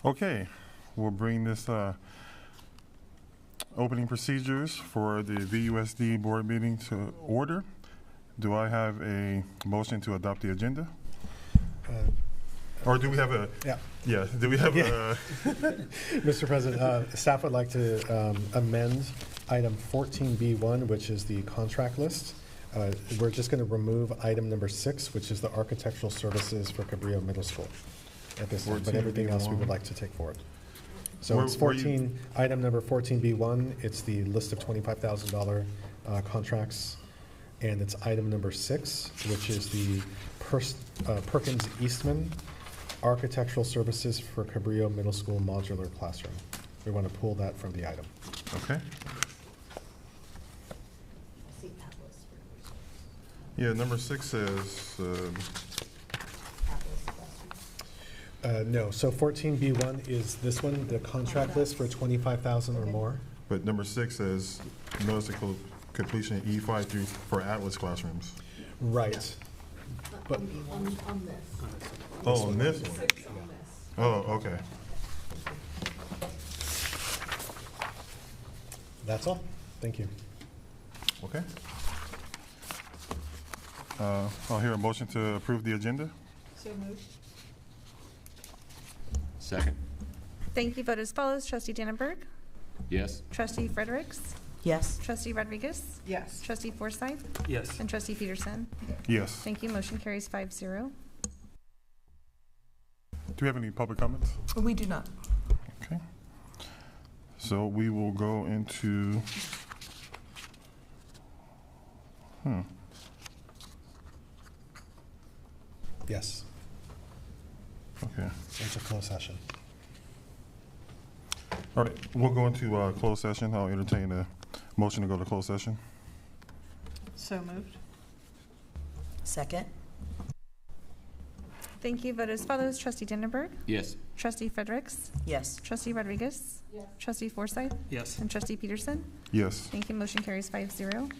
Okay, we'll bring this opening procedures for the VUSD board meeting to order. Do I have a motion to adopt the agenda? Or do we have a? Yeah. Do we have a? Mr. President, staff would like to amend item 14B1, which is the contract list. We're just going to remove item number 6, which is the architectural services for Cabrillo Middle School at this time, but everything else we would like to take forward. So it's 14, item number 14B1, it's the list of $25,000 contracts, and it's item number 6, which is the Perkins Eastman architectural services for Cabrillo Middle School modular classroom. We want to pull that from the item. Okay. Yeah, number 6 says. No, so 14B1 is this one, the contract list for 25,000 or more. But number 6 says notice of completion E5 through for Atlas classrooms. Right. But on this. Oh, on this one. Oh, okay. That's all. Thank you. Okay. I'll hear a motion to approve the agenda. So moved. Second. Thank you. Vote as follows. Trustee Dannenberg. Yes. Trustee Fredericks. Yes. Trustee Rodriguez. Yes. Trustee Forsythe. Yes. And Trustee Peterson. Yes. Thank you. Motion carries 5-0. Do we have any public comments? We do not. Okay. So we will go into. Yes, Okay. it's a closed session. All right. We'll go into closed session. I'll entertain a motion to go to closed session. So moved. Second. Thank you. Vote as follows. Trustee Dannenberg. Yes. Trustee Fredericks. Yes. Trustee Rodriguez. Yes. Trustee Forsythe. Yes. And Trustee Peterson. Yes. Thank you. Motion carries 5-0.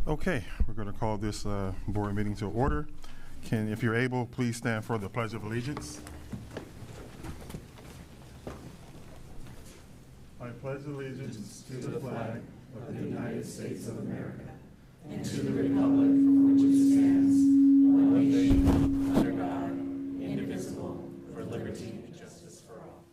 Okay, we're going to call this board meeting to order. If you're able, please stand for the Pledge of Allegiance. I pledge allegiance to the flag of the United States of America and to the republic for which it stands, one nation, under God, indivisible, for liberty and justice for all.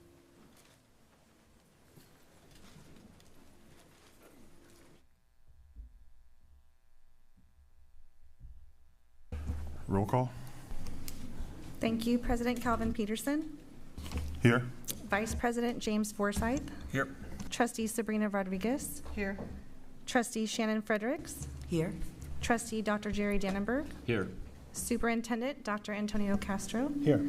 Roll call. Thank you. President Calvin Peterson. Here. Vice President James Forsyth. Here. Trustee Sabrina Rodriguez. Here. Trustee Shannon Fredericks. Here. Trustee Dr. Jerry Dannenberg. Here. Superintendent Dr. Antonio Castro. Here.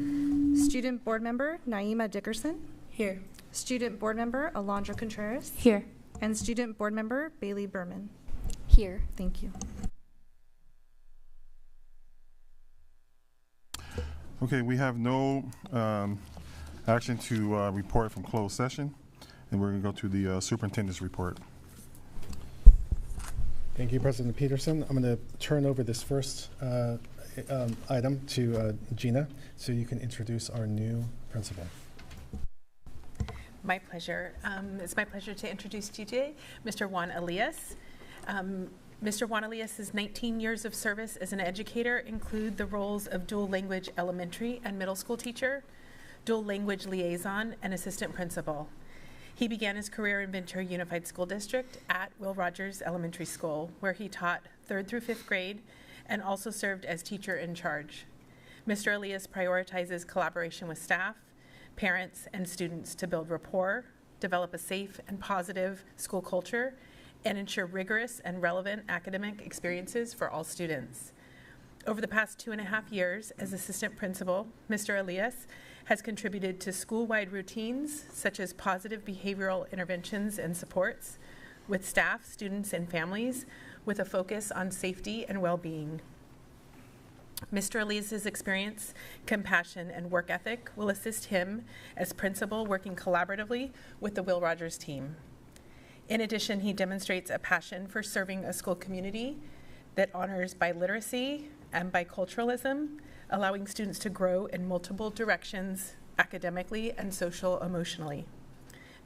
Student Board Member Naima Dickerson. Here. Student Board Member Alondra Contreras. Here. And Student Board Member Bailey Berman. Here. Thank you. Okay, we have no action to report from closed session, and we're going to go to the superintendent's report. Thank you, President Peterson. I'm going to turn over this first item to Gina, so you can introduce our new principal. My pleasure. It's my pleasure to introduce to you today Mr. Juan Elias. Mr. Juan Elias's 19 years of service as an educator include the roles of dual language elementary and middle school teacher, dual language liaison, and assistant principal. He began his career in Ventura Unified School District at Will Rogers Elementary School, where he taught 3rd through 5th grade and also served as teacher in charge. Mr. Elias prioritizes collaboration with staff, parents, and students to build rapport, develop a safe and positive school culture, and ensure rigorous and relevant academic experiences for all students. Over the past 2.5 years as assistant principal, Mr. Elias has contributed to school-wide routines such as positive behavioral interventions and supports with staff, students, and families with a focus on safety and well-being. Mr. Elias's experience, compassion, and work ethic will assist him as principal working collaboratively with the Will Rogers team. In addition, he demonstrates a passion for serving a school community that honors biliteracy and biculturalism, allowing students to grow in multiple directions academically and social-emotionally.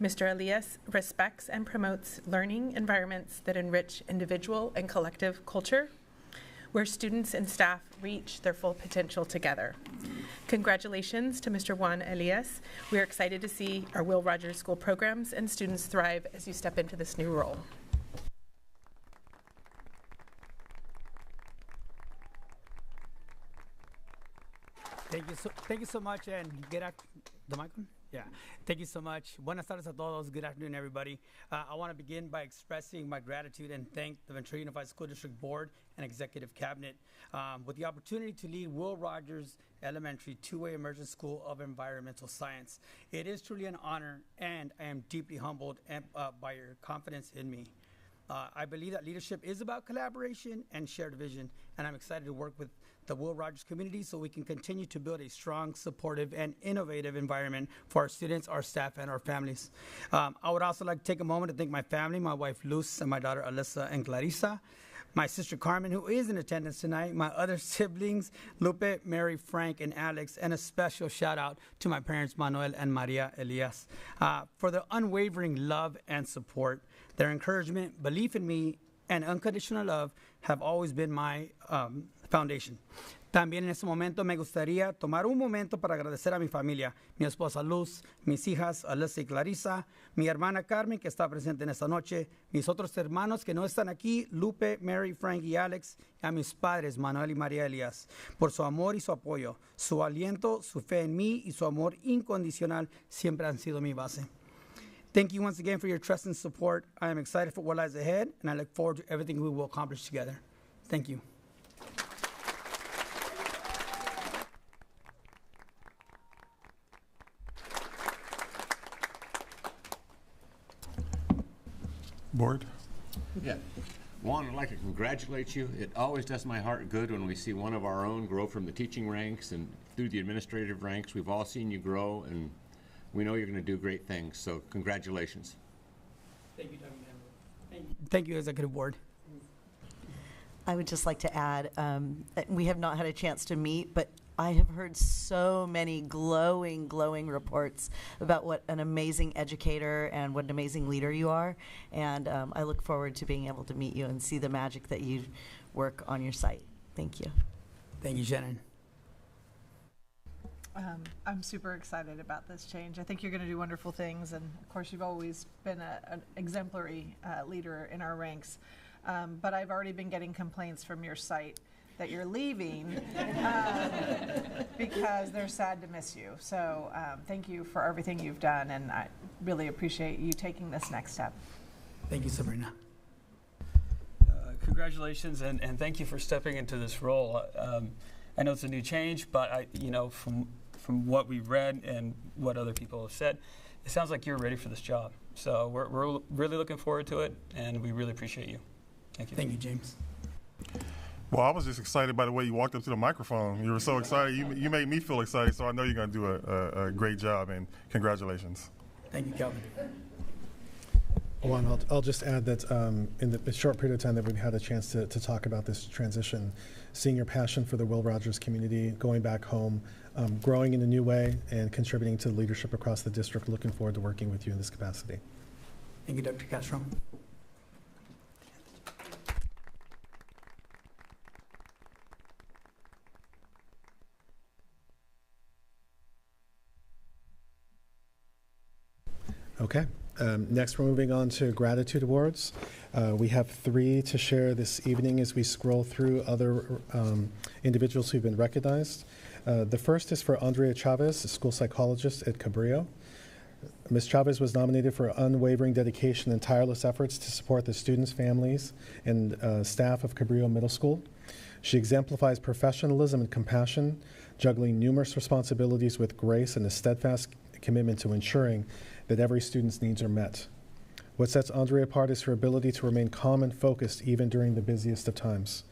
Mr. Elias respects and promotes learning environments that enrich individual and collective culture, where students and staff reach their full potential together. Congratulations to Mr. Juan Elias. We are excited to see our Will Rogers School programs and students thrive as you step into this new role. Thank you so much, and good afternoon. The mic on? Yeah. Thank you so much. Buenas tardes a todos. Good afternoon, everybody. I want to begin by expressing my gratitude and thank the Ventura Unified School District Board and Executive Cabinet with the opportunity to lead Will Rogers Elementary two-way immersion school of environmental science. It is truly an honor, and I am deeply humbled by your confidence in me. I believe that leadership is about collaboration and shared vision, and I'm excited to work with the Will Rogers community so we can continue to build a strong, supportive, and innovative environment for our students, our staff, and our families. I would also like to take a moment to thank my family, my wife Luz, and my daughter Alyssa and Clarissa, my sister Carmen, who is in attendance tonight, my other siblings, Lupe, Mary, Frank, and Alex, and a special shout out to my parents, Manuel and Maria Elias, for their unwavering love and support. Their encouragement, belief in me, and unconditional love have always been my foundation. También en este momento me gustaría tomar un momento para agradecer a mi familia, mi esposa Luz, mis hijas Alyssa y Clarissa, mi hermana Carmen que está presente en esta noche, mis otros hermanos que no están aquí, Lupe, Mary, Frank y Alex, y a mis padres Manuel y María Elias, por su amor y su apoyo, su aliento, su fe en mí y su amor incondicional siempre han sido mi base. Thank you once again for your trust and support. I am excited for what lies ahead, and I look forward to everything we will accomplish together. Thank you. Board. Yeah. Juan, I'd like to congratulate you. It always does my heart good when we see one of our own grow from the teaching ranks and through the administrative ranks. We've all seen you grow, and we know you're going to do great things. So congratulations. Thank you, Dr. Thank you, Executive Board. I would just like to add, that we have not had a chance to meet, but I have heard so many glowing reports about what an amazing educator and what an amazing leader you are. And I look forward to being able to meet you and see the magic that you work on your site. Thank you. Thank you, Shannon. I'm super excited about this change. I think you're going to do wonderful things, and of course you've always been an exemplary leader in our ranks. But I've already been getting complaints from your site that you're leaving because they're sad to miss you. So thank you for everything you've done, and I really appreciate you taking this next step. Thank you, Sabrina. Congratulations, and thank you for stepping into this role. I know it's a new change, but from what we've read and what other people have said, it sounds like you're ready for this job. So we're really looking forward to it, and we really appreciate you. Thank you. Thank you, James. Well, I was just excited by the way you walked up to the microphone. You were so excited. You made me feel excited, so I know you're going to do a great job, and congratulations. Thank you, Calvin. Juan, I'll just add that in the short period of time that we've had a chance to talk about this transition, seeing your passion for the Will Rogers community, going back home, growing in a new way, and contributing to leadership across the district, looking forward to working with you in this capacity. Thank you, Dr. Castro. Okay. Next, we're moving on to gratitude awards. We have 3 to share this evening as we scroll through other individuals who've been recognized. The first is for Andrea Chavez, a school psychologist at Cabrillo. Ms. Chavez was nominated for unwavering dedication and tireless efforts to support the students, families, and staff of Cabrillo Middle School. She exemplifies professionalism and compassion, juggling numerous responsibilities with grace and a steadfast commitment to ensuring that every student's needs are met. What sets Andrea apart is her ability to remain calm and focused even during the busiest of times.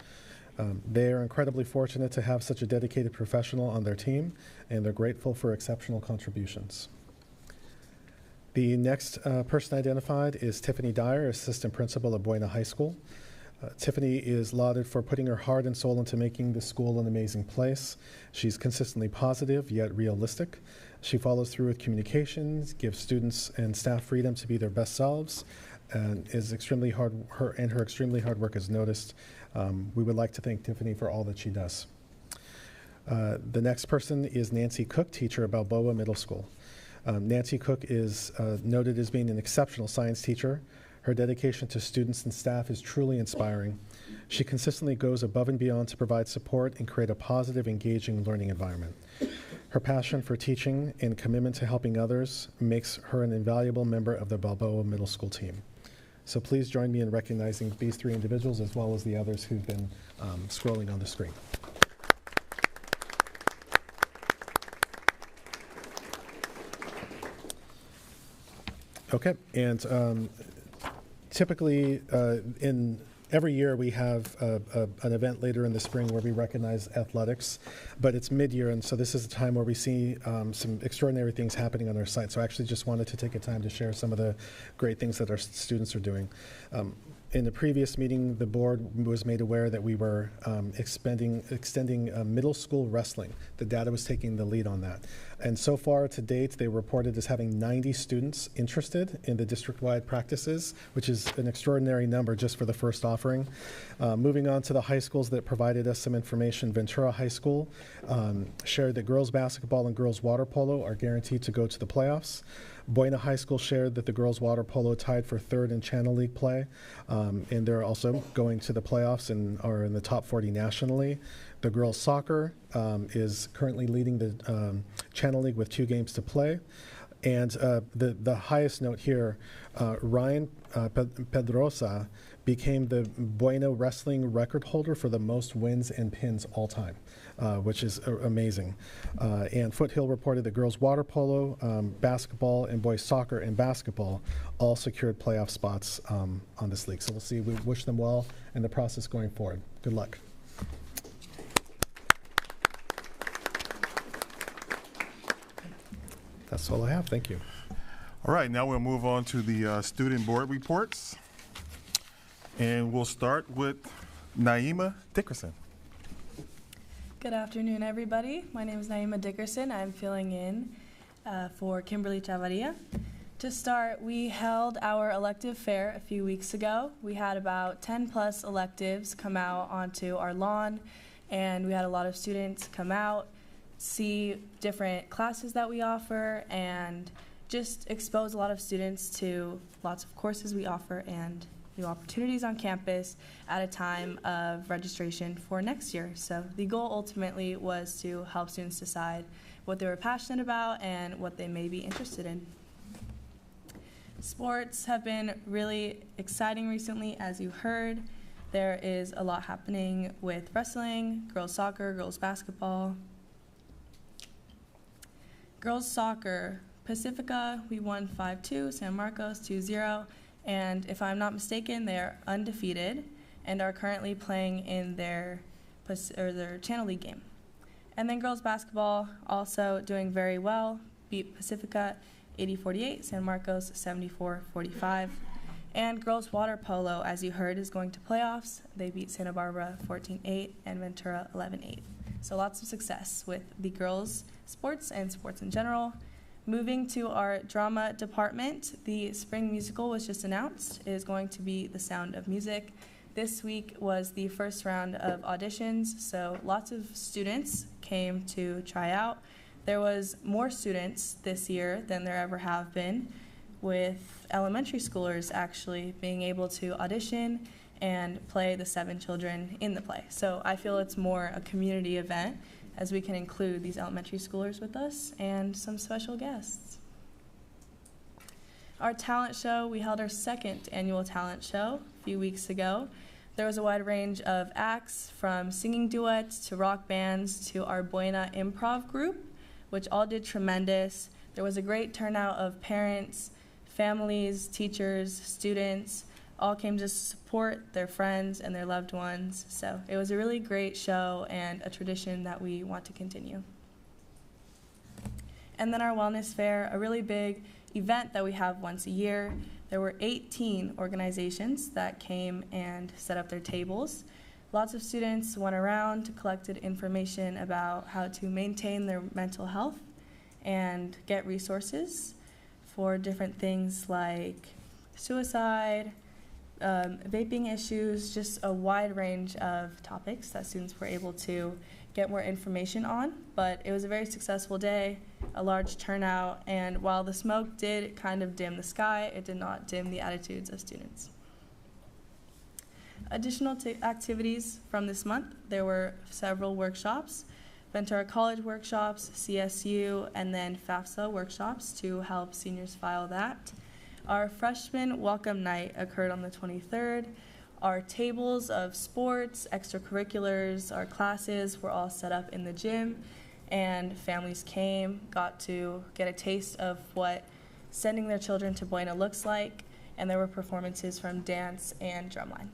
They are incredibly fortunate to have such a dedicated professional on their team, and they're grateful for exceptional contributions. The next person identified is Tiffany Dyer, assistant principal at Buena High School. Tiffany is lauded for putting her heart and soul into making the school an amazing place. She's consistently positive, yet realistic. She follows through with communications, gives students and staff freedom to be their best selves, and is extremely hard. Her extremely hard work is noticed. We would like to thank Tiffany for all that she does. The next person is Nancy Cook, teacher at Balboa Middle School. Nancy Cook is noted as being an exceptional science teacher. Her dedication to students and staff is truly inspiring. She consistently goes above and beyond to provide support and create a positive, engaging learning environment. Her passion for teaching and commitment to helping others makes her an invaluable member of the Balboa Middle School team. So please join me in recognizing these 3 individuals as well as the others who've been scrolling on the screen. Okay, and typically in every year we have an event later in the spring where we recognize athletics, but it's mid-year, and so this is a time where we see some extraordinary things happening on our site. So I actually just wanted to take a time to share some of the great things that our students are doing. In the previous meeting, the board was made aware that we were extending middle school wrestling. The data was taking the lead on that. And so far to date, they reported as having 90 students interested in the district-wide practices, which is an extraordinary number just for the first offering. Moving on to the high schools that provided us some information, Ventura High School shared that girls basketball and girls water polo are guaranteed to go to the playoffs. Buena High School shared that the girls water polo tied for 3rd in Channel League play, and they're also going to the playoffs and are in the top 40 nationally. The girls soccer is currently leading the Channel League with 2 games to play. And the highest note here, Ryan Pedrosa became the Buena Wrestling record holder for the most wins and pins all time, which is amazing. And Foothill reported that girls water polo, basketball, and boys soccer and basketball all secured playoff spots on this league. So we'll see. We wish them well in the process going forward. Good luck. That's all I have. Thank you. All right, now we'll move on to the student board reports. And we'll start with Naima Dickerson. Good afternoon, everybody. My name is Naima Dickerson. I'm filling in for Kimberly Chavarria. To start, we held our elective fair a few weeks ago. We had about 10 plus electives come out onto our lawn, and we had a lot of students come out, see different classes that we offer, and just expose a lot of students to lots of courses we offer and new opportunities on campus at a time of registration for next year. So the goal ultimately was to help students decide what they were passionate about and what they may be interested in. Sports have been really exciting recently, as you heard. There is a lot happening with wrestling, girls soccer, girls basketball. Girls soccer, Pacifica, we won 5-2, San Marcos 2-0, and if I'm not mistaken, they're undefeated and are currently playing in their Channel League game. And then girls basketball also doing very well, beat Pacifica 80-48, San Marcos 74-45. And girls water polo, as you heard, is going to playoffs. They beat Santa Barbara 14-8 and Ventura 11-8. So lots of success with the girls sports and sports in general. Moving to our drama department, the spring musical was just announced. It is going to be The Sound of Music. This week was the first round of auditions, so lots of students came to try out. There was more students this year than there ever have been, with elementary schoolers actually being able to audition and play the 7 children in the play. So I feel it's more a community event, as we can include these elementary schoolers with us and some special guests. Our talent show, we held our 2nd annual talent show a few weeks ago. There was a wide range of acts, from singing duets to rock bands to our Buena improv group, which all did tremendous. There was a great turnout of parents, families, teachers, students, all came to support their friends and their loved ones. So it was a really great show and a tradition that we want to continue. And then our wellness fair, a really big event that we have once a year. There were 18 organizations that came and set up their tables. Lots of students went around, collected information about how to maintain their mental health and get resources for different things like suicide, vaping issues, just a wide range of topics that students were able to get more information on. But it was a very successful day, a large turnout, and while the smoke did kind of dim the sky, it did not dim the attitudes of students. Additional activities from this month, there were several workshops, Ventura College workshops, CSU, and then FAFSA workshops to help seniors file that. Our freshman welcome night occurred on the 23rd. Our tables of sports, extracurriculars, our classes were all set up in the gym, and families came, got to get a taste of what sending their children to Buena looks like, and there were performances from dance and drumline.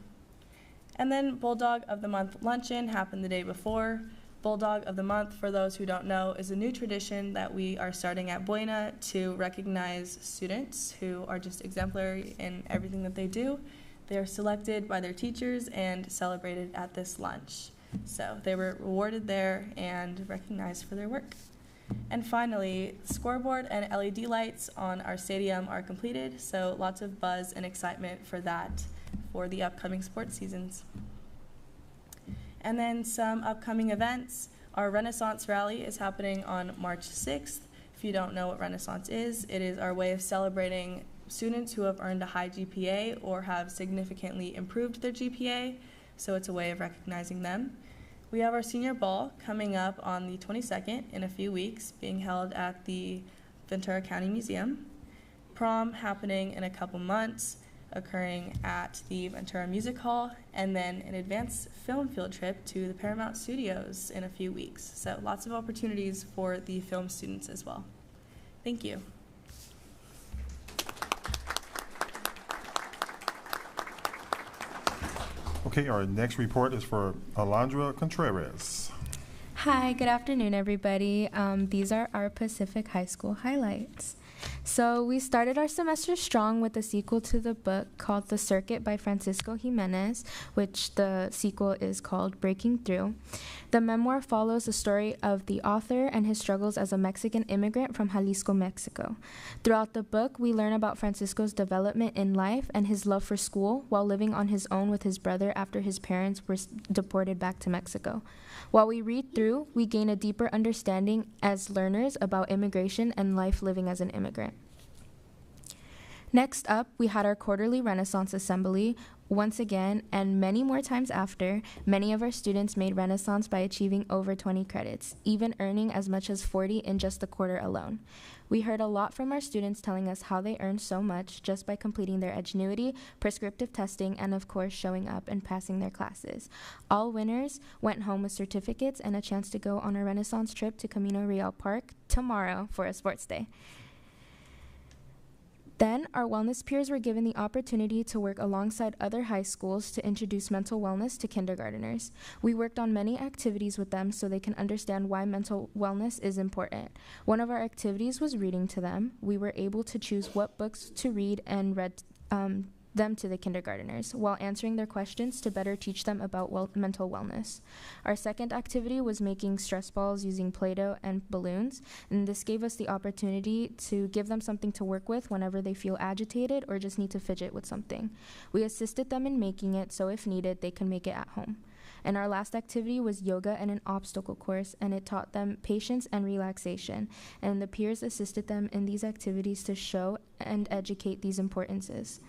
And then Bulldog of the Month luncheon happened the day before. Bulldog of the Month, for those who don't know, is a new tradition that we are starting at Buena to recognize students who are just exemplary in everything that they do. They are selected by their teachers and celebrated at this lunch. So they were rewarded there and recognized for their work. And finally, scoreboard and LED lights on our stadium are completed, so lots of buzz and excitement for that for the upcoming sports seasons. And then some upcoming events. Our Renaissance Rally is happening on March 6th. If you don't know what Renaissance is, it is our way of celebrating students who have earned a high GPA or have significantly improved their GPA, so it's a way of recognizing them. We have our senior ball coming up on the 22nd in a few weeks, being held at the Ventura County Museum. Prom happening in a couple months, occurring at the Ventura Music Hall, and then an advanced film field trip to the Paramount Studios in a few weeks. So lots of opportunities for the film students as well. Thank you. Okay, our next report is for Alondra Contreras. Hi, good afternoon, everybody. These are our Pacific High School highlights. So we started our semester strong with a sequel to the book called The Circuit by Francisco Jimenez, which the sequel is called Breaking Through. The memoir follows the story of the author and his struggles as a Mexican immigrant from Jalisco, Mexico. Throughout the book, we learn about Francisco's development in life and his love for school while living on his own with his brother after his parents were deported back to Mexico. While we read through, we gain a deeper understanding as learners about immigration and life living as an immigrant. Next up, we had our quarterly Renaissance Assembly. Once again, and many more times after, many of our students made Renaissance by achieving over 20 credits, even earning as much as 40 in just the quarter alone. We heard a lot from our students telling us how they earned so much just by completing their Edgenuity, prescriptive testing, and of course showing up and passing their classes. All winners went home with certificates and a chance to go on a Renaissance trip to Camino Real Park tomorrow for a sports day. Then, our wellness peers were given the opportunity to work alongside other high schools to introduce mental wellness to kindergarteners. We worked on many activities with them so they can understand why mental wellness is important. One of our activities was reading to them. We were able to choose what books to read and read them to the kindergarteners while answering their questions to better teach them about mental wellness. Our second activity was making stress balls using Play-Doh and balloons, and this gave us the opportunity to give them something to work with whenever they feel agitated or just need to fidget with something. We assisted them in making it, so if needed, they can make it at home. And our last activity was yoga and an obstacle course, and it taught them patience and relaxation, and the peers assisted them in these activities to show and educate these importances.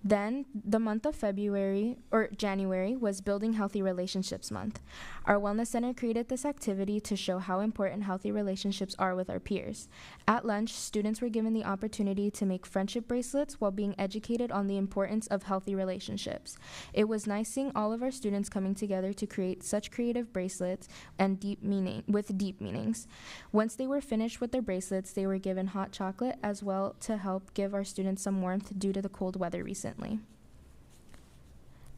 Then, the month of January was Building Healthy Relationships Month. Our Wellness Center created this activity to show how important healthy relationships are with our peers. At lunch, students were given the opportunity to make friendship bracelets while being educated on the importance of healthy relationships. It was nice seeing all of our students coming together to create such creative bracelets and deep meanings. Once they were finished with their bracelets, they were given hot chocolate as well to help give our students some warmth due to the cold weather recently.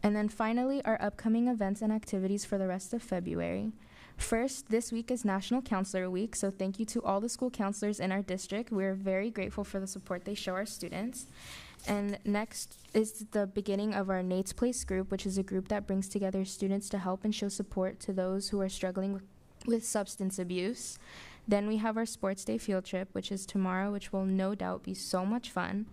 And then finally, our upcoming events and activities for the rest of February. First, this week is National Counselor Week, so thank you to all the school counselors in our district. We're very grateful for the support they show our students. And next is the beginning of our Nate's Place group, which is a group that brings together students to help and show support to those who are struggling with substance abuse. Then we have our Sports Day field trip, which is tomorrow, which will no doubt be so much fun.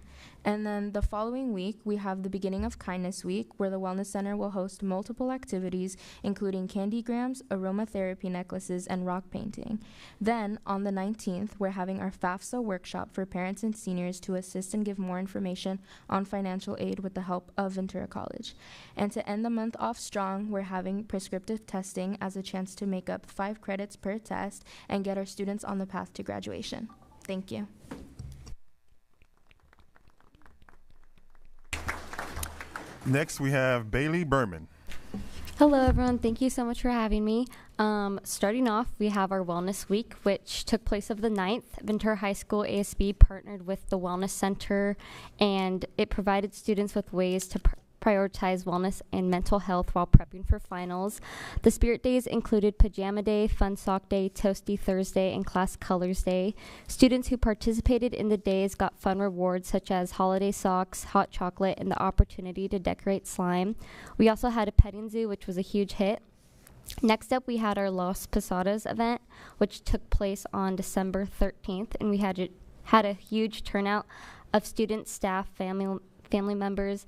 And then the following week, we have the beginning of Kindness Week, where the Wellness Center will host multiple activities, including candygrams, aromatherapy necklaces, and rock painting. Then, on the 19th, we're having our FAFSA workshop for parents and seniors to assist and give more information on financial aid with the help of Ventura College. And to end the month off strong, we're having prescriptive testing as a chance to make up 5 credits per test and get our students on the path to graduation. Thank you. Next, we have Bailey Berman. Hello, everyone. Thank you so much for having me. Starting off, we have our Wellness Week, which took place of the 9th. Ventura High School ASB partnered with the Wellness Center, and it provided students with ways to prioritize wellness and mental health while prepping for finals. The Spirit Days included Pajama Day, Fun Sock Day, Toasty Thursday, and Class Colors Day. Students who participated in the days got fun rewards such as holiday socks, hot chocolate, and the opportunity to decorate slime. We also had a petting zoo, which was a huge hit. Next up, we had our Los Posadas event, which took place on December 13th, and we had a huge turnout of students, staff, family members,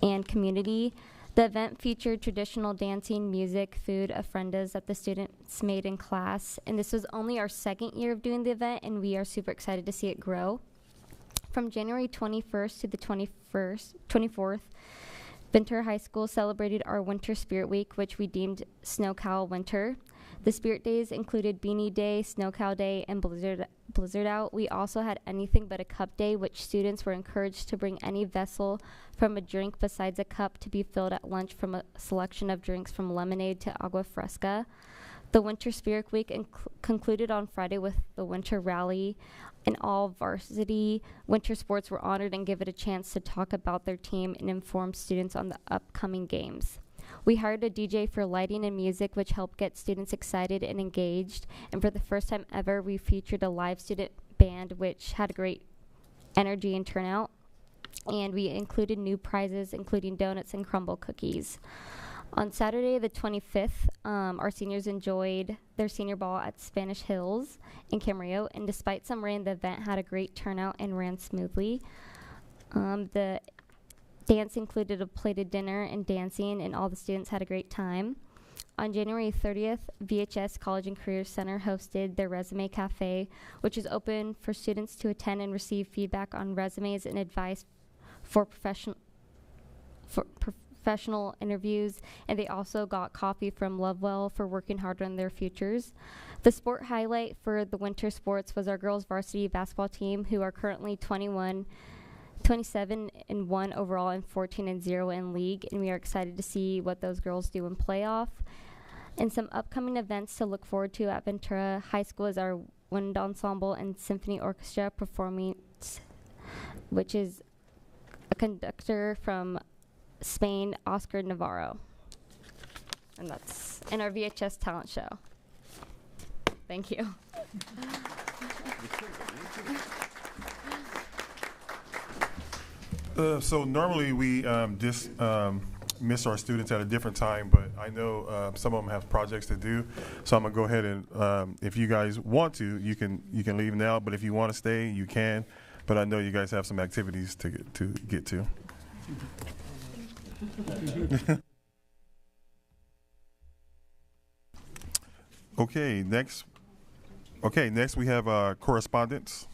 and community. The event featured traditional dancing, music, food, ofrendas that the students made in class. And this was only our second year of doing the event, and we are super excited to see it grow. From January 21st to the 24th, Ventura High School celebrated our Winter Spirit Week, which we deemed Snow Cow Winter. The Spirit Days included Beanie Day, Snow Cow Day, and Blizzard Out. We also had Anything But a Cup Day, which students were encouraged to bring any vessel from a drink besides a cup to be filled at lunch from a selection of drinks from lemonade to agua fresca. The Winter Spirit Week concluded on Friday with the Winter Rally, and all varsity winter sports were honored and given a chance to talk about their team and inform students on the upcoming games. We hired a DJ for lighting and music, which helped get students excited and engaged. And for the first time ever, we featured a live student band, which had a great energy and turnout. And we included new prizes, including donuts and crumble cookies. On Saturday, the 25th, our seniors enjoyed their senior ball at Spanish Hills in Camarillo, and despite some rain, the event had a great turnout and ran smoothly. The dance included a plated dinner and dancing, and all the students had a great time. On January 30th, VHS College and Career Center hosted their Resume Cafe, which is open for students to attend and receive feedback on resumes and advice for professional interviews, and they also got coffee from Lovewell for working hard on their futures. The sport highlight for the winter sports was our girls varsity basketball team, who are currently 27-1 overall and 14-0 in league, and we are excited to see what those girls do in playoff. And some upcoming events to look forward to at Ventura High School is our wind ensemble and symphony orchestra performance, which is a conductor from Spain, Oscar Navarro. And that's in our VHS talent show. Thank you. So normally we miss our students at a different time, but I know some of them have projects to do. So I'm gonna go ahead and, if you guys want to, you can leave now. But if you want to stay, you can. But I know you guys have some activities to get to. Okay, next we have correspondence.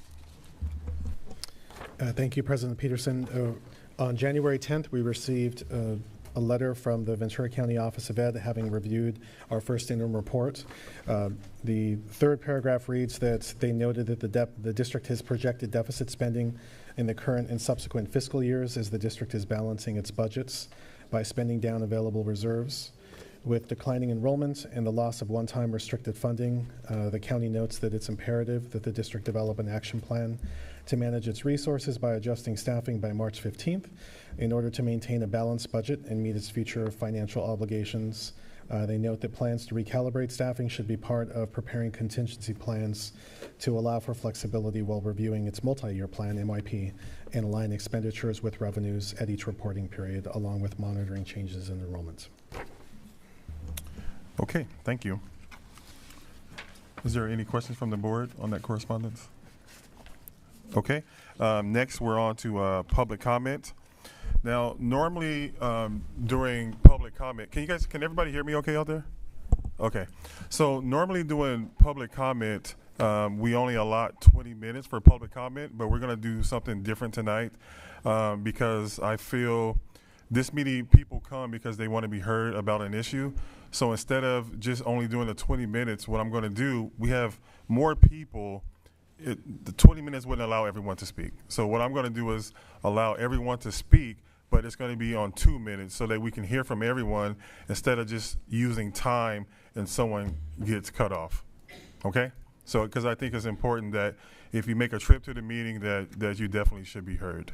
Thank you, President Peterson. On January 10th, we received a letter from the Ventura County Office of Ed having reviewed our first interim report. The third paragraph reads that they noted that the district has projected deficit spending in the current and subsequent fiscal years as the district is balancing its budgets by spending down available reserves. With declining enrollment and the loss of one-time restricted funding, the county notes that it's imperative that the district develop an action plan to manage its resources by adjusting staffing by March 15th in order to maintain a balanced budget and meet its future financial obligations. They note that plans to recalibrate staffing should be part of preparing contingency plans to allow for flexibility while reviewing its multi-year plan, MYP, and align expenditures with revenues at each reporting period, along with monitoring changes in enrollment. Okay, thank you. Is there any questions from the board on that correspondence? Okay, next we're on to public comment. Now, normally during public comment, can everybody hear me okay out there? Okay, so normally during public comment, we only allot 20 minutes for public comment, but we're gonna do something different tonight because I feel this many people come because they wanna be heard about an issue. So instead of just only doing the 20 minutes, what I'm gonna do, we have more people. The 20 minutes wouldn't allow everyone to speak. So what I'm gonna do is allow everyone to speak, but it's gonna be on 2 minutes so that we can hear from everyone instead of just using time and someone gets cut off, okay? So, because I think it's important that if you make a trip to the meeting that you definitely should be heard.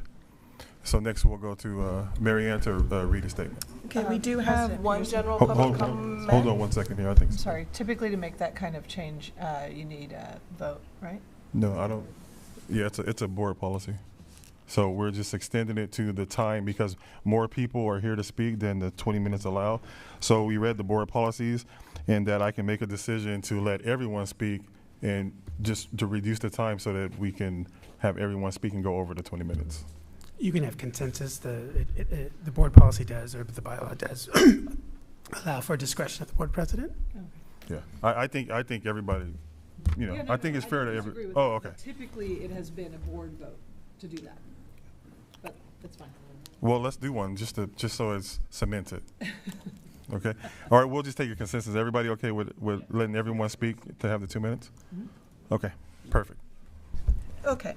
So next we'll go to Mary Ann to read a statement. Okay, we do have one general public comment. Hold on 1 second here, I think. Sorry, typically to make that kind of change, you need a vote, right? No, I don't. Yeah, it's a board policy. So we're just extending it to the time because more people are here to speak than the 20 minutes allow. So we read the board policies and that I can make a decision to let everyone speak and just to reduce the time so that we can have everyone speak and go over the 20 minutes. You can have consensus. The board policy does, or the bylaw does, allow for discretion of the board president. Yeah, I think everybody, I think it's fair to every. Oh, okay. Typically, it has been a board vote to do that, but that's fine. Well, let's do one just so it's cemented. Okay. All right. We'll just take a consensus. Everybody okay with letting everyone speak to have the 2 minutes? Mm-hmm. Okay. Perfect. Okay,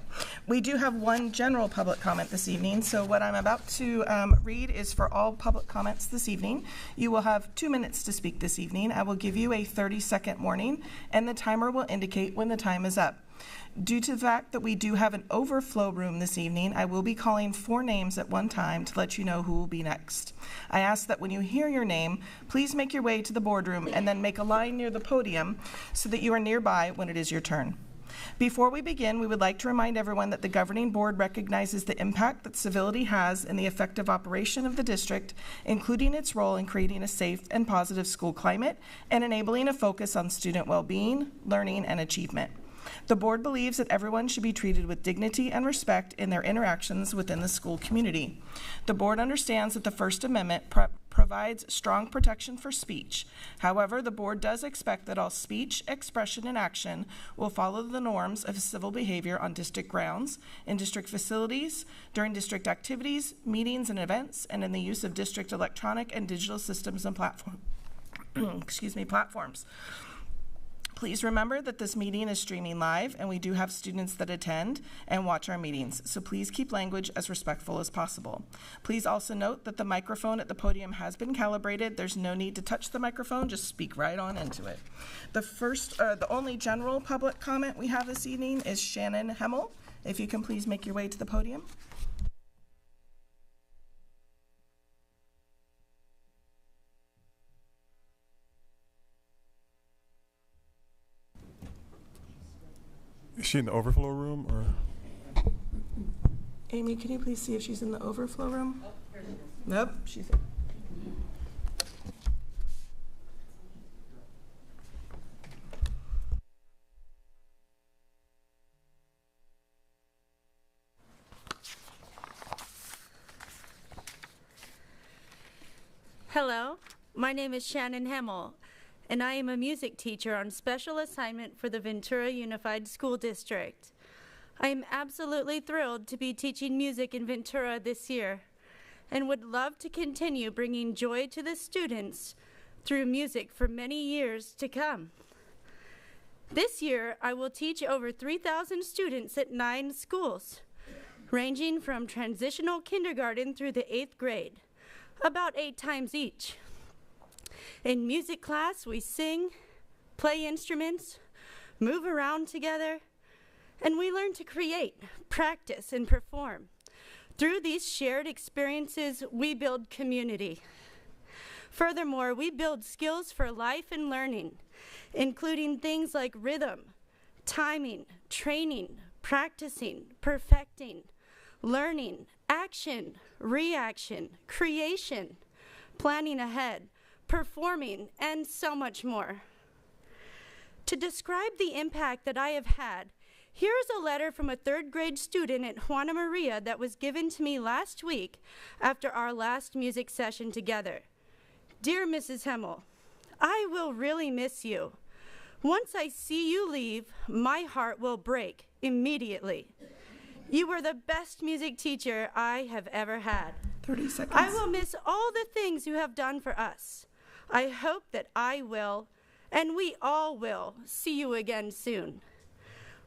we do have one general public comment this evening. So what I'm about to read is for all public comments this evening. You will have 2 minutes to speak this evening. I will give you a 30-second warning, and the timer will indicate when the time is up. Due to the fact that we do have an overflow room this evening, I will be calling 4 names at one time to let you know who will be next. I ask that when you hear your name, please make your way to the boardroom and then make a line near the podium so that you are nearby when it is your turn. Before we begin, we would like to remind everyone that the governing board recognizes the impact that civility has in the effective operation of the district, including its role in creating a safe and positive school climate and enabling a focus on student well-being, learning, and achievement. The board believes that everyone should be treated with dignity and respect in their interactions within the school community. The board understands that the First Amendment provides strong protection for speech. However, the board does expect that all speech, expression, and action will follow the norms of civil behavior on district grounds, in district facilities, during district activities, meetings and events, and in the use of district electronic and digital systems and platforms. Please remember that this meeting is streaming live, and we do have students that attend and watch our meetings, so please keep language as respectful as possible. Please also note that the microphone at the podium has been calibrated. There's no need to touch the microphone, just speak right on into it. The only general public comment we have this evening is Shannon Hemmel. If you can please make your way to the podium. Is she in the overflow room, or? Amy, can you please see if she's in the overflow room? Nope, she's in. Hello, my name is Shannon Hemmel, and I am a music teacher on special assignment for the Ventura Unified School District. I am absolutely thrilled to be teaching music in Ventura this year and would love to continue bringing joy to the students through music for many years to come. This year, I will teach over 3,000 students at 9 schools, ranging from transitional kindergarten through the 8th grade, about 8 times each. In music class, we sing, play instruments, move around together, and we learn to create, practice, and perform. Through these shared experiences, we build community. Furthermore, we build skills for life and learning, including things like rhythm, timing, training, practicing, perfecting, learning, action, reaction, creation, planning ahead, performing, and so much more. To describe the impact that I have had, here is a letter from a 3rd grade student at Juana Maria that was given to me last week after our last music session together. Dear Mrs. Hemmel, I will really miss you. Once I see you leave, my heart will break immediately. You were the best music teacher I have ever had. 30 seconds. I will miss all the things you have done for us. I hope that I will, and we all will, see you again soon.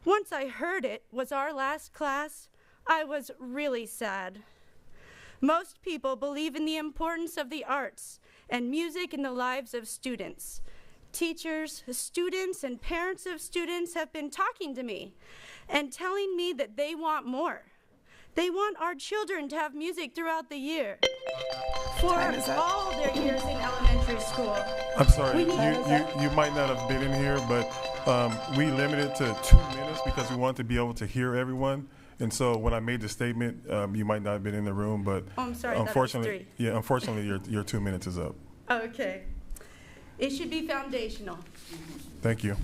Once I heard it was our last class, I was really sad. Most people believe in the importance of the arts and music in the lives of students. Teachers, students, and parents of students have been talking to me and telling me that they want more. They want our children to have music throughout the year. For all their years in elementary school. I'm sorry, you might not have been in here, but we limited to 2 minutes because we wanted to be able to hear everyone. And so when I made the statement, you might not have been in the room, but I'm sorry, unfortunately, your 2 minutes is up. Okay. It should be foundational. Thank you.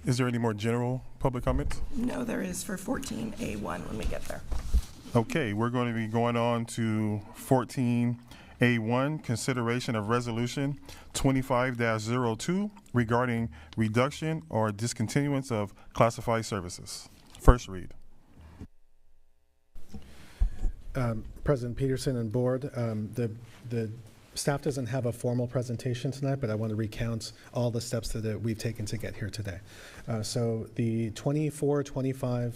Is there any more general public comments? No, there is for 14A1 when we get there. Okay, we're going to be going on to 14A1, consideration of resolution 25-02 regarding reduction or discontinuance of classified services. First read. President Peterson and board, the staff doesn't have a formal presentation tonight, but I want to recount all the steps that we've taken to get here today. So the 24-25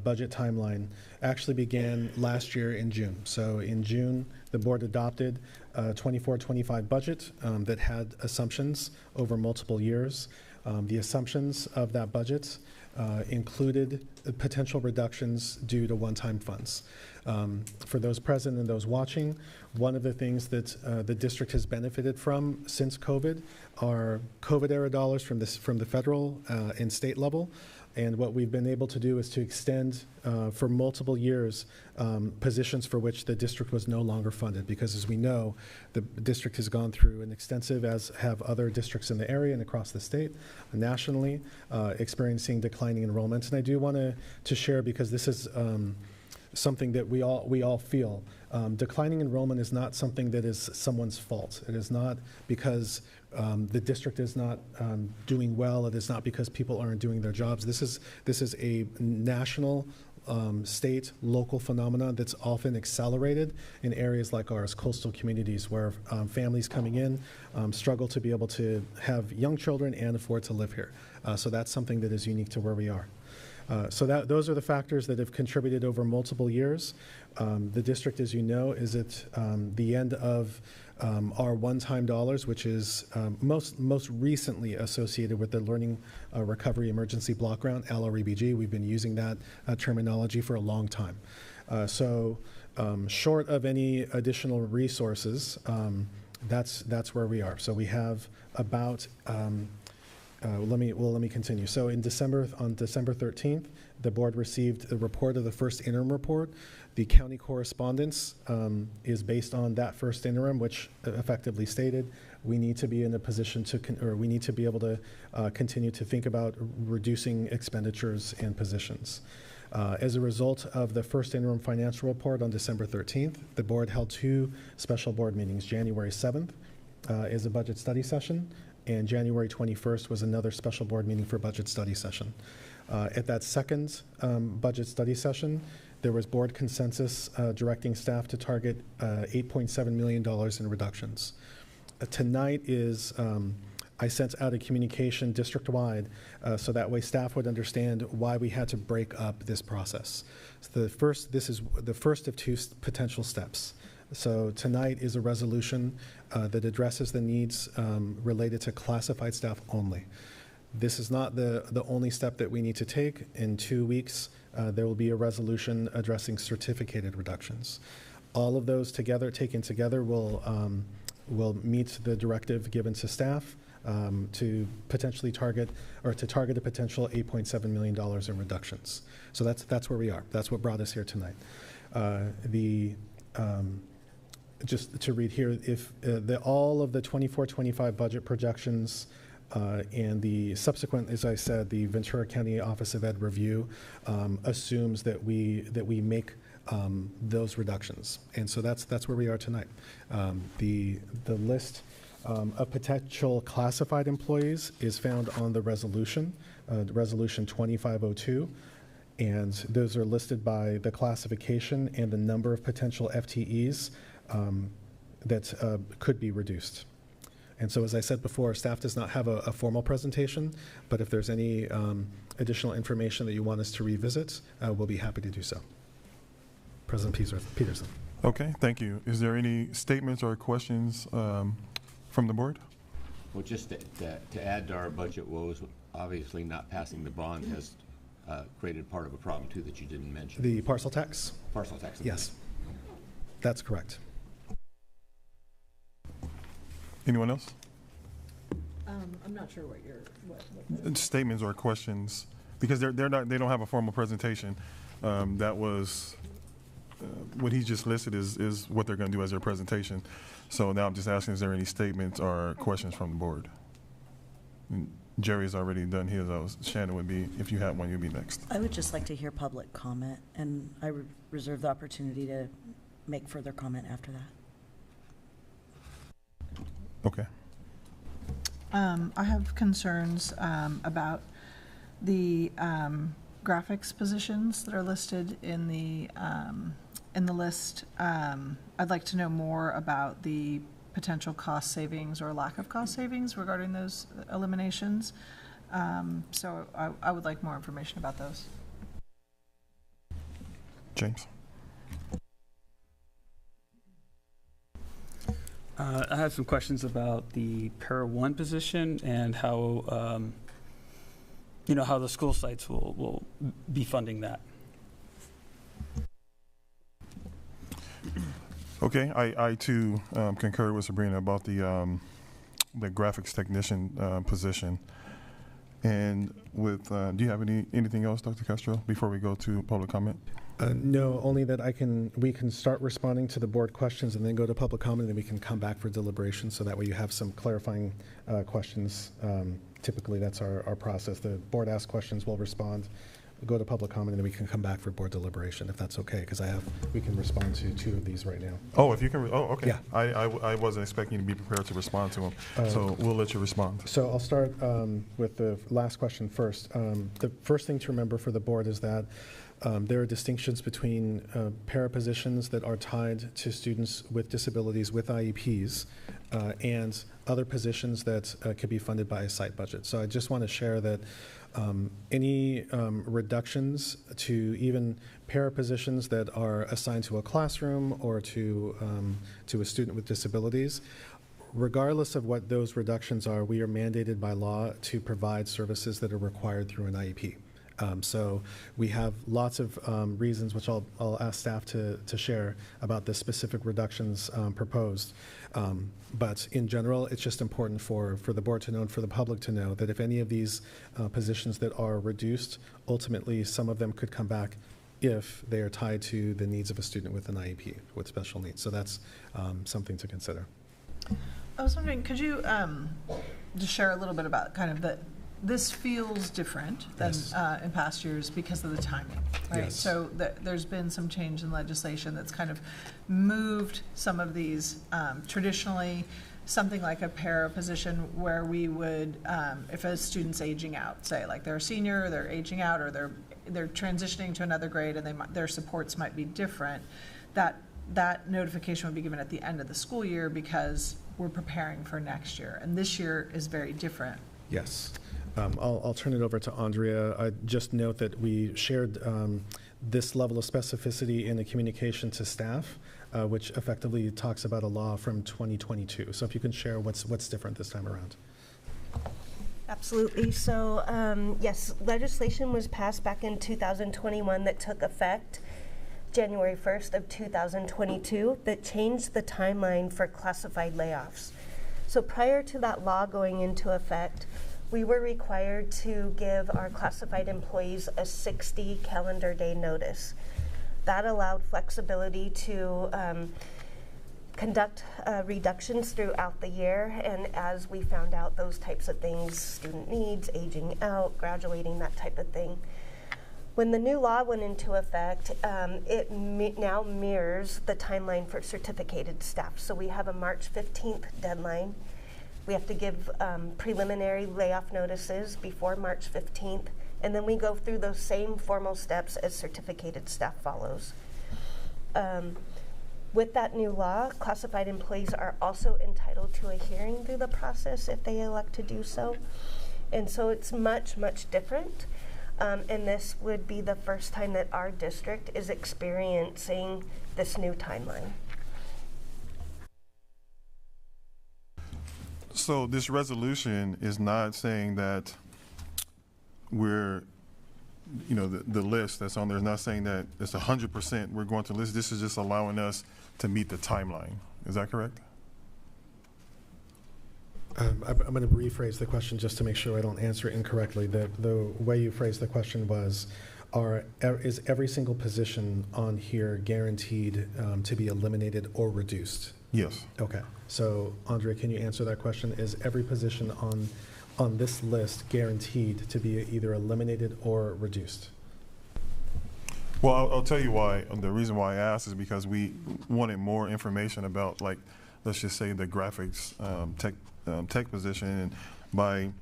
budget timeline actually began last year in June. So in June, the board adopted a 24-25 budget that had assumptions over multiple years. The assumptions of that budget included potential reductions due to one-time funds. For those present and those watching, one of the things that the district has benefited from since COVID are COVID-era dollars from the federal and state level. And what we've been able to do is to extend for multiple years positions for which the district was no longer funded, because as we know, the district has gone through an extensive, as have other districts in the area and across the state, nationally, experiencing declining enrollments. And I do want to share, because this is something that we all feel. Declining enrollment is not something that is someone's fault. It is not because the district is not doing well. It is not because people aren't doing their jobs. This is a national, state, local phenomenon that's often accelerated in areas like ours, coastal communities, where families coming in struggle to be able to have young children and afford to live here. So that's something that is unique to where we are. So those are the factors that have contributed over multiple years. The district, as you know, is at the end of our one-time dollars, which is most recently associated with the Learning Recovery Emergency Block Grant, LREBG. We've been using that terminology for a long time. So short of any additional resources, that's where we are. So we have about let me continue. So on December 13th, the board received a report of the first interim report. The county correspondence is based on that first interim, which effectively stated we need to be in a position to, we need to be able to continue to think about reducing expenditures and positions. As a result of the first interim financial report on December 13th, the board held 2 special board meetings. January 7th is a budget study session, and January 21st was another special board meeting for budget study session. At that second budget study session, there was board consensus directing staff to target $8.7 million in reductions. Tonight is, I sent out a communication district-wide so that way staff would understand why we had to break up this process. So this is the first of 2 potential steps. So tonight is a resolution that addresses the needs related to classified staff only. This is not the only step that we need to take. In 2 weeks, there will be a resolution addressing certificated reductions. All of those together, taken together, will meet the directive given to staff to potentially target a potential $8.7 million in reductions. So that's where we are. That's what brought us here tonight. Just to read here, if all of the 24-25 budget projections and the subsequent, as I said, the Ventura County Office of Ed review assumes that we make those reductions, and so that's where we are tonight. The list of potential classified employees is found on the resolution, Resolution 2502. And those are listed by the classification and the number of potential FTEs that could be reduced. And so, as I said before, staff does not have a formal presentation, but if there's any additional information that you want us to revisit, we'll be happy to do so. President Peterson. Okay, thank you. Is there any statements or questions from the board? Well, just to add to our budget woes, obviously not passing the bond has created part of a problem too that you didn't mention. The parcel tax? Parcel tax. Yes, that's correct. Anyone else? I'm not sure what Statements or questions, because they don't have a formal presentation. That was what he just listed is what they're going to do as their presentation. So now I'm just asking, is there any statements or questions from the board? And Jerry's already done his. Shannon would be, if you had one, you'd be next. I would just like to hear public comment, and I reserve the opportunity to make further comment after that. Okay. I have concerns about the graphics positions that are listed in the list. I'd like to know more about the potential cost savings or lack of cost savings regarding those eliminations. So I would like more information about those. James. I have some questions about the Para 1 position and how how the school sites will be funding that. Okay, I too concur with Sabrina about the graphics technician position. And with, do you have anything else, Dr. Castro, before we go to public comment? No, only that we can start responding to the board questions and then go to public comment, and then we can come back for deliberation, so that way you have some clarifying questions. Typically, that's our process. The board asks questions, we'll respond, we'll go to public comment, and then we can come back for board deliberation, if that's okay, because we can respond to 2 of these right now. Oh, if you can, okay. Yeah. I wasn't expecting you to be prepared to respond to them, so we'll let you respond. So I'll start with the last question first. The first thing to remember for the board is that there are distinctions between para positions that are tied to students with disabilities with IEPs and other positions that could be funded by a site budget. So I just want to share that any reductions to even para positions that are assigned to a classroom or to a student with disabilities, regardless of what those reductions are, we are mandated by law to provide services that are required through an IEP. So we have lots of reasons, which I'll ask staff to share about the specific reductions proposed. But in general, it's just important for the board to know and for the public to know that if any of these positions that are reduced, ultimately some of them could come back if they are tied to the needs of a student with an IEP with special needs. So that's something to consider. I was wondering, could you just share a little bit about kind of this feels different than in past years because of the timing, right? Yes. So there's been some change in legislation that's kind of moved some of these traditionally something like a para position where we would, if a student's aging out, say like they're a senior, they're aging out, or they're transitioning to another grade and their supports might be different, that notification would be given at the end of the school year because we're preparing for next year. And this year is very different. Yes. I'll turn it over to Andrea. I just note that we shared this level of specificity in the communication to staff, which effectively talks about a law from 2022. So if you can share what's different this time around. Absolutely. So yes, legislation was passed back in 2021 that took effect January 1st of 2022 that changed the timeline for classified layoffs. So prior to that law going into effect, we were required to give our classified employees a 60 calendar day notice. That allowed flexibility to conduct reductions throughout the year, and as we found out those types of things, student needs, aging out, graduating, that type of thing. When the new law went into effect, it now mirrors the timeline for certificated staff. So we have a March 15th deadline. We have to give preliminary layoff notices before March 15th, and then we go through those same formal steps as certificated staff follows. With that new law, classified employees are also entitled to a hearing through the process if they elect to do so. And so it's much, much different. And this would be the first time that our district is experiencing this new timeline. So this resolution is not saying that we're, the list that's on there is not saying that it's 100% we're going to list. This is just allowing us to meet the timeline. Is that correct? I'm going to rephrase the question just to make sure I don't answer it incorrectly. The way you phrased the question was, is every single position on here guaranteed to be eliminated or reduced? Yes. Okay. So, Andrea, can you answer that question? Is every position on this list guaranteed to be either eliminated or reduced? Well, I'll tell you why. The reason why I asked is because we wanted more information about, like, let's just say the graphics tech position, and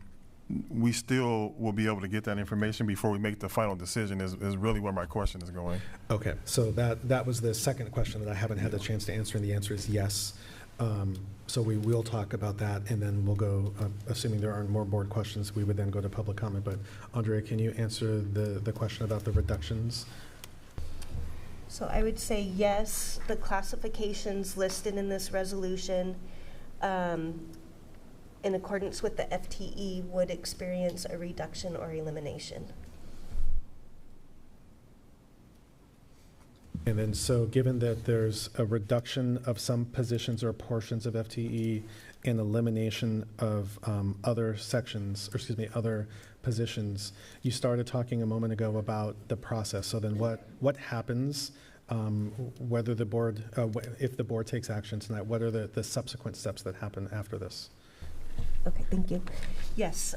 we still will be able to get that information before we make the final decision is really where my question is going. Okay, so that was the second question that I haven't had the chance to answer, and the answer is yes. So we will talk about that, and then we'll go, assuming there aren't more board questions, we would then go to public comment. But Andrea, can you answer the question about the reductions? So I would say yes, the classifications listed in this resolution in accordance with the FTE, would experience a reduction or elimination. And then, so given that there's a reduction of some positions or portions of FTE and elimination of other sections, or excuse me, other positions, you started talking a moment ago about the process. So then what happens, whether the board, if the board takes action tonight, what are the subsequent steps that happen after this? Okay, thank you. Yes.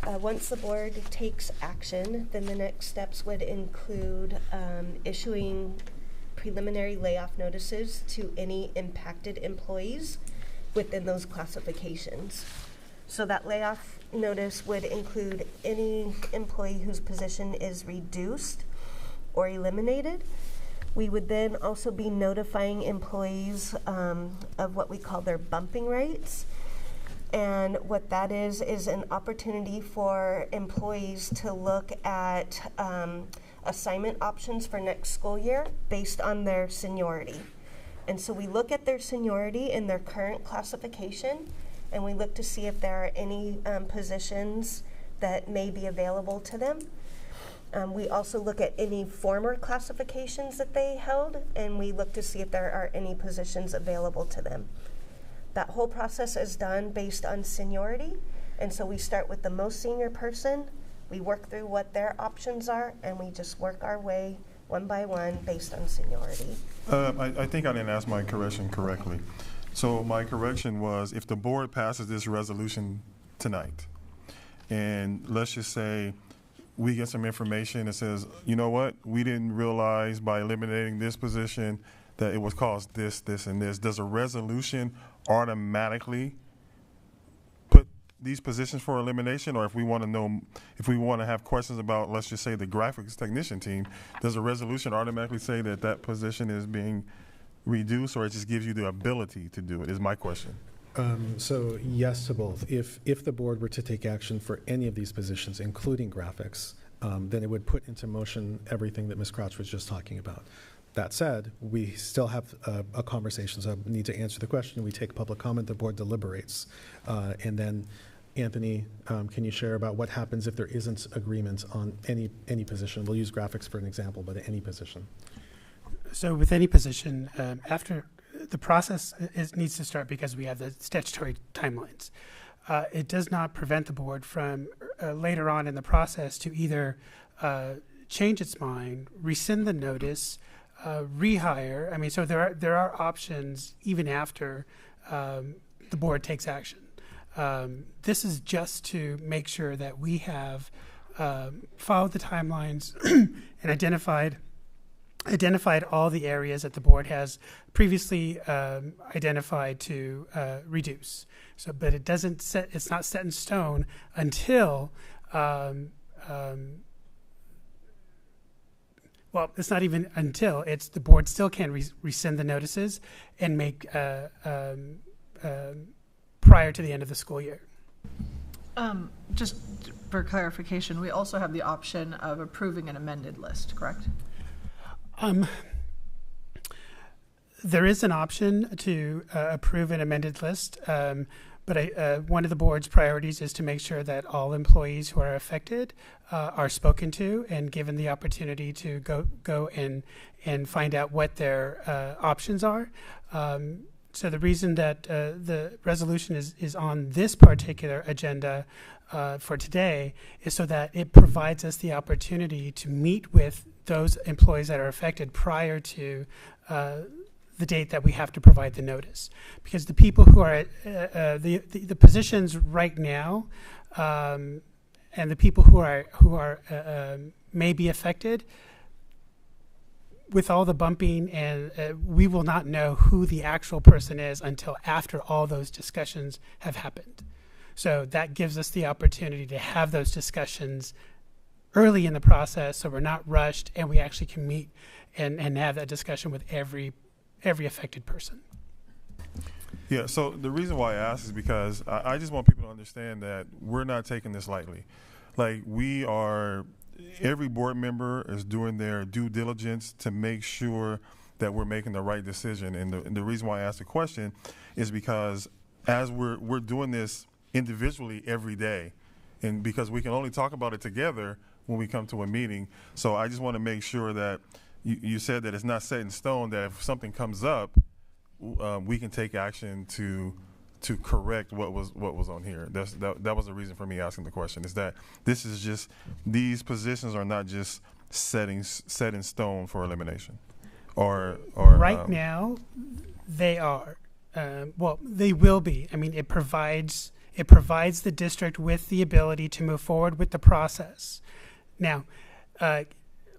Once the board takes action, then the next steps would include issuing preliminary layoff notices to any impacted employees within those classifications. So that layoff notice would include any employee whose position is reduced or eliminated. We would then also be notifying employees of what we call their bumping rates. And what that is an opportunity for employees to look at assignment options for next school year based on their seniority. And so we look at their seniority in their current classification, and we look to see if there are any positions that may be available to them. We also look at any former classifications that they held, and we look to see if there are any positions available to them. That whole process is done based on seniority, and so we start with the most senior person, we work through what their options are, and we just work our way one by one based on seniority. I think I didn't ask my correction correctly. So my correction was, if the board passes this resolution tonight, and let's just say we get some information that says, you know what, we didn't realize by eliminating this position that it was caused this, this, and this. Does a resolution automatically put these positions for elimination? Or if we want to know, if we want to have questions about, let's just say, the graphics technician team, does a resolution automatically say that that position is being reduced, or it just gives you the ability to do it, is my question. So yes to both. If the board were to take action for any of these positions, including graphics, then it would put into motion everything that Ms. Crouch was just talking about. That said, we still have a conversation, so I need to answer the question. We take public comment, the board deliberates. And then, Anthony, can you share about what happens if there isn't agreement on any position? We'll use graphics for an example, but any position. So with any position, after the process needs to start because we have the statutory timelines. It does not prevent the board from later on in the process to either change its mind, rescind the notice, rehire. I mean, so there are options even after the board takes action. This is just to make sure that we have followed the timelines and identified all the areas that the board has previously identified to reduce. So, but it doesn't set, it's not set in stone until, well, it's not even until, it's the board still can rescind the notices and make prior to the end of the school year. Just for clarification, we also have the option of approving an amended list, correct? There is an option to approve an amended list, but one of the board's priorities is to make sure that all employees who are affected are spoken to and given the opportunity to go and find out what their options are. So the reason that the resolution is on this particular agenda for today is so that it provides us the opportunity to meet with those employees that are affected prior to the date that we have to provide the notice, because the people who are the positions right now and the people who are may be affected with all the bumping, and we will not know who the actual person is until after all those discussions have happened. So that gives us the opportunity to have those discussions early in the process, so we're not rushed, and we actually can meet and have that discussion with every affected person. Yeah, so the reason why I ask is because I just want people to understand that we're not taking this lightly. Like, every board member is doing their due diligence to make sure that we're making the right decision. And the reason why I asked the question is because as we're doing this individually every day, and because we can only talk about it together when we come to a meeting. So I just want to make sure that you said that it's not set in stone, that if something comes up, we can take action to correct what was on here. That was the reason for me asking the question, is that this is just, these positions are not just set in stone for elimination, or right now they are. Well, they will be. I mean, it provides the district with the ability to move forward with the process. Now,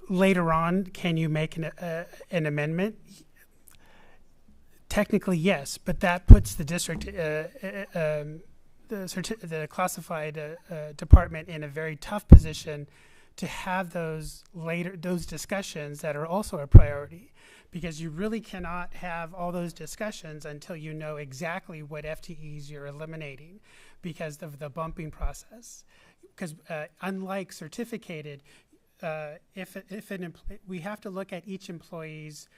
later on, can you make an amendment? Technically, yes, but that puts the district, the classified department in a very tough position to have those discussions that are also a priority, because you really cannot have all those discussions until you know exactly what FTEs you're eliminating because of the bumping process. Because unlike certificated, we have to look at each employee's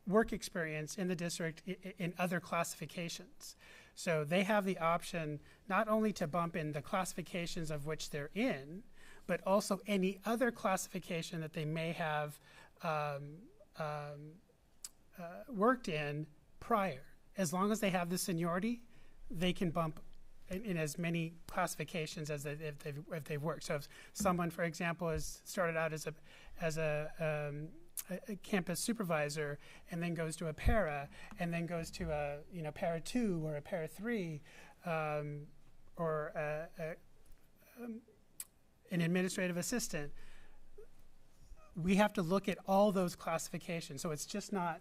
work experience in the district in other classifications. So they have the option not only to bump in the classifications of which they're in, but also any other classification that they may have worked in prior. As long as they have the seniority, they can bump in as many classifications as if they've worked. So if someone, for example, has started out as a campus supervisor and then goes to a para and then goes to a para 2 or a para 3 or an administrative assistant, we have to look at all those classifications. So it's just not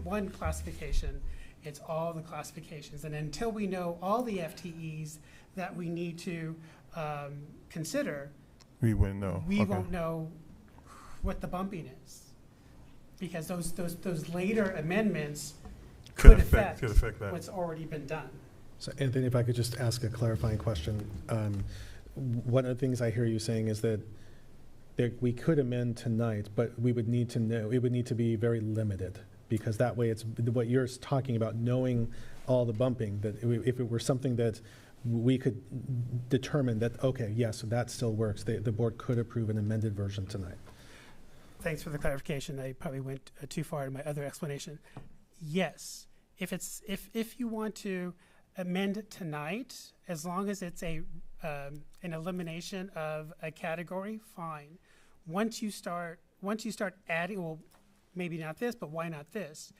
one classification, it's all the classifications. And until we know all the FTEs that we need to consider, we wouldn't know. We won't know what the bumping is, because those later amendments could affect that. What's already been done. So Anthony, if I could just ask a clarifying question. One of the things I hear you saying is that we could amend tonight, but we would need to know, it would need to be very limited, because that way it's what you're talking about, knowing all the bumping, that if it were something that we could determine that, okay, yes, that still works, the board could approve an amended version tonight. Thanks for the clarification. I probably went too far in my other explanation. Yes, if you want to amend it tonight, as long as it's an elimination of a category, fine. Once you start adding, well, maybe not this, but why not this?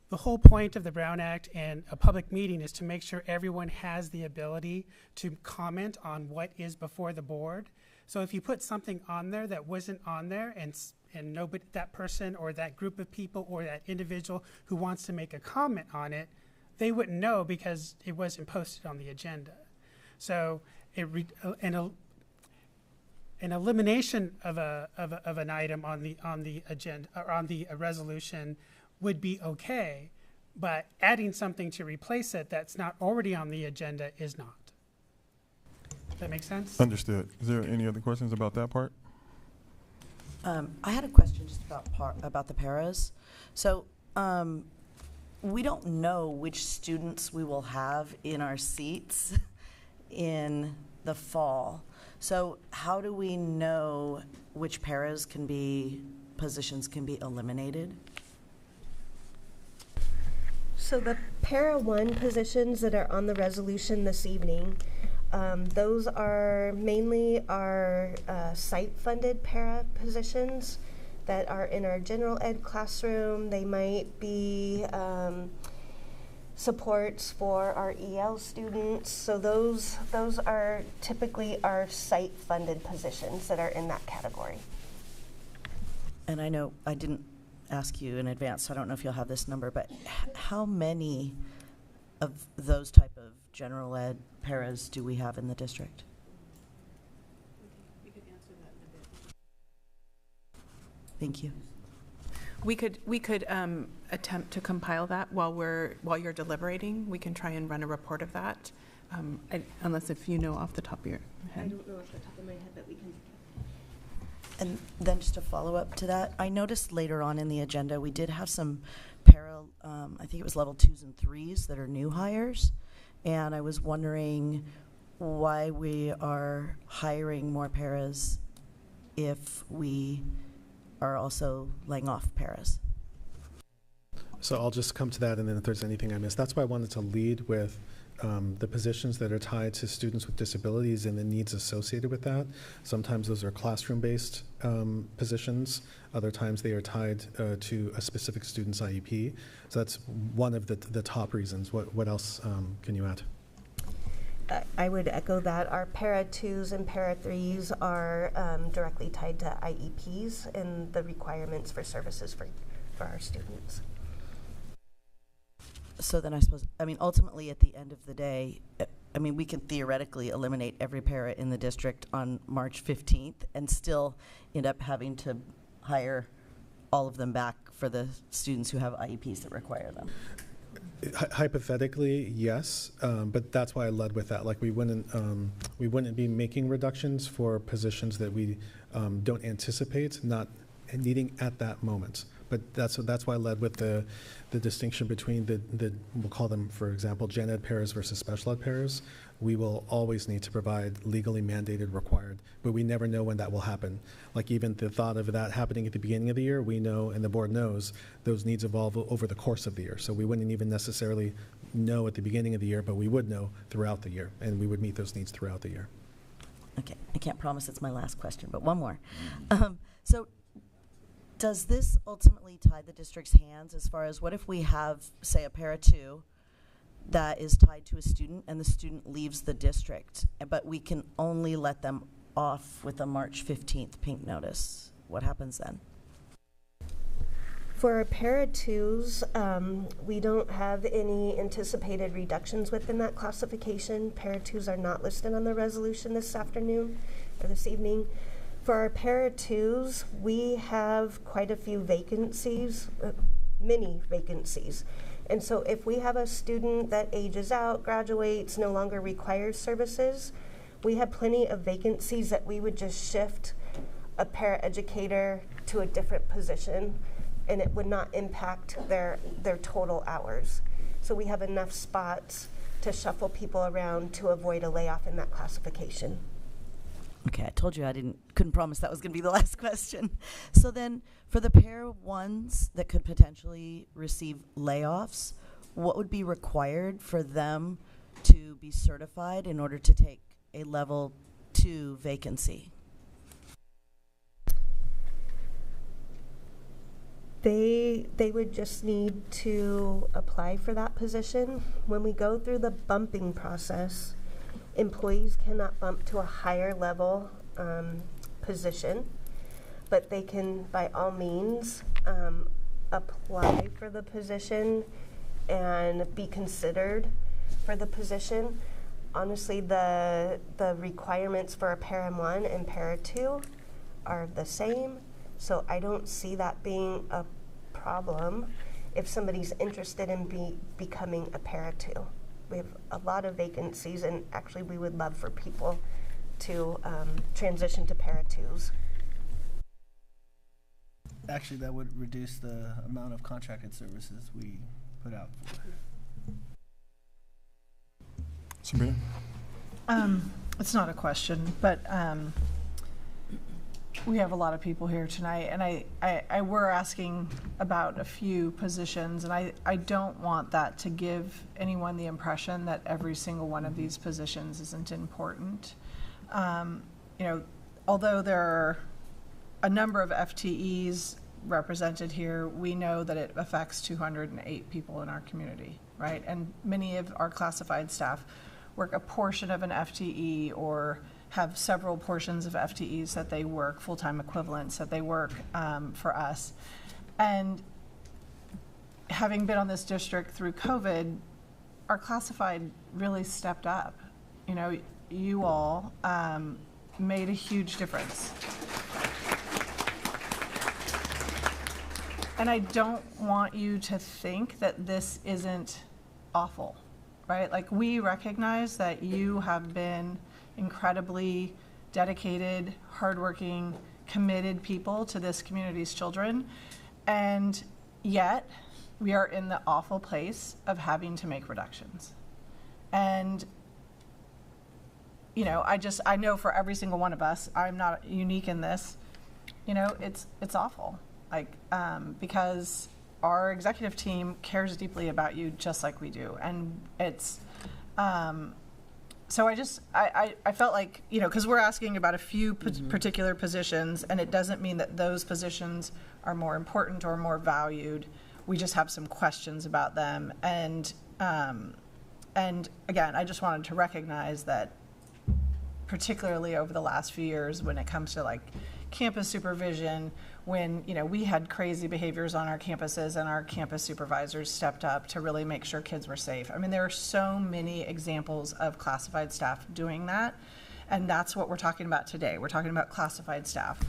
The whole point of the Brown Act and a public meeting is to make sure everyone has the ability to comment on what is before the board. So if you put something on there that wasn't on there, and nobody, that person or that group of people or that individual who wants to make a comment on it, they wouldn't know because it wasn't posted on the agenda. So an elimination of an item on the agenda or on the resolution would be okay, but adding something to replace it that's not already on the agenda is not. Does that make sense? Understood. Is there any other questions about that part? I had a question just about the paras. So we don't know which students we will have in our seats in the fall. So how do we know which positions can be eliminated? So the para 1 positions that are on the resolution this evening, those are mainly our site-funded para positions that are in our general ed classroom. They might be supports for our EL students. So those are typically our site-funded positions that are in that category. And I know I didn't ask you in advance, so I don't know if you'll have this number, but how many of those type of general ed paras do we have in the district? We could answer that in a bit. Thank you. We could attempt to compile that while you're deliberating. We can try and run a report of that, unless if you know off the top of your head. I don't know off the top of my head, but we can. And then just a follow-up to that, I noticed later on in the agenda, we did have some I think it was level 2s and 3s that are new hires. And I was wondering why we are hiring more paras if we are also laying off paras. So I'll just come to that, and then if there's anything I missed. That's why I wanted to lead with the positions that are tied to students with disabilities and the needs associated with that. Sometimes those are classroom-based positions. Other times they are tied to a specific student's IEP. So that's one of the top reasons. What else can you add? I would echo that. Our para 2s and para 3s are directly tied to IEPs and the requirements for services for our students. So then I suppose, I mean, ultimately at the end of the day, I mean, we can theoretically eliminate every para in the district on March 15th and still end up having to hire all of them back for the students who have IEPs that require them. Hypothetically, yes, but that's why I led with that. Like we wouldn't be making reductions for positions that we don't anticipate not needing at that moment. But that's why I led with the distinction between we'll call them, for example, gen ed paras versus special ed paras. We will always need to provide legally mandated required, but we never know when that will happen. Like even the thought of that happening at the beginning of the year, we know, and the board knows, those needs evolve over the course of the year. So we wouldn't even necessarily know at the beginning of the year, but we would know throughout the year, and we would meet those needs throughout the year. Okay, I can't promise it's my last question, but one more. So does this ultimately tie the district's hands as far as what if we have, say, a para 2 that is tied to a student and the student leaves the district, but we can only let them off with a March 15th pink notice? What happens then? For our para 2s, we don't have any anticipated reductions within that classification. Para 2s are not listed on the resolution this afternoon or this evening. For our para 2s, we have quite a few vacancies, many vacancies. And so if we have a student that ages out, graduates, no longer requires services, we have plenty of vacancies that we would just shift a paraeducator to a different position, and it would not impact their total hours. So we have enough spots to shuffle people around to avoid a layoff in that classification. Okay, I told you couldn't promise that was going to be the last question. So then, for the para 1s that could potentially receive layoffs, what would be required for them to be certified in order to take a level 2 vacancy? They would just need to apply for that position. When we go through the bumping process, employees cannot bump to a higher level position, but they can, by all means, apply for the position and be considered for the position. Honestly, the requirements for a para 1 and para 2 are the same, so I don't see that being a problem if somebody's interested in becoming a para 2. We have a lot of vacancies, and actually we would love for people to transition to para 2s. Actually, that would reduce the amount of contracted services we put out for. Sabrina? It's not a question, but we have a lot of people here tonight, and I we're asking about a few positions, and I don't want that to give anyone the impression that every single one of these positions isn't important. You know, although there are a number of FTEs represented here, we know that it affects 208 people in our community, right? And many of our classified staff work a portion of an FTE or have several portions of FTEs that they work, full-time equivalents that they work for us. And having been on this district through COVID, our classified really stepped up. You know, you all made a huge difference. And I don't want you to think that this isn't awful, right? Like, we recognize that you have been incredibly dedicated, hardworking, committed people to this community's children, and yet we are in the awful place of having to make reductions. And I know for every single one of us, I'm not unique in this, it's awful. Because our executive team cares deeply about you just like we do. And it's, so I felt like, because we're asking about a few particular positions, and it doesn't mean that those positions are more important or more valued. We just have some questions about them. And again, I just wanted to recognize that, particularly over the last few years, when it comes to campus supervision, when we had crazy behaviors on our campuses and our campus supervisors stepped up to really make sure kids were safe. I mean, there are so many examples of classified staff doing that, and that's what we're talking about today. We're talking about classified staff,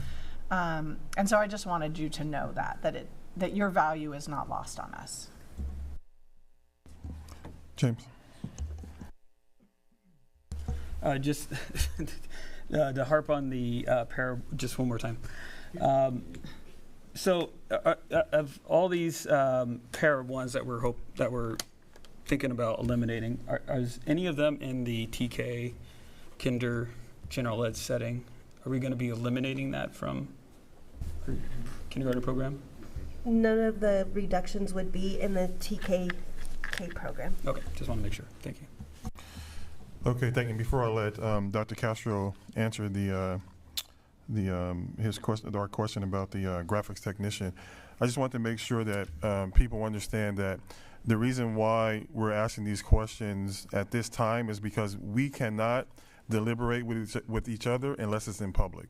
and so I just wanted you to know that your value is not lost on us. James. Just to harp on the para just one more time. So of all these para ones that we're thinking about eliminating, is any of them in the TK kinder general ed setting? Are we going to be eliminating that from our kindergarten program? None of the reductions would be in the TK program. Okay, just want to make sure. Thank you. Okay, thank you. Before I let Dr. Castro answer our question about the graphics technician, I just want to make sure that people understand that the reason why we're asking these questions at this time is because we cannot deliberate with each other unless it's in public.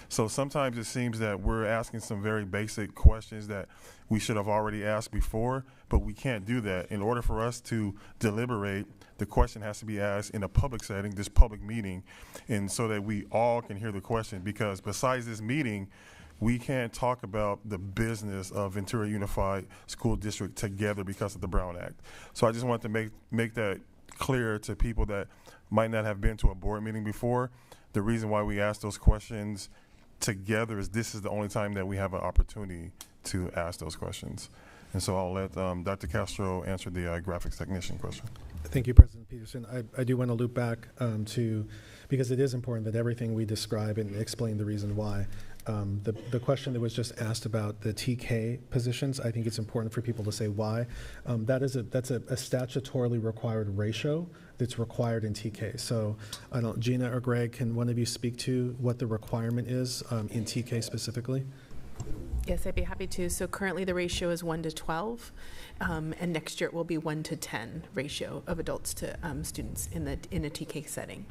So sometimes it seems that we're asking some very basic questions that we should have already asked before, but we can't do that. In order for us to deliberate, the question has to be asked in a public setting, this public meeting, and so that we all can hear the question, because besides this meeting, we can't talk about the business of Ventura Unified School District together because of the Brown Act. So I just want to make that clear to people that might not have been to a board meeting before. The reason why we ask those questions together is this is the only time that we have an opportunity to ask those questions. And so I'll let Dr. Castro answer the graphics technician question. Thank you, President Peterson. I do want to loop back because it is important that everything we describe and explain the reason why. The question that was just asked about the TK positions, I think it's important for people to say why. That's a statutorily required ratio that's required in TK. So Gina or Greg, can one of you speak to what the requirement is in TK specifically? Yes, I'd be happy to. So currently the ratio is 1 to 12, and next year it will be 1 to 10 ratio of adults to students in a TK setting.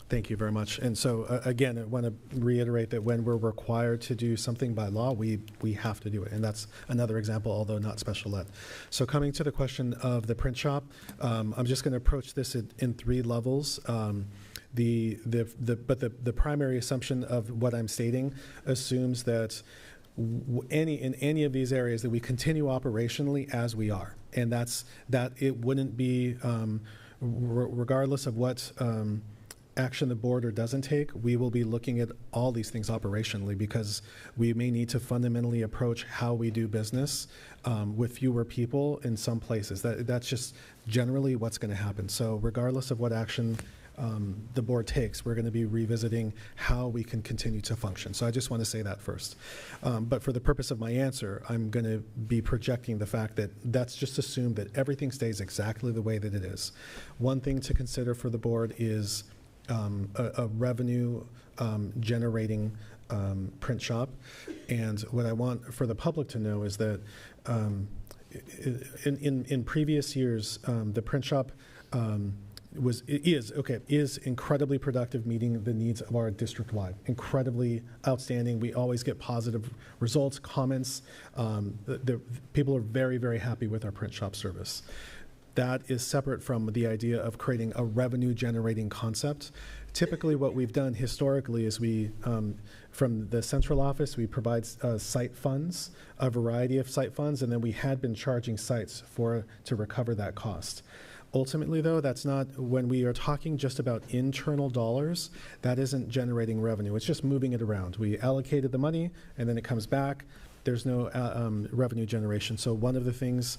Thank you very much. And so again, I want to reiterate that when we're required to do something by law, we have to do it. And that's another example, although not special ed. So coming to the question of the print shop, I'm just going to approach this in 3 levels. But the primary assumption of what I'm stating assumes that in any of these areas that we continue operationally as we are, and that it wouldn't be regardless of what action the board or doesn't take, we will be looking at all these things operationally, because we may need to fundamentally approach how we do business with fewer people in some places. That's just generally what's going to happen. So regardless of what action the board takes, we're going to be revisiting how we can continue to function. So I just want to say that first. But for the purpose of my answer, I'm going to be projecting the fact that that's just assumed that everything stays exactly the way that it is. One thing to consider for the board is a revenue generating print shop. And what I want for the public to know is that in previous years, the print shop is incredibly productive, meeting the needs of our district-wide. Incredibly outstanding. We always get positive results, comments. The people are very, very happy with our print shop service. That is separate from the idea of creating a revenue-generating concept. Typically, what we've done historically is from the central office, we provide site funds, a variety of site funds, and then we had been charging sites to recover that cost. Ultimately, though, that's not, when we are talking just about internal dollars, that isn't generating revenue. It's just moving it around. We allocated the money, and then it comes back. There's no revenue generation. So one of the things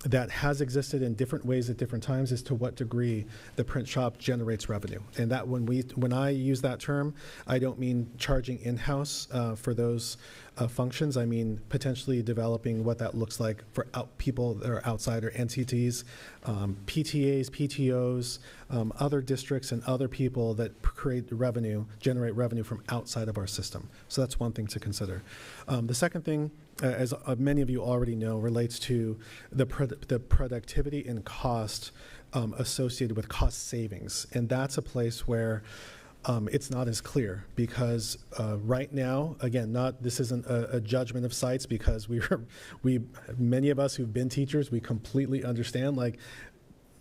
that has existed in different ways at different times is to what degree the print shop generates revenue. And that when I use that term, I don't mean charging in-house for those functions. I mean potentially developing what that looks like for people that are outside or entities, PTAs, PTOs, other districts and other people that create revenue, generate revenue from outside of our system. So that's one thing to consider. The second thing, as many of you already know, relates to the productivity and cost associated with cost savings. And that's a place where it's not as clear because right now, again, this isn't a judgment of sites because many of us who've been teachers, we completely understand, like,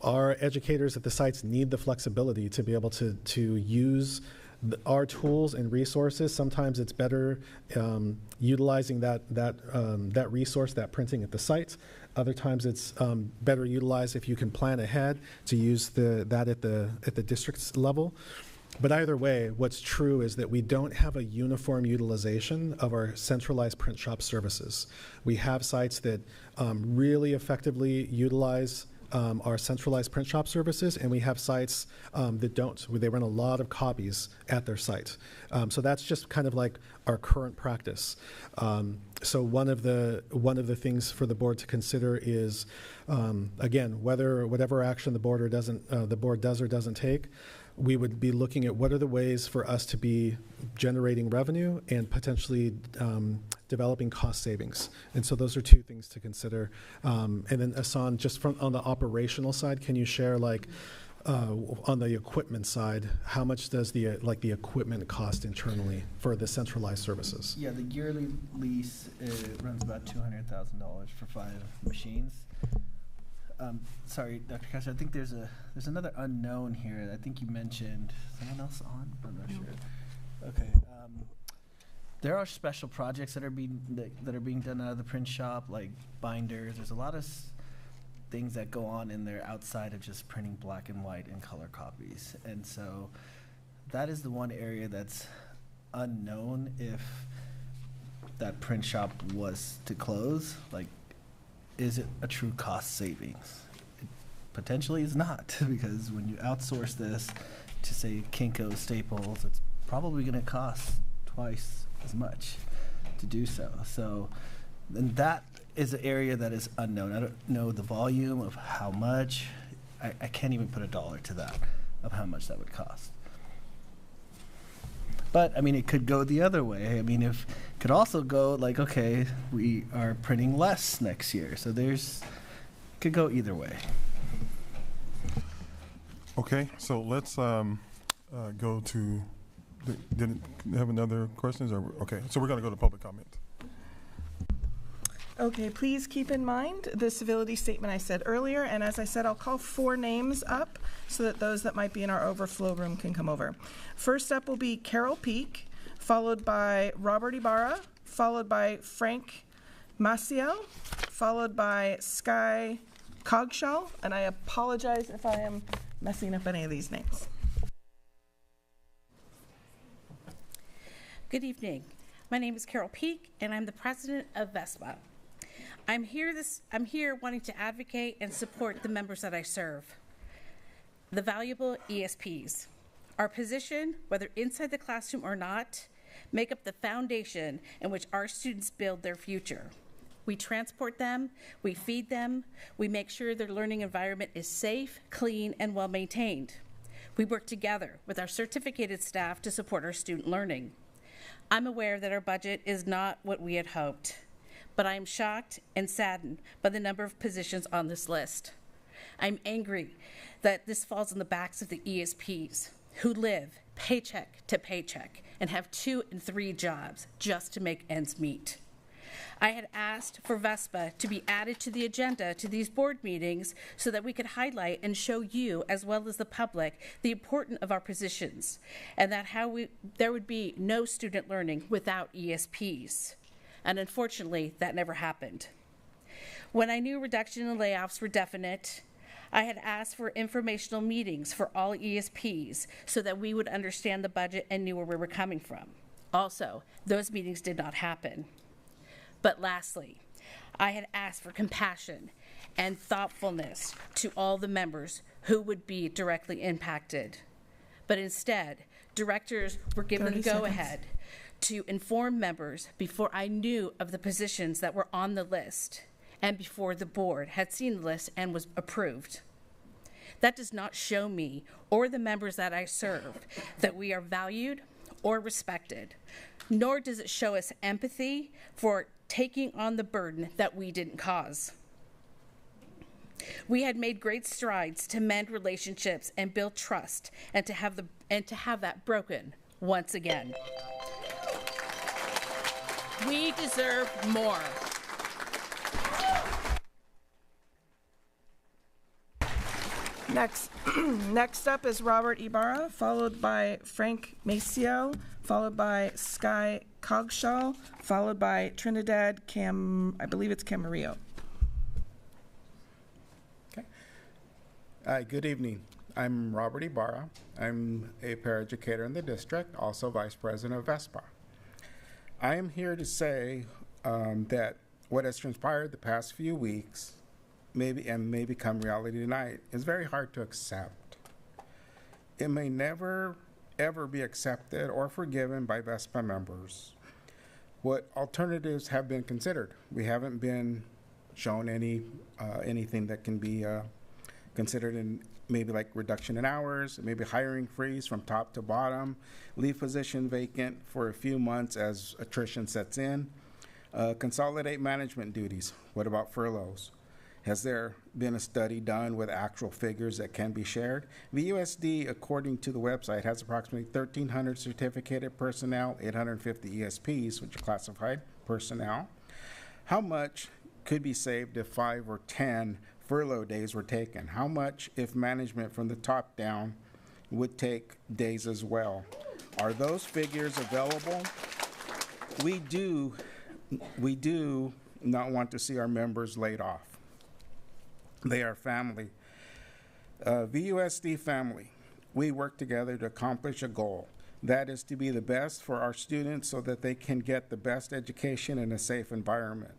our educators at the sites need the flexibility to be able to use our tools and resources. Sometimes it's better utilizing that resource, that printing at the site. Other times it's better utilized if you can plan ahead to use that at the district level. But either way, what's true is that we don't have a uniform utilization of our centralized print shop services. We have sites that really effectively utilize our centralized print shop services, and we have sites that don't, where they run a lot of copies at their site. So that's just kind of like our current practice. So one of the things for the board to consider is, again, whatever action the board does or doesn't take, we would be looking at what are the ways for us to be generating revenue and potentially developing cost savings. And so those are two things to consider. And then Asan, just on the operational side, can you share, like, on the equipment side, how much does the equipment cost internally for the centralized services? Yeah, the yearly lease runs about $200,000 for 5 machines. Sorry, Dr. Castro, I think there's another unknown here. I think you mentioned someone else on. I'm not sure. Okay. There are special projects that are being done out of the print shop, like binders. There's a lot of things that go on in there outside of just printing black and white and color copies, and so that is the one area that's unknown if that print shop was to close. Like, is it a true cost savings? It potentially is not, because when you outsource this to, say, Kinko, Staples, it's probably going to cost twice as much to do so. So, and that is an area that is unknown. I don't know the volume of how much. I can't even put a dollar to that, of how much that would cost. But, I mean, it could go the other way. I mean, it could also go like, okay, we are printing less next year. So could go either way. Okay, so let's go to, didn't have another questions? Okay, so we're going to go to public comment. Okay, please keep in mind the civility statement I said earlier, and as I said, I'll call 4 names up so that those that might be in our overflow room can come over. First up will be Carol Peak, followed by Robert Ibarra, followed by Frank Maciel, followed by Sky Cogshaw, and I apologize if I am messing up any of these names. Good evening. My name is Carol Peak, and I'm the president of VESPA. I'm here wanting to advocate and support the members that I serve, the valuable ESPs. Our position, whether inside the classroom or not, make up the foundation in which our students build their future. We transport them, we feed them, we make sure their learning environment is safe, clean, and well maintained. We work together with our certificated staff to support our student learning. I'm aware that our budget is not what we had hoped, but I am shocked and saddened by the number of positions on this list. I'm angry that this falls on the backs of the ESPs who live paycheck to paycheck and have 2 and 3 jobs just to make ends meet. I had asked for VESPA to be added to the agenda to these board meetings so that we could highlight and show you, as well as the public, the importance of our positions and that there would be no student learning without ESPs. And unfortunately, that never happened. When I knew reduction and layoffs were definite, I had asked for informational meetings for all ESPs so that we would understand the budget and knew where we were coming from. Also, those meetings did not happen. But lastly, I had asked for compassion and thoughtfulness to all the members who would be directly impacted. But instead, directors were given the go-ahead to inform members before I knew of the positions that were on the list and before the board had seen the list and was approved. That does not show me or the members that I serve that we are valued or respected, nor does it show us empathy for taking on the burden that we didn't cause. We had made great strides to mend relationships and build trust, and to have that broken once again. We deserve more. Next up is Robert Ibarra, followed by Frank Maceo, followed by Sky Cogshaw, followed by Trinidad I believe it's Camarillo. Good evening. I'm Robert Ibarra. I'm a paraeducator in the district, also vice president of VESPA. I am here to say that what has transpired the past few weeks may become reality tonight is very hard to accept. It may never, ever be accepted or forgiven by VESPA members. What alternatives have been considered? We haven't been shown anything that can be considered in maybe like reduction in hours, maybe hiring freeze from top to bottom, leave position vacant for a few months as attrition sets in, consolidate management duties. What about furloughs? Has there been a study done with actual figures that can be shared? VUSD, according to the website, has approximately 1,300 certificated personnel, 850 ESPs, which are classified personnel. How much could be saved if 5 or 10 furlough days were taken? How much if management from the top down would take days as well? Are those figures available? We do not want to see our members laid off. They are family. VUSD family, we work together to accomplish a goal. That is to be the best for our students so that they can get the best education in a safe environment.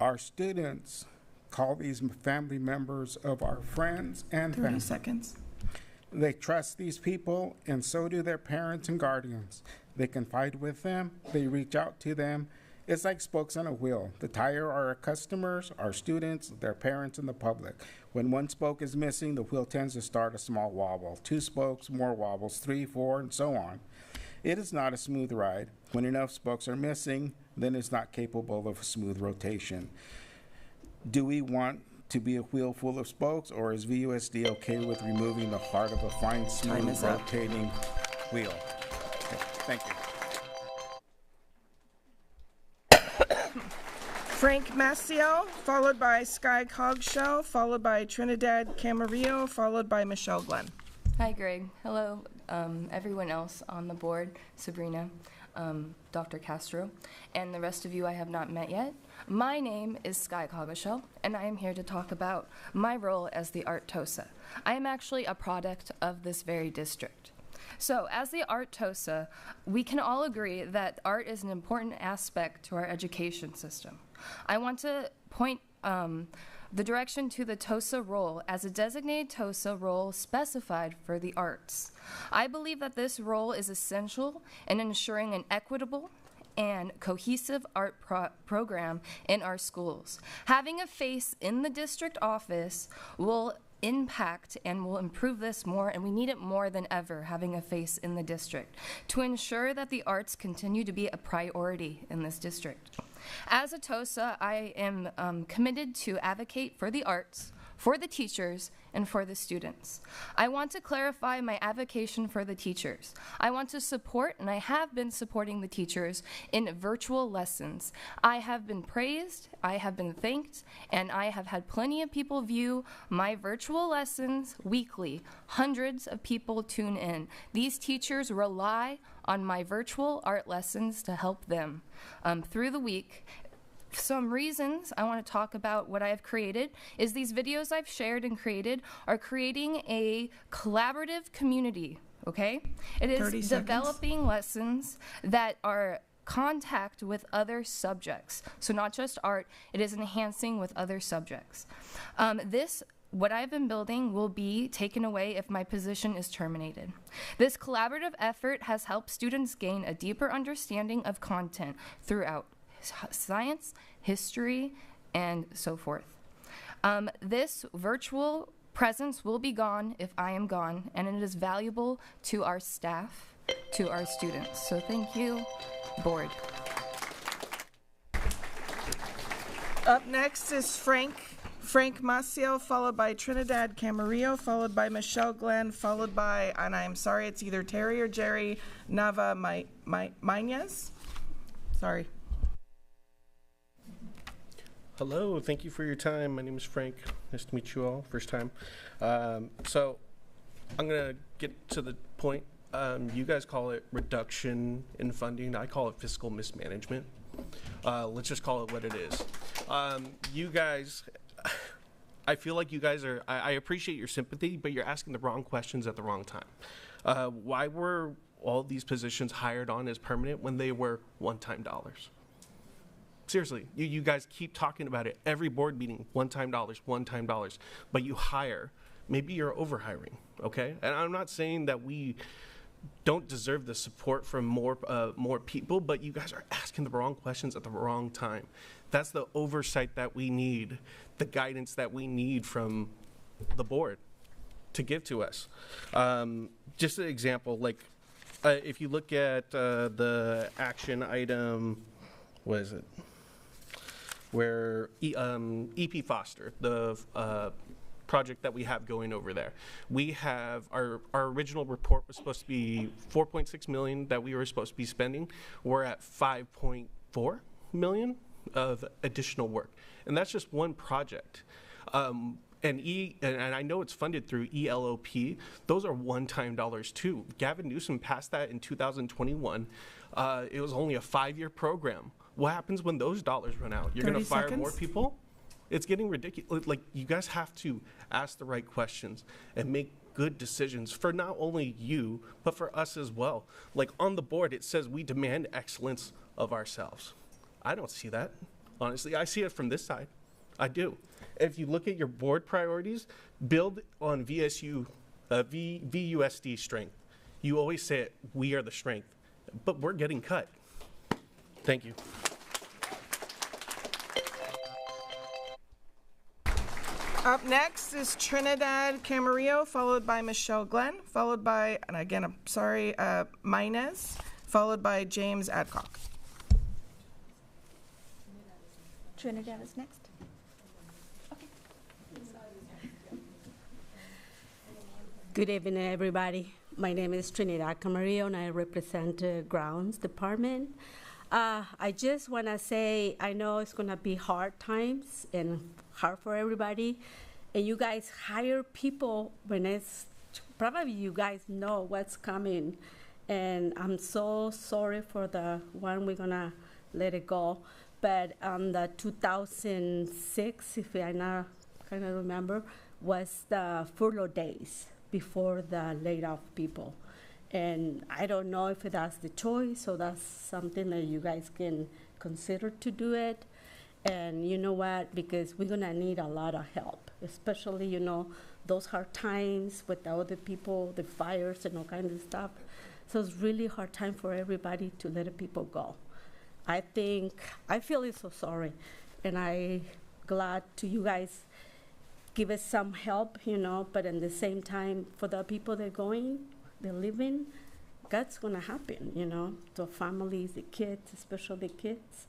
Our students call these family members of our friends and 30 family. seconds. They trust these people, and so do their parents and guardians. They confide with them. They reach out to them. It's like spokes on a wheel. The tire are our customers, our students, their parents, and the public. When one spoke is missing, the wheel tends to start a small wobble. 2 spokes, more wobbles, 3, 4, and so on. It is not a smooth ride. When enough spokes are missing, then it's not capable of a smooth rotation. Do we want to be a wheel full of spokes, or is VUSD okay with removing the heart of a fine, smooth, rotating wheel? Okay, thank you. Frank Maciel, followed by Sky Cogshaw, followed by Trinidad Camarillo, followed by Michelle Glenn. Hi, Greg. Hello, everyone else on the board, Sabrina, Dr. Castro, and the rest of you I have not met yet. My name is Sky Cogshaw, and I am here to talk about my role as the Art TOSA. I am actually a product of this very district. So as the Art TOSA, we can all agree that art is an important aspect to our education system. I want to point the direction to the TOSA role as a designated TOSA role specified for the arts. I believe that this role is essential in ensuring an equitable and cohesive art program in our schools. Having a face in the district office will impact and will improve this more, and we need it more than ever, having a face in the district, to ensure that the arts continue to be a priority in this district. As a TOSA, I am committed to advocate for the arts, for the teachers, and for the students. I want to clarify my advocacy for the teachers. I want to support, and I have been supporting the teachers in virtual lessons. I have been praised, I have been thanked, and I have had plenty of people view my virtual lessons weekly. Hundreds of people tune in. These teachers rely on my virtual art lessons to help them through the week. some reasons I want to talk about what I have created is these videos I've shared and created are creating a collaborative community, okay? It 30 is seconds. developing lessons that are contact with other subjects. So not just art, it is enhancing with other subjects. What I've been building will be taken away if my position is terminated. This collaborative effort has helped students gain a deeper understanding of content throughout science, history, and so forth. This virtual presence will be gone if I am gone, and it is valuable to our staff, to our students. So thank you, board. Up next is Frank Maciel, followed by Trinidad Camarillo, followed by Michelle Glenn, followed by, and I'm sorry, it's either Terry or Jerry Nava Mañez. Sorry. Hello, thank you for your time. My name is Frank. Nice to meet you all, first time. So I'm going to get to the point. You guys call it reduction in funding. I call it fiscal mismanagement. Let's just call it what it is. You guys, I feel like you guys are, I appreciate your sympathy, but you're asking the wrong questions at the wrong time. Why were all these positions hired on as permanent when they were one-time dollars? Seriously, you guys keep talking about it. Every board meeting, one-time dollars, but you hire. Maybe you're overhiring, okay? And I'm not saying that we don't deserve the support from more people, but you guys are asking the wrong questions at the wrong time. That's the oversight that we need, the guidance that we need from the board to give to us. Just an example, like if you look at the action item, what is it? Where EP Foster, the project that we have going over there. We have, our original report was supposed to be 4.6 million that we were supposed to be spending. We're at 5.4 million of additional work. And that's just one project. And I know it's funded through ELOP. Those are one-time dollars too. Gavin Newsom passed that in 2021. It was only a 5-year program. What happens when those dollars run out? You're going to fire more people? It's getting ridiculous. Like, you guys have to ask the right questions and make good decisions for not only you, but for us as well. Like, on the board, it says we demand excellence of ourselves. I don't see that. Honestly, I see it from this side. I do. If you look at your board priorities, build on VUSD strength. You always say it, we are the strength, but we're getting cut. Thank you. Up next is Trinidad Camarillo, followed by Michelle Glenn, followed by, and again, I'm sorry, Maynez, followed by James Adcock. Trinidad is next. Okay. Good evening, everybody. My name is Trinidad Camarillo, and I represent the Grounds Department. I just want to say, I know it's going to be hard times and hard for everybody, and you guys hire people when it's, probably you guys know what's coming, and I'm so sorry for the one we're going to let it go. But the 2006, if I not kind of remember, was the furlough days before the laid off people. And I don't know if that's the choice, so that's something that you guys can consider to do it. And you know what, because we're gonna need a lot of help, especially, you know, those hard times with the other people, the fires and all kinds of stuff. So it's really hard time for everybody to let people go. I feel so sorry, and I'm glad to you guys give us some help, you know, but at the same time, for the people that are going, they're living, that's gonna happen, you know, to families, the kids, especially the kids.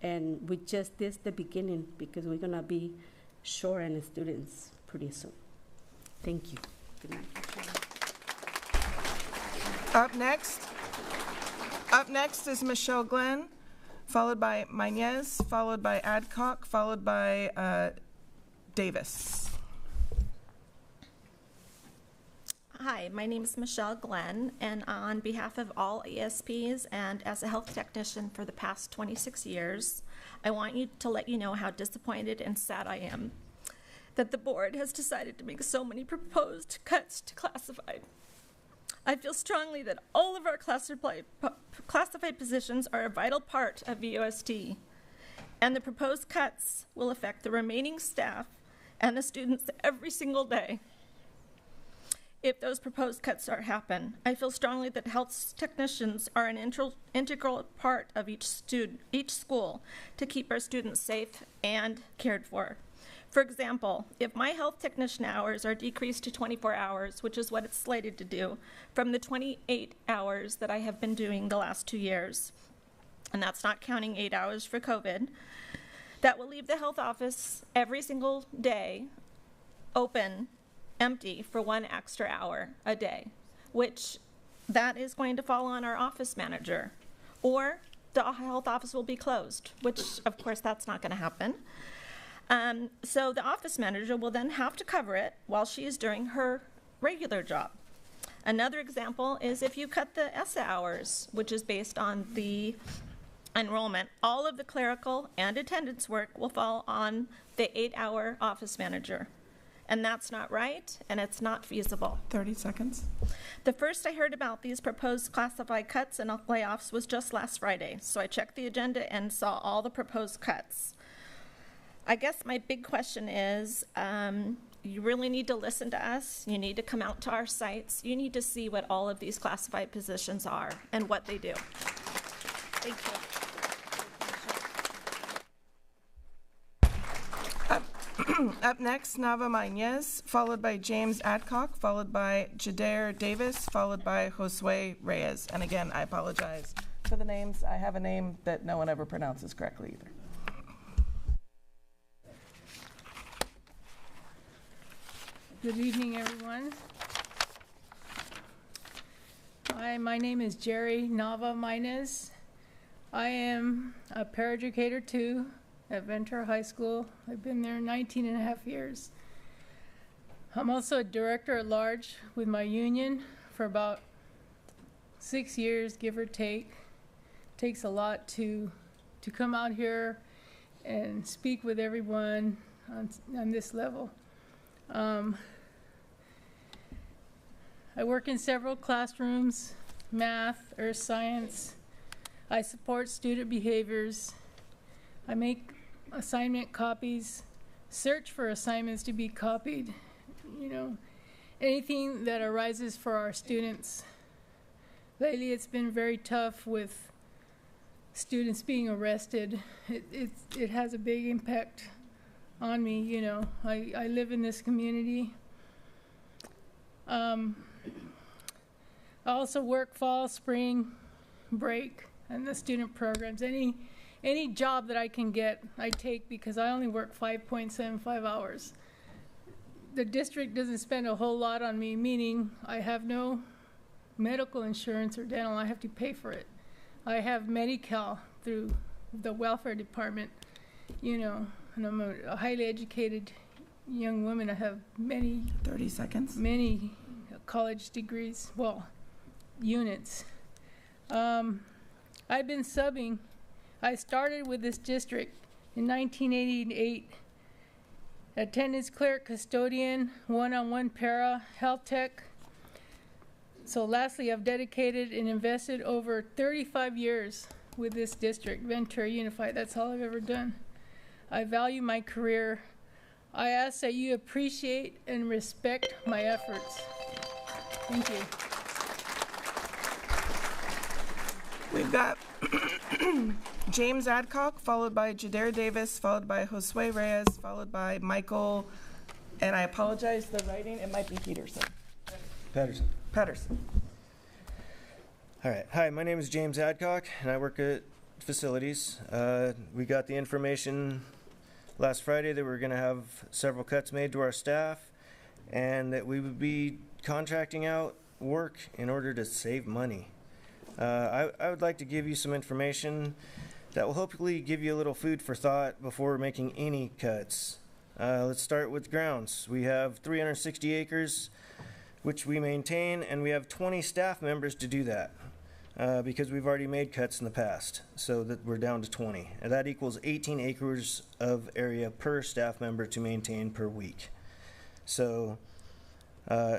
And we just, this the beginning, because we're gonna be short on the students pretty soon. Thank you. Good night. Up next is Michelle Glenn, followed by Maynez, followed by Adcock, followed by Davis. Hi, my name is Michelle Glenn, and on behalf of all ESPs and as a health technician for the past 26 years, I want to let you know how disappointed and sad I am that the board has decided to make so many proposed cuts to classified. I feel strongly that all of our classified positions are a vital part of VUSD, and the proposed cuts will affect the remaining staff and the students every single day. If those proposed cuts happen, I feel strongly that health technicians are an integral part of each school to keep our students safe and cared for. For example, if my health technician hours are decreased to 24 hours, which is what it's slated to do, from the 28 hours that I have been doing the last 2 years, and that's not counting 8 hours for COVID, that will leave the health office every single day open, empty for 1 extra hour a day, which that is going to fall on our office manager, or the health office will be closed, which of course that's not going to happen. So the office manager will then have to cover it while she is doing her regular job. Another example is if you cut the ESSA hours, which is based on the enrollment, all of the clerical and attendance work will fall on the 8-hour office manager. And that's not right, and it's not feasible. 30 seconds. The first I heard about these proposed classified cuts and layoffs was just last Friday, so I checked the agenda and saw all the proposed cuts. I guess my big question is, you really need to listen to us. You need to come out to our sites. You need to see what all of these classified positions are and what they do. Thank you. Up next, Nava Mañez, followed by James Adcock, followed by Jadair Davis, followed by Josue Reyes. And again, I apologize for the names. I have a name that no one ever pronounces correctly either. Good evening, everyone. Hi, my name is Jerry Nava Mañez. I am a paraeducator too at Ventura High School. I've been there 19 and a half years. I'm also a director at large with my union for about 6 years, give or take. Takes a lot to come out here and speak with everyone on this level. I work in several classrooms, math, earth science. I support student behaviors. I make assignment copies, search for assignments to be copied, anything that arises for our students. Lately, it's been very tough with students being arrested. It has a big impact on me, I live in this community. I also work fall, spring, break, and the student programs. Any job that I can get, I take because I only work 5.75 hours. The district doesn't spend a whole lot on me, meaning I have no medical insurance or dental. I have to pay for it. I have Medi-Cal through the welfare department, and I'm a highly educated young woman. I have many 30 seconds. Many college degrees, units. I've been subbing. I started with this district in 1988. Attendance clerk, custodian, one-on-one para, health tech. So lastly, I've dedicated and invested over 35 years with this district, Ventura Unified. That's all I've ever done. I value my career. I ask that you appreciate and respect my efforts. Thank you. We've got James Adcock, followed by Jadair Davis, followed by Josue Reyes, followed by Michael, and I apologize, the writing, it might be Peterson. Patterson. All right. Hi, my name is James Adcock, and I work at facilities. We got the information last Friday that we're going to have several cuts made to our staff and that we would be contracting out work in order to save money. I would like to give you some information that will hopefully give you a little food for thought before making any cuts. Let's start with grounds. We have 360 acres which we maintain, and we have 20 staff members to do that. Because we've already made cuts in the past, so that we're down to 20. And that equals 18 acres of area per staff member to maintain per week. So,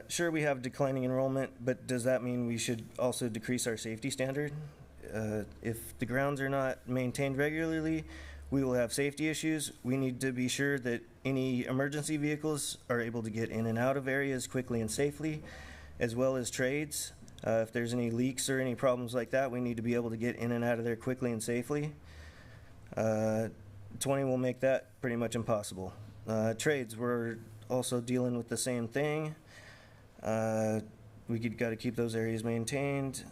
sure, we have declining enrollment, but does that mean we should also decrease our safety standard? If the grounds are not maintained regularly, we will have safety issues. We need to be sure that any emergency vehicles are able to get in and out of areas quickly and safely, as well as trades. If there's any leaks or any problems like that, we need to be able to get in and out of there quickly and safely. 20 will make that pretty much impossible. Trades, we're also dealing with the same thing. We got to keep those areas maintained.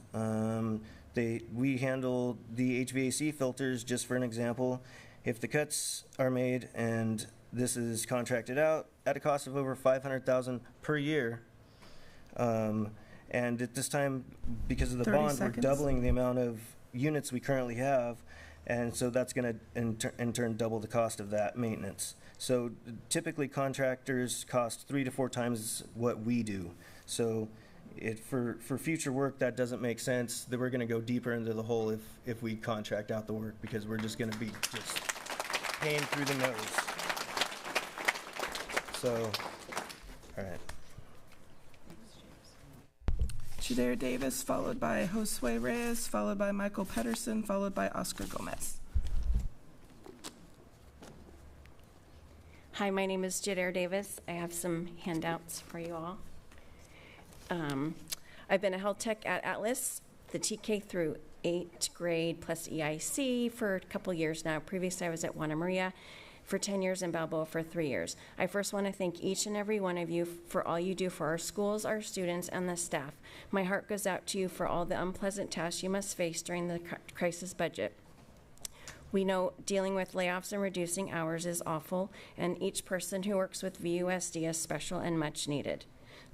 We handle the HVAC filters, just for an example. If the cuts are made and this is contracted out at a cost of over $500,000 per year, and at this time, because of the 30 bond, seconds. we're doubling the amount of units we currently have, and so that's going to, in turn, double the cost of that maintenance. So typically, contractors cost 3 to 4 times what we do. So for future work, that doesn't make sense, that we're going to go deeper into the hole if we contract out the work, because we're just going to be just paying through the nose. So, all right. Jadair Davis, followed by Josue Reyes, followed by Michael Pedersen, followed by Oscar Gomez. Hi, my name is Jadair Davis. I have some handouts for you all. I've been a health tech at Atlas, the TK through 8th grade plus EIC for a couple years now. Previously, I was at Juana Maria for 10 years and Balboa for 3 years. I first want to thank each and every one of you for all you do for our schools, our students, and the staff. My heart goes out to you for all the unpleasant tasks you must face during the crisis budget. We know dealing with layoffs and reducing hours is awful, and each person who works with VUSD is special and much needed.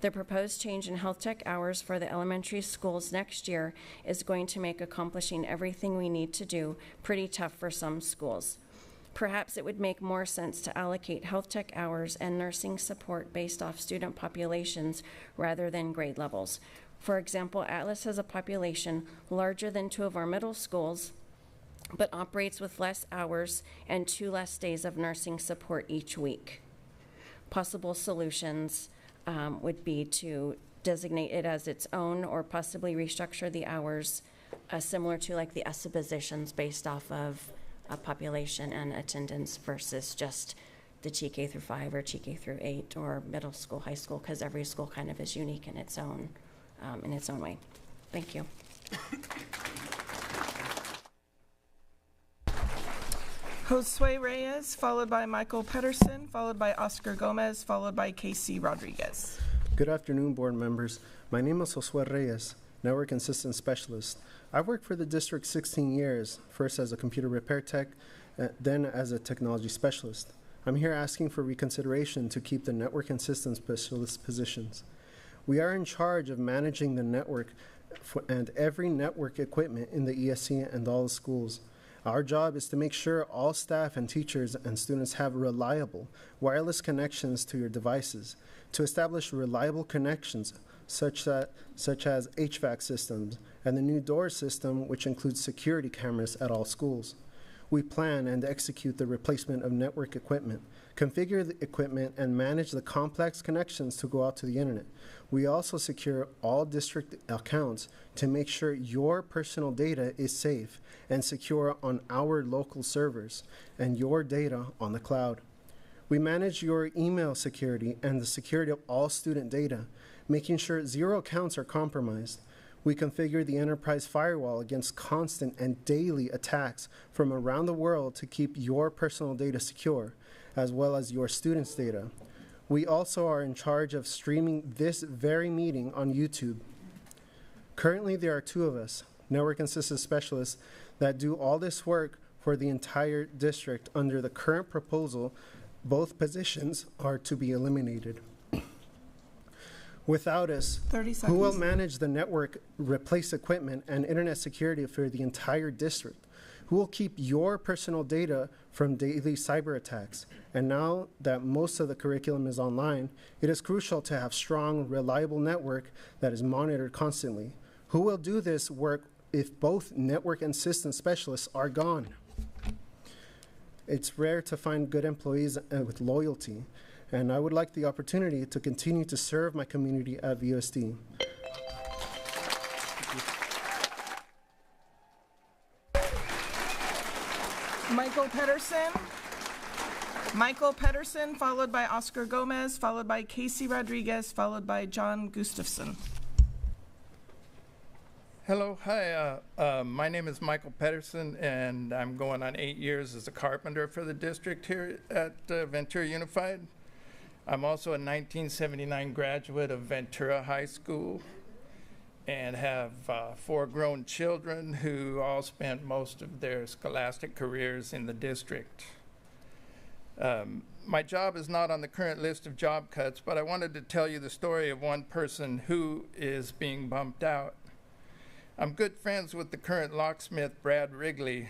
The proposed change in health tech hours for the elementary schools next year is going to make accomplishing everything we need to do pretty tough for some schools. Perhaps it would make more sense to allocate health tech hours and nursing support based off student populations rather than grade levels. For example, Atlas has a population larger than 2 of our middle schools, but operates with less hours and 2 less days of nursing support each week. Possible solutions would be to designate it as its own, or possibly restructure the hours similar to like the ESSA positions based off of population and attendance versus just the TK through 5 or TK through 8 or middle school, high school, because every school kind of is unique in its own way. Thank you. Josue Reyes, followed by Michael Pedersen, followed by Oscar Gomez, followed by Casey Rodriguez. Good afternoon, board members. My name is Josue Reyes, Network and System Specialist. I've worked for the district 16 years, first as a computer repair tech, then as a technology specialist. I'm here asking for reconsideration to keep the network and system specialist positions. We are in charge of managing the network and every network equipment in the ESC and all the schools. Our job is to make sure all staff and teachers and students have reliable wireless connections to your devices, to establish reliable connections such as HVAC systems and the new door system, which includes security cameras at all schools. We plan and execute the replacement of network equipment, configure the equipment, and manage the complex connections to go out to the internet. We also secure all district accounts to make sure your personal data is safe and secure on our local servers and your data on the cloud. We manage your email security and the security of all student data, making sure 0 accounts are compromised. We configure the enterprise firewall against constant and daily attacks from around the world to keep your personal data secure, as well as your students' data. We also are in charge of streaming this very meeting on YouTube. Currently, there are 2 of us, network and system specialists, that do all this work for the entire district. Under the current proposal, both positions are to be eliminated. Without us, who will manage the network, replace equipment, and internet security for the entire district? Who will keep your personal data from daily cyber attacks? And now that most of the curriculum is online, it is crucial to have strong, reliable network that is monitored constantly. Who will do this work if both network and system specialists are gone? It's rare to find good employees with loyalty, and I would like the opportunity to continue to serve my community at VUSD. Michael Pedersen, followed by Oscar Gomez, followed by Casey Rodriguez, followed by John Gustafson. Hello, hi. My name is Michael Pedersen, and I'm going on 8 years as a carpenter for the district here at Ventura Unified. I'm also a 1979 graduate of Ventura High School and have 4 grown children who all spent most of their scholastic careers in the district. My job is not on the current list of job cuts, but I wanted to tell you the story of one person who is being bumped out. I'm good friends with the current locksmith, Brad Wrigley,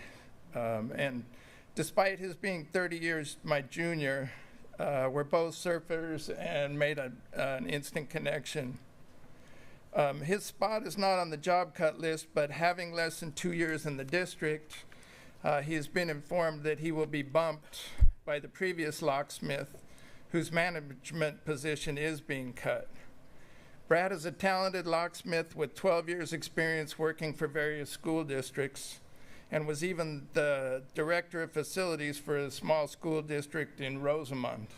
and despite his being 30 years my junior, we're both surfers and made an instant connection. His spot is not on the job cut list, but having less than 2 years in the district, he has been informed that he will be bumped by the previous locksmith, whose management position is being cut. Brad is a talented locksmith with 12 years experience working for various school districts and was even the director of facilities for a small school district in Rosamond.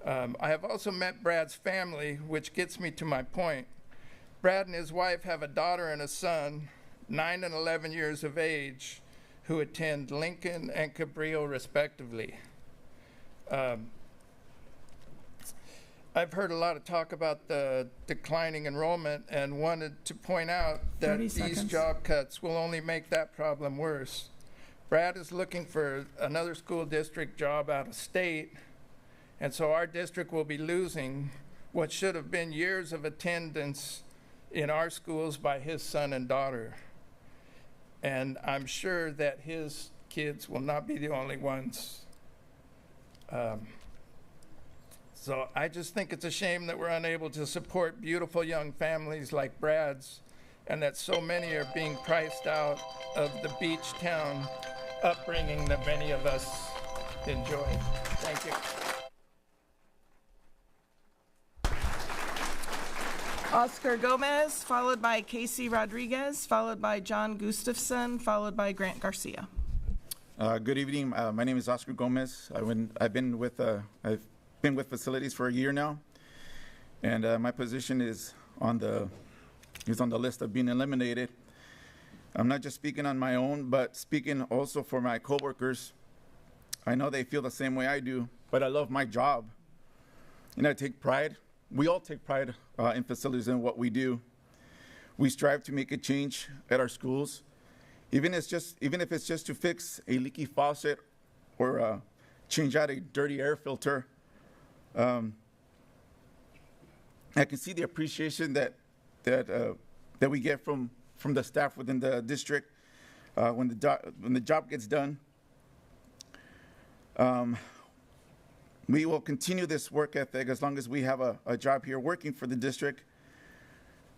I have also met Brad's family, which gets me to my point. Brad and his wife have a daughter and a son, 9 and 11 years of age, who attend Lincoln and Cabrillo respectively. I've heard a lot of talk about the declining enrollment and wanted to point out that these job cuts will only make that problem worse. Brad is looking for another school district job out of state, and so our district will be losing what should have been years of attendance in our schools by his son and daughter. And I'm sure that his kids will not be the only ones. So I just think it's a shame that we're unable to support beautiful young families like Brad's, and that so many are being priced out of the beach town upbringing that many of us enjoy. Thank you. Oscar Gomez, followed by Casey Rodriguez, followed by John Gustafson, followed by Grant Garcia. Good evening. My name is Oscar Gomez. I've been with facilities for a year now, and my position is on the list of being eliminated. I'm not just speaking on my own, but speaking also for my coworkers. I know they feel the same way I do, but I love my job, and I take pride. We all take pride in facilities and what we do. We strive to make a change at our schools, even if it's just to fix a leaky faucet or change out a dirty air filter. I can see the appreciation that we get from the staff within the district when the job gets done. We will continue this work ethic as long as we have a job here working for the district,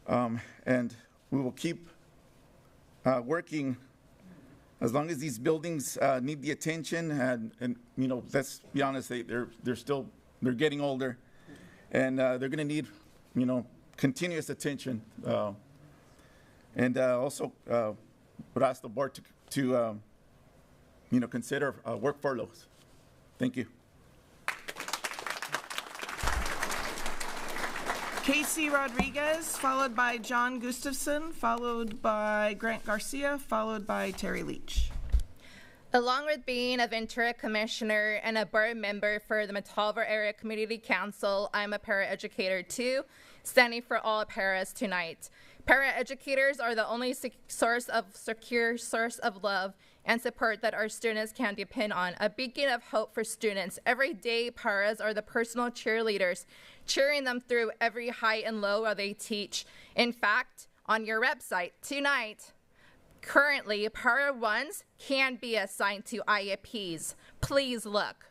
and we will keep working as long as these buildings need the attention. And you know, let's be honest, they're getting older, and they're going to need, you know, continuous attention. And also, would ask the board to you know, consider work furloughs. Thank you. Casey Rodriguez, followed by John Gustafson, followed by Grant Garcia, followed by Terry Leach. Along with being a Ventura Commissioner and a board member for the Montalvo Area Community Council, I'm a paraeducator too, standing for all paras tonight. Paraeducators are the only secure source of love and support that our students can depend on, a beacon of hope for students. Every day, paras are the personal cheerleaders, cheering them through every high and low while they teach. In fact, on your website tonight, Currently, Para 1s can be assigned to IEPs. Please look.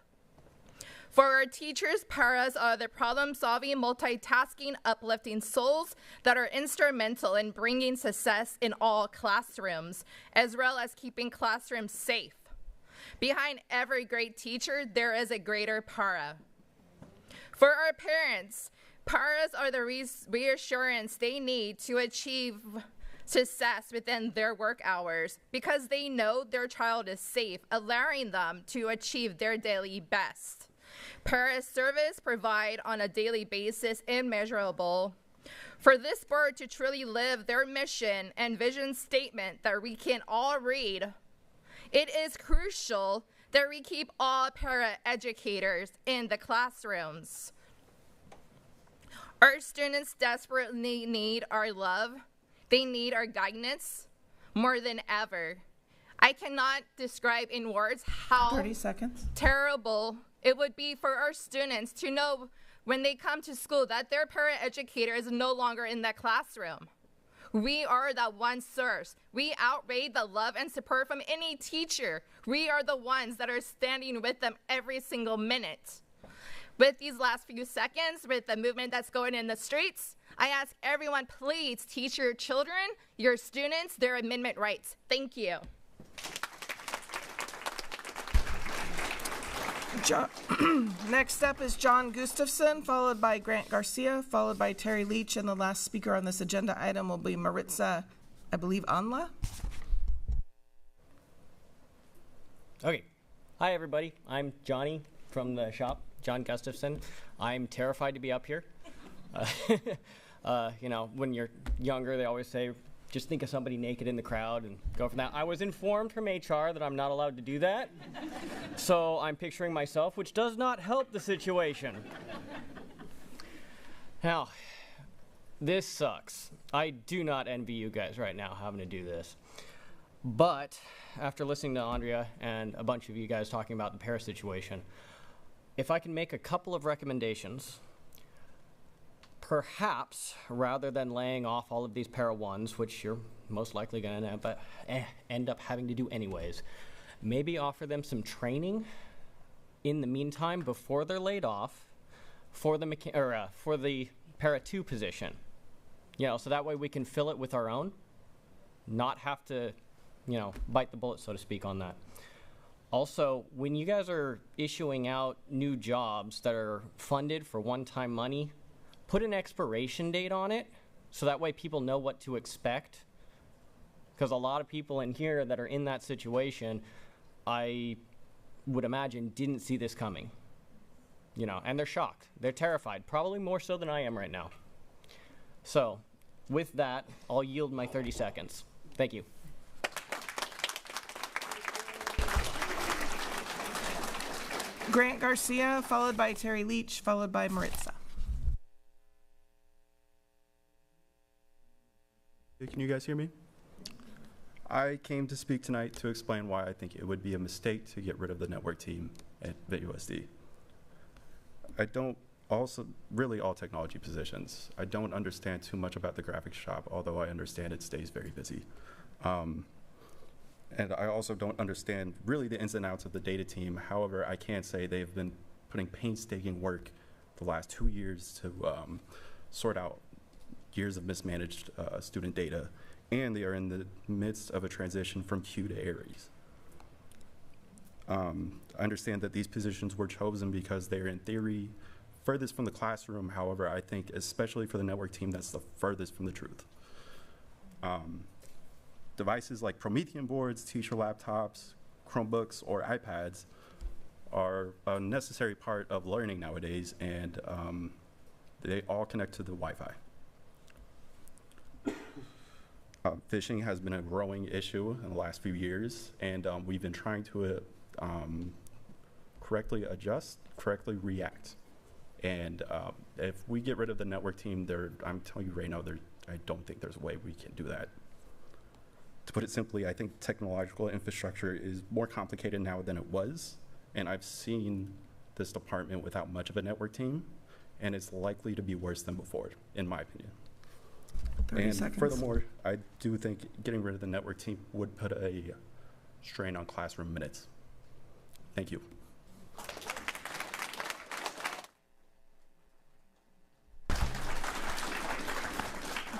For our teachers, paras are the problem-solving, multitasking, uplifting souls that are instrumental in bringing success in all classrooms, as well as keeping classrooms safe. Behind every great teacher, there is a greater para. For our parents, paras are the reassurance they need to achieve success within their work hours because they know their child is safe, allowing them to achieve their daily best. Para service provide on a daily basis immeasurable. For this board to truly live their mission and vision statement that we can all read, it is crucial that we keep all para educators in the classrooms. Our students desperately need our love. They need our guidance more than ever. I cannot describe in words how 30 seconds. Terrible it would be for our students to know when they come to school that their paraeducator is no longer in that classroom. We are that one source. We outweigh the love and support from any teacher. We are the ones that are standing with them every single minute. With these last few seconds, with the movement that's going in the streets, I ask everyone, please teach your children, your students, their amendment rights. Thank you. Next up is John Gustafson, followed by Grant Garcia, followed by Terry Leach, and the last speaker on this agenda item will be Maritza, I believe, Anla. Okay. Hi, everybody. I'm Johnny from the shop, John Gustafson. I'm terrified to be up here. You know, when you're younger, they always say, just think of somebody naked in the crowd and go from that. I was informed from HR that I'm not allowed to do that. So I'm picturing myself, which does not help the situation. Now, this sucks. I do not envy you guys right now having to do this. But after listening to Andrea and a bunch of you guys talking about the para situation, if I can make a couple of recommendations, perhaps, rather than laying off all of these para ones, which you're most likely going to end up having to do anyways, maybe offer them some training in the meantime before they're laid off for the para 2 position. You know, so that way we can fill it with our own, not have to, you know, bite the bullet, so to speak, on that. Also, when you guys are issuing out new jobs that are funded for one-time money, put an expiration date on it so that way people know what to expect. Because a lot of people in here that are in that situation, I would imagine, didn't see this coming. You know, and they're shocked. They're terrified, probably more so than I am right now. So, with that, I'll yield my 30 seconds. Thank you. Grant Garcia, followed by Terry Leach, followed by Maritza. Can you guys hear me? I came to speak tonight to explain why I think it would be a mistake to get rid of the network team at VUSD. Really all technology positions. I don't understand too much about the graphics shop, although I understand it stays very busy. And I also don't understand really the ins and outs of the data team. However, I can say they've been putting painstaking work the last 2 years to sort out years of mismanaged student data, and they are in the midst of a transition from Q to Aries. I understand that these positions were chosen because they're in theory furthest from the classroom. However, I think especially for the network team, that's the furthest from the truth. Devices like Promethean boards, teacher laptops, Chromebooks, or iPads are a necessary part of learning nowadays, and they all connect to the Wi-Fi. Phishing has been a growing issue in the last few years, and we've been trying to correctly adjust, correctly react. And if we get rid of the network team, I'm telling you right now, I don't think there's a way we can do that. To put it simply, I think technological infrastructure is more complicated now than it was, and I've seen this department without much of a network team, and it's likely to be worse than before, in my opinion. 30 And seconds. furthermore, I do think getting rid of the network team would put a strain on classroom minutes. Thank you.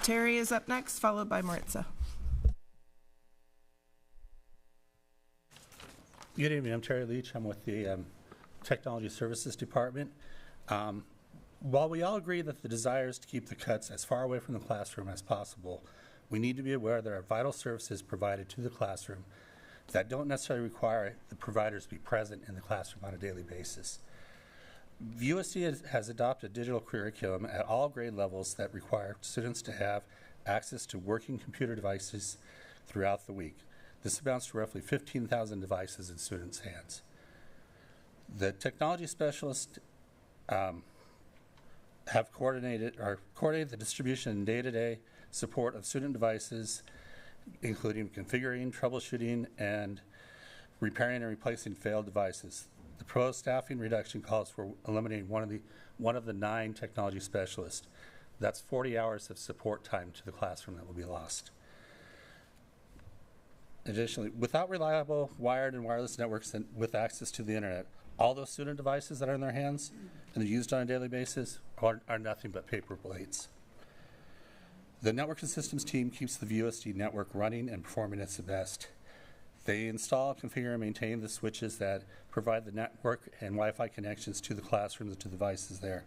Terry is up next, followed by Maritza. Good evening. I'm Terry Leach. I'm with the Technology Services Department. While we all agree that the desire is to keep the cuts as far away from the classroom as possible, we need to be aware there are vital services provided to the classroom that don't necessarily require the providers to be present in the classroom on a daily basis. VUSD has adopted digital curriculum at all grade levels that require students to have access to working computer devices throughout the week. This amounts to roughly 15,000 devices in students' hands. The technology specialists have coordinated the distribution and day-to-day support of student devices, including configuring, troubleshooting, and repairing and replacing failed devices. The proposed staffing reduction calls for eliminating one of the 9 technology specialists. That's 40 hours of support time to the classroom that will be lost. Additionally, without reliable wired and wireless networks and with access to the internet, all those student devices that are in their hands and are used on a daily basis are nothing but paper plates. The Network and Systems team keeps the VUSD network running and performing at its best. They install, configure, and maintain the switches that provide the network and Wi-Fi connections to the classrooms and to the devices there.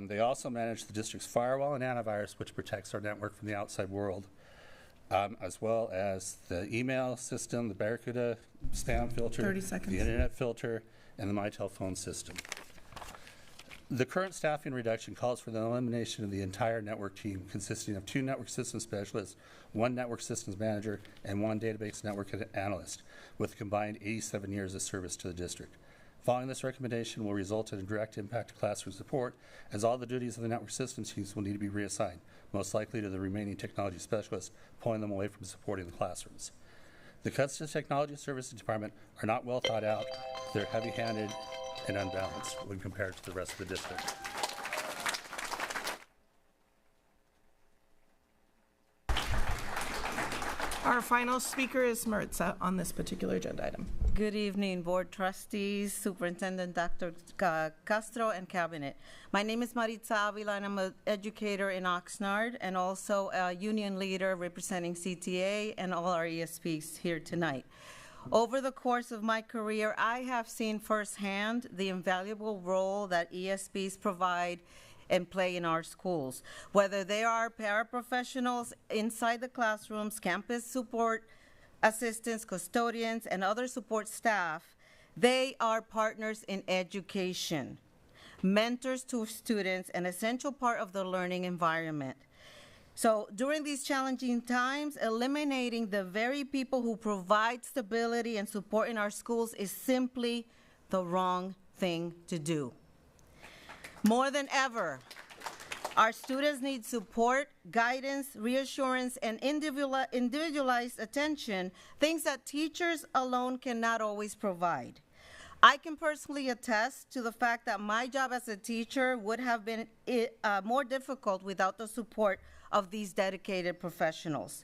They also manage the district's firewall and antivirus, which protects our network from the outside world, as well as the email system, the Barracuda spam filter, 30 seconds. the internet filter, and the MyTelephone system. The current staffing reduction calls for the elimination of the entire network team, consisting of 2 network system specialists, 1 network systems manager, and 1 database network analyst, with a combined 87 years of service to the district. Following this recommendation will result in a direct impact to classroom support, as all the duties of the network systems teams will need to be reassigned, most likely to the remaining technology specialists, pulling them away from supporting the classrooms. The cuts to the Technology Services Department are not well thought out. They're heavy-handed and unbalanced when compared to the rest of the district. Our final speaker is Maritza on this particular agenda item. Good evening, Board Trustees, Superintendent Dr. Castro, and Cabinet. My name is Maritza Avila, and I'm an educator in Oxnard and also a union leader representing CTA and all our ESPs here tonight. Over the course of my career, I have seen firsthand the invaluable role that ESPs provide and play in our schools. Whether they are paraprofessionals inside the classrooms, campus support assistants, custodians, and other support staff, they are partners in education, mentors to students, an essential part of the learning environment. So during these challenging times, eliminating the very people who provide stability and support in our schools is simply the wrong thing to do. More than ever, our students need support, guidance, reassurance, and individualized attention, things that teachers alone cannot always provide. I can personally attest to the fact that my job as a teacher would have been more difficult without the support of these dedicated professionals.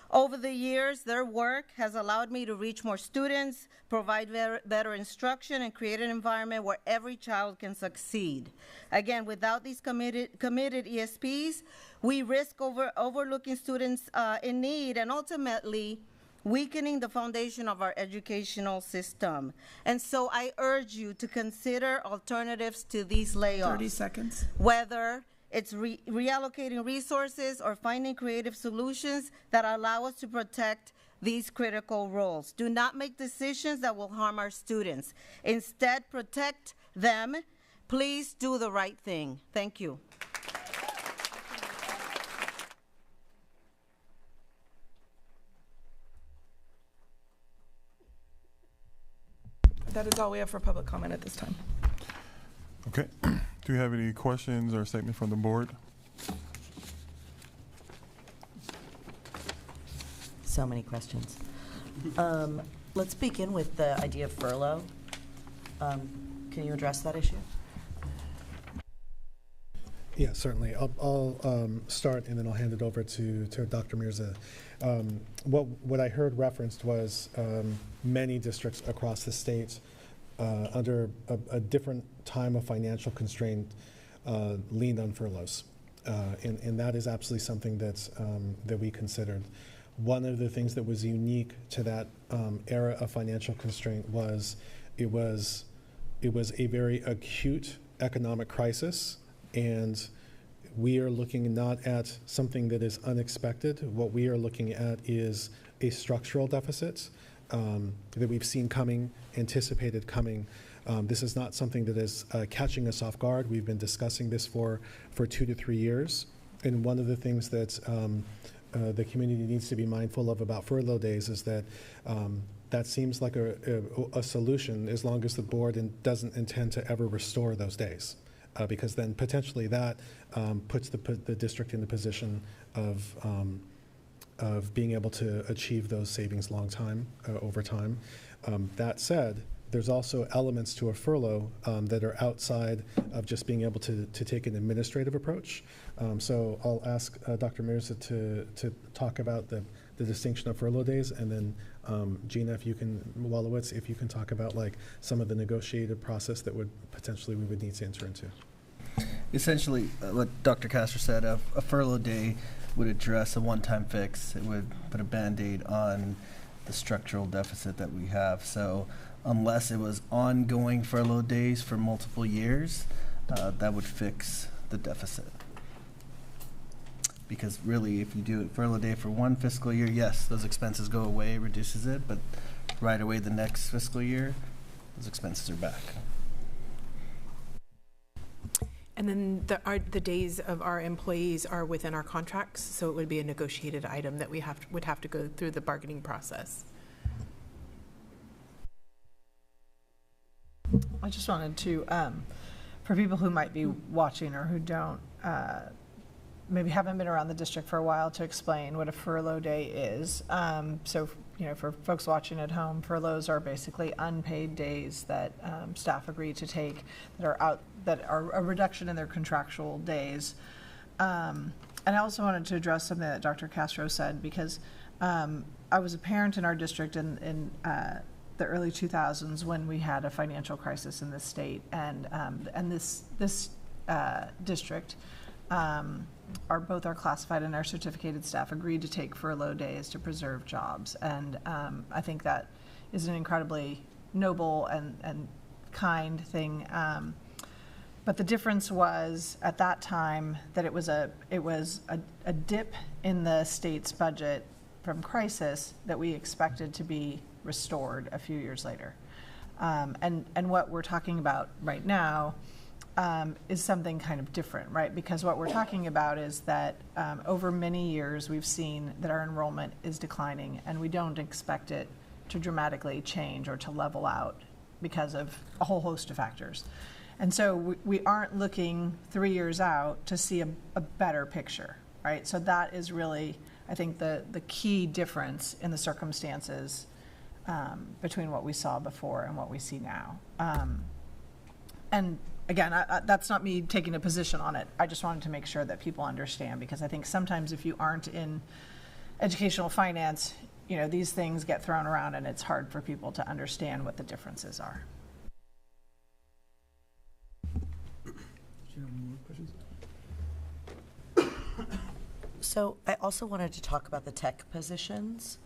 Over the years, their work has allowed me to reach more students, provide better instruction, and create an environment where every child can succeed. Again, without these committed ESPs, we risk overlooking students in need and ultimately weakening the foundation of our educational system. And so I urge you to consider alternatives to these layoffs. 30 seconds. Whether it's reallocating resources or finding creative solutions that allow us to protect these critical roles. Do not make decisions that will harm our students. Instead, protect them. Please do the right thing. Thank you. That is all we have for public comment at this time. Okay. Do you have any questions or statements from the board? So many questions. Let's begin with the idea of furlough. Can you address that issue? Yeah, certainly. I'll start and then I'll hand it over to Dr. Mirza. What I heard referenced was many districts across the state under a different time of financial constraint leaned on furloughs. And that is absolutely something that we considered. One of the things that was unique to that era of financial constraint was it was a very acute economic crisis, and we are looking not at something that is unexpected. What we are looking at is a structural deficit that we've seen coming, anticipated coming. This is not something that is catching us off guard. We've been discussing this for 2 to 3 years. And one of the things that the community needs to be mindful of about furlough days is that that seems like a solution as long as the board doesn't intend to ever restore those days. Because then potentially that puts the district in the position of being able to achieve those savings over time. That said, there's also elements to a furlough that are outside of just being able to take an administrative approach. So I'll ask Dr. Mirza to talk about the distinction of furlough days, and then Gina, Wolowitz, if you can talk about like some of the negotiated process that we would need to enter into. Essentially, what Dr. Castro said, a furlough day would address a one-time fix. It would put a Band-Aid on the structural deficit that we have. So unless it was ongoing furlough days for multiple years, that would fix the deficit. Because really, if you do a furlough day for one fiscal year, yes, those expenses go away, reduces it, but right away the next fiscal year, those expenses are back. And then the days of our employees are within our contracts, so it would be a negotiated item that we would have to go through the bargaining process. I just wanted to, for people who might be watching or who don't, maybe haven't been around the district for a while, to explain what a furlough day is. So, for folks watching at home, furloughs are basically unpaid days that staff agree to take that are a reduction in their contractual days. And I also wanted to address something that Dr. Castro said, because I was a parent in our district in the early 2000s when we had a financial crisis in this state, and this district, both our classified and our certificated staff agreed to take furlough days to preserve jobs, and I think that is an incredibly noble and kind thing. But the difference was at that time that it was a dip in the state's budget from crisis that we expected to be restored a few years later. And what we're talking about right now is something kind of different, right? Because what we're talking about is that over many years we've seen that our enrollment is declining, and we don't expect it to dramatically change or to level out because of a whole host of factors. And so we aren't looking 3 years out to see a better picture, right? So that is really, I think, the key difference in the circumstances between what we saw before and what we see now. And again, that's not me taking a position on it. I just wanted to make sure that people understand, because I think sometimes if you aren't in educational finance, these things get thrown around and it's hard for people to understand what the differences are. So I also wanted to talk about the tech positions.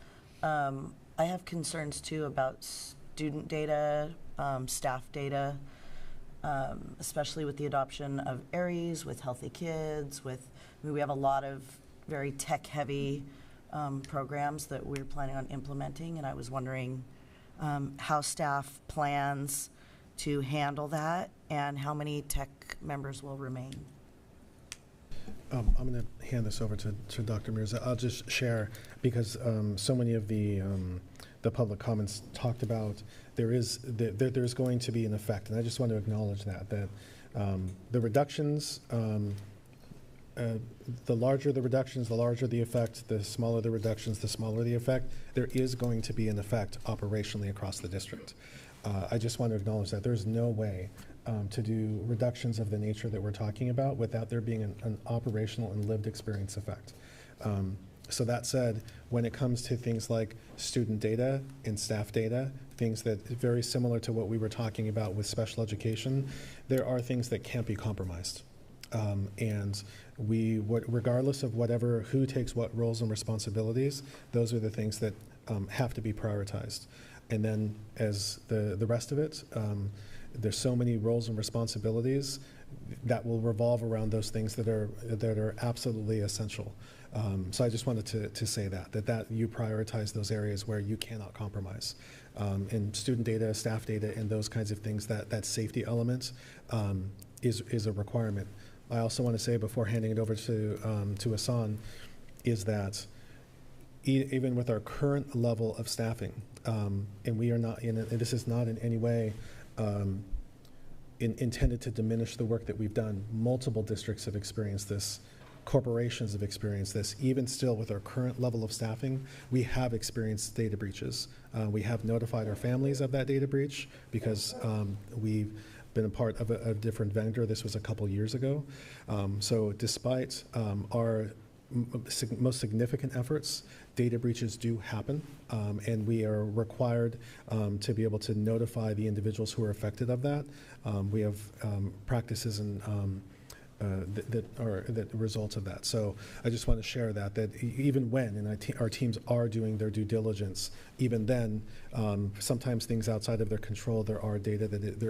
I have concerns too about student data, staff data, especially with the adoption of ARIES, with Healthy Kids, we have a lot of very tech-heavy programs that we're planning on implementing, and I was wondering how staff plans to handle that and how many tech members will remain. I'm going to hand this over to Dr. Mirza. I'll just share, because so many of the public comments talked about there's going to be an effect, and I just want to acknowledge that the reductions, the larger the reductions, the larger the effect. The smaller the reductions, the smaller the effect. There is going to be an effect operationally across the district. I just want to acknowledge that there's no way to do reductions of the nature that we're talking about without there being an operational and lived experience effect. So that said, when it comes to things like student data and staff data, things that are very similar to what we were talking about with special education, there are things that can't be compromised. And regardless of who takes what roles and responsibilities, those are the things that have to be prioritized. And then as the rest of it, there's so many roles and responsibilities that will revolve around those things that are absolutely essential. So I just wanted to say that you prioritize those areas where you cannot compromise. And student data, staff data, and those kinds of things, that safety element is a requirement. I also want to say before handing it over to Hassan, is that even with our current level of staffing, and we are not and this is not in any way intended to diminish the work that we've done. Multiple districts have experienced this. Corporations have experienced this. Even still, with our current level of staffing, we have experienced data breaches. We have notified our families of that data breach because we've been a part of a different vendor. This was a couple years ago. So despite our most significant efforts, data breaches do happen, and we are required to be able to notify the individuals who are affected of that. We have practices and that result of that. So I just want to share that even when, and our teams are doing their due diligence, even then, sometimes things outside of their control, there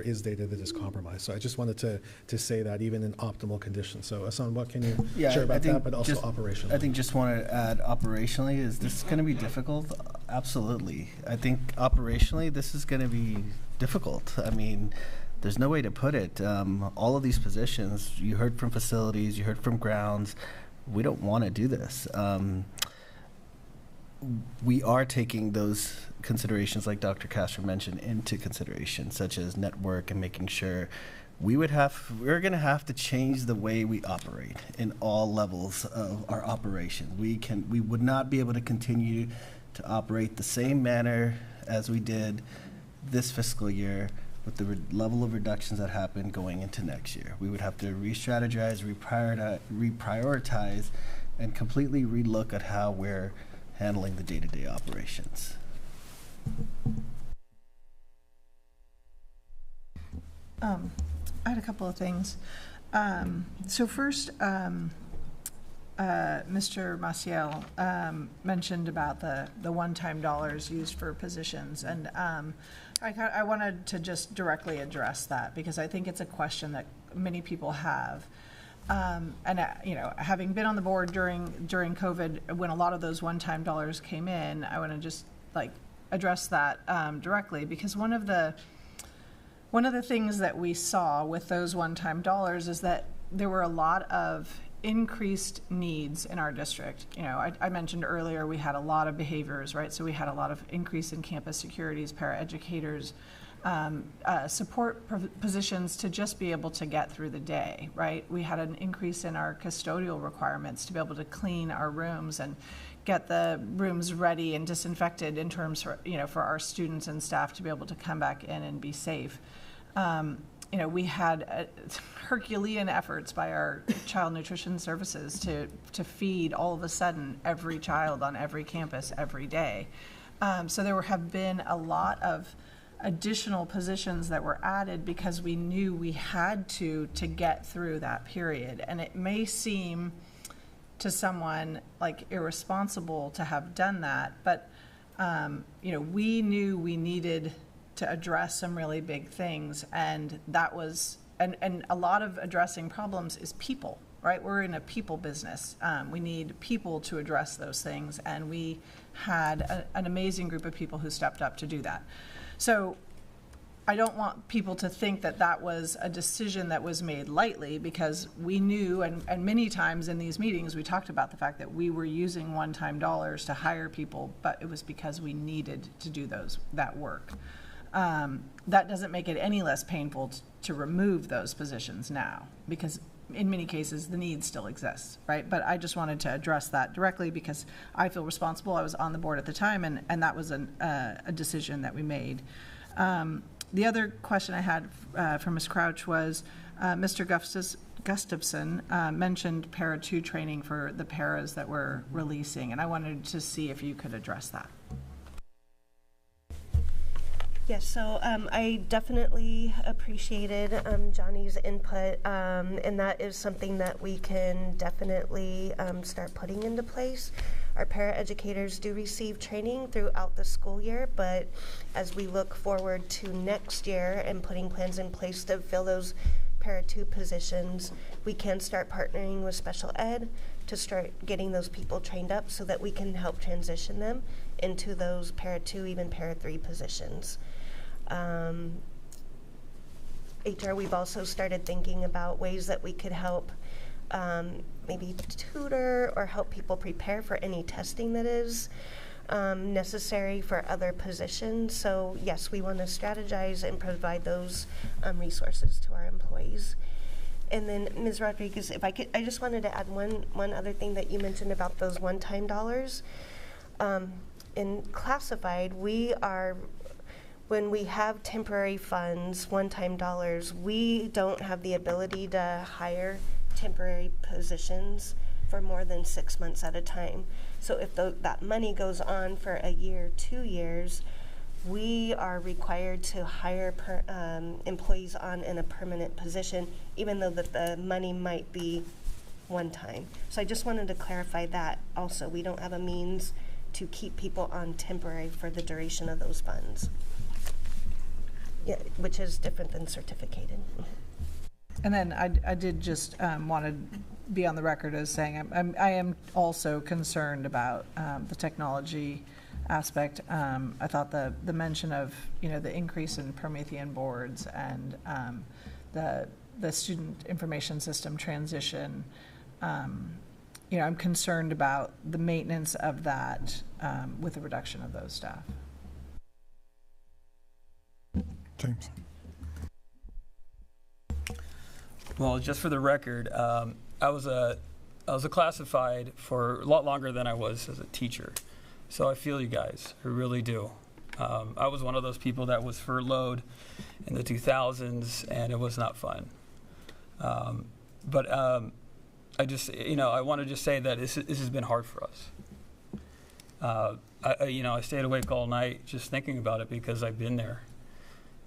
is data that is compromised. So I just wanted to say that even in optimal conditions. So Hassan, what can you share about that, but also operationally? I think just want to add operationally, is this going to be difficult? Absolutely. I think operationally, this is going to be difficult. I mean, there's no way to put it. All of these positions, you heard from facilities, you heard from grounds, we don't want to do this. We are taking those considerations, like Dr. Castro mentioned, into consideration, such as network and making sure we're going to have to change the way we operate in all levels of our operation. We would not be able to continue to operate the same manner as we did this fiscal year with the level of reductions that happen going into next year. We would have to re-strategize, reprioritize, and completely relook at how we're handling the day-to-day operations. I had a couple of things. So first, Mr. Maciel mentioned about the one-time dollars used for positions, and I wanted to just directly address that because I think it's a question that many people have. Having been on the board during COVID, when a lot of those one-time dollars came in, I want to just address that directly, because one of the things that we saw with those one-time dollars is that there were a lot of increased needs in our district. I mentioned earlier we had a lot of behaviors, right? So we had a lot of increase in campus securities, paraeducators, support positions to just be able to get through the day, right? We had an increase in our custodial requirements to be able to clean our rooms and get the rooms ready and disinfected in terms for our students and staff to be able to come back in and be safe. We had Herculean efforts by our child nutrition services to feed all of a sudden every child on every campus every day. So there have been a lot of additional positions that were added because we knew we had to get through that period. And it may seem to someone like irresponsible to have done that, but we knew we needed to address some really big things, and that was and a lot of addressing problems is people, right? We're in a people business. We need people to address those things, and we had an amazing group of people who stepped up to do that. So I don't want people to think that that was a decision that was made lightly, because we knew, and many times in these meetings we talked about the fact that we were using one-time dollars to hire people, but it was because we needed to do that work. That doesn't make it any less painful to remove those positions now, because in many cases the need still exists, right? But I just wanted to address that directly because I feel responsible. I was on the board at the time, and that was a decision that we made. The other question I had from Ms. Crouch was, Mr. Gustafson mentioned Para 2 training for the paras that we're releasing, and I wanted to see if you could address that. Yes, so I definitely appreciated Johnny's input, and that is something that we can definitely start putting into place. Our paraeducators do receive training throughout the school year, but as we look forward to next year and putting plans in place to fill those Para 2 positions, we can start partnering with special ed to start getting those people trained up so that we can help transition them into those Para 2, even Para 3 positions. HR, we've also started thinking about ways that we could help maybe tutor or help people prepare for any testing that is necessary for other positions. So yes, we want to strategize and provide those resources to our employees. And then Ms. Rodriguez, if I could, I just wanted to add one other thing that you mentioned about those one-time dollars. In classified, when we have temporary funds, one-time dollars, we don't have the ability to hire temporary positions for more than 6 months at a time. So if that money goes on for a year, 2 years, we are required to hire employees on in a permanent position, even though the money might be one time. So I just wanted to clarify that also. We don't have a means to keep people on temporary for the duration of those funds. Yeah, which is different than certificated. And then I did just want to be on the record as saying I am also concerned about the technology aspect. I thought the mention of the increase in Promethean boards and the student information system transition. I'm concerned about the maintenance of that with the reduction of those staff. James. Well, just for the record, I was a classified for a lot longer than I was as a teacher. So I feel you guys, I really do. I was one of those people that was furloughed in the 2000s, and it was not fun. But I just, I want to just say that this has been hard for us. I stayed awake all night just thinking about it because I've been there.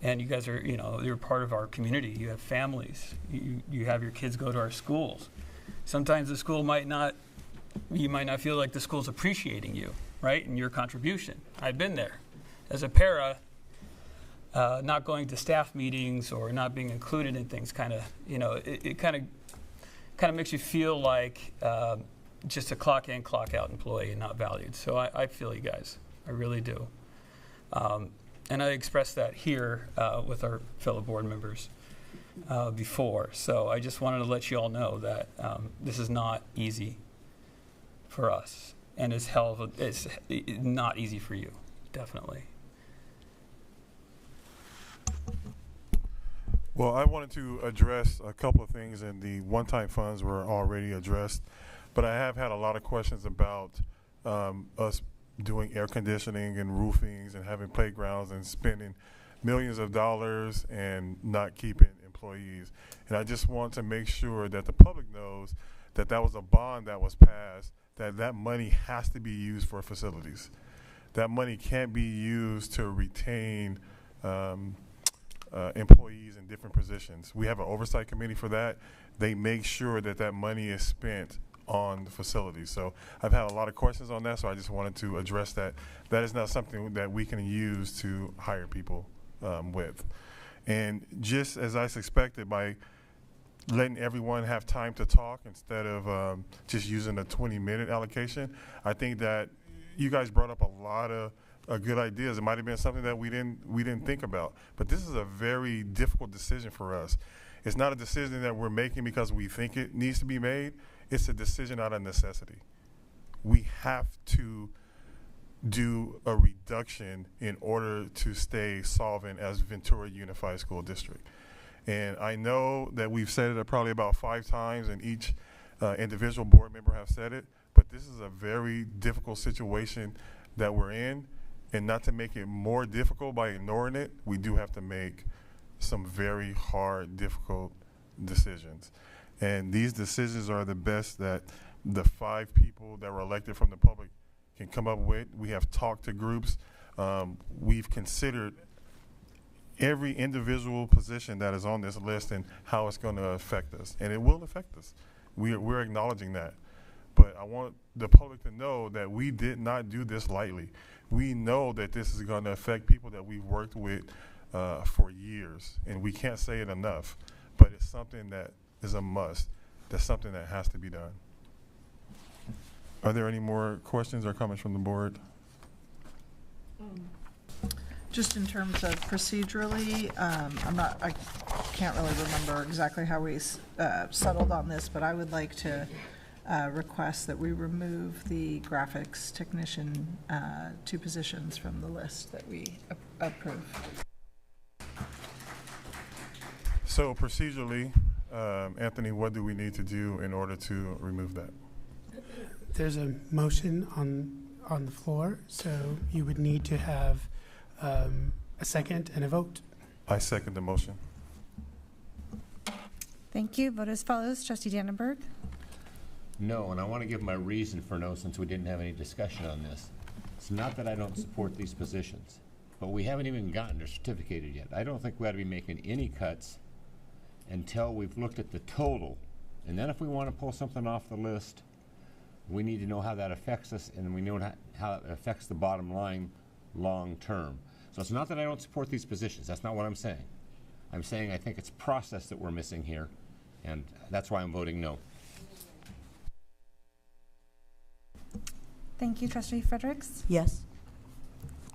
And you guys are, you're part of our community. You have families. You have your kids go to our schools. Sometimes the school you might not feel like the school's appreciating you, right, and your contribution. I've been there. As a para, not going to staff meetings or not being included in things it kind of makes you feel like just a clock in, clock out employee and not valued. So I feel you guys. I really do. And I expressed that here with our fellow board members before. So I just wanted to let you all know that this is not easy for us. And it's not easy for you, definitely. Well, I wanted to address a couple of things, and the one-time funds were already addressed. But I have had a lot of questions about us doing air conditioning and roofings and having playgrounds and spending millions of dollars and not keeping employees. And I just want to make sure that the public knows that that was a bond that was passed, that money has to be used for facilities. That money can't be used to retain employees in different positions. We have an oversight committee for that. They make sure that money is spent on the facilities. So I've had a lot of questions on that, so I just wanted to address that. That is not something that we can use to hire people with. And just as I suspected, by letting everyone have time to talk instead of just using a 20-minute allocation, I think that you guys brought up a lot of good ideas. It might have been something that we didn't think about, but this is a very difficult decision for us. It's not a decision that we're making because we think it needs to be made. It's a decision out of necessity. We have to do a reduction in order to stay solvent as Ventura Unified School District. And I know that we've said it probably about 5 times, and each individual board member have said it, but this is a very difficult situation that we're in, And not to make it more difficult by ignoring it, we do have to make some very hard, difficult decisions. And these decisions are the best that the 5 people that were elected from the public can come up with. We have talked to groups. We've considered every individual position that is on this list and how it's going to affect us. And it will affect us. We're acknowledging that. But I want the public to know that we did not do this lightly. We know that this is going to affect people that we've worked with for years, and we can't say it enough, but it's something that is a must. That's something that has to be done. Are there any more questions or comments from the board? Just in terms of procedurally, I can't really remember exactly how we settled on this, but I would like to request that we remove the graphics technician 2 positions from the list that we approve. So procedurally, Anthony, what do we need to do in order to remove that? There's a motion on the floor, so you would need to have a second and a vote. I second the motion. Thank you. Vote as follows. Trustee Dannenberg? No, and I want to give my reason for no since we didn't have any discussion on this. It's not that I don't support these positions, but we haven't even gotten they're certificated yet. I don't think we ought to be making any cuts until we've looked at the total. And then if we want to pull something off the list, we need to know how that affects us, and we know how it affects the bottom line long term. So it's not that I don't support these positions. That's not what I'm saying. I'm saying I think it's process that we're missing here, and that's why I'm voting no. Thank you. Trustee Fredericks? Yes.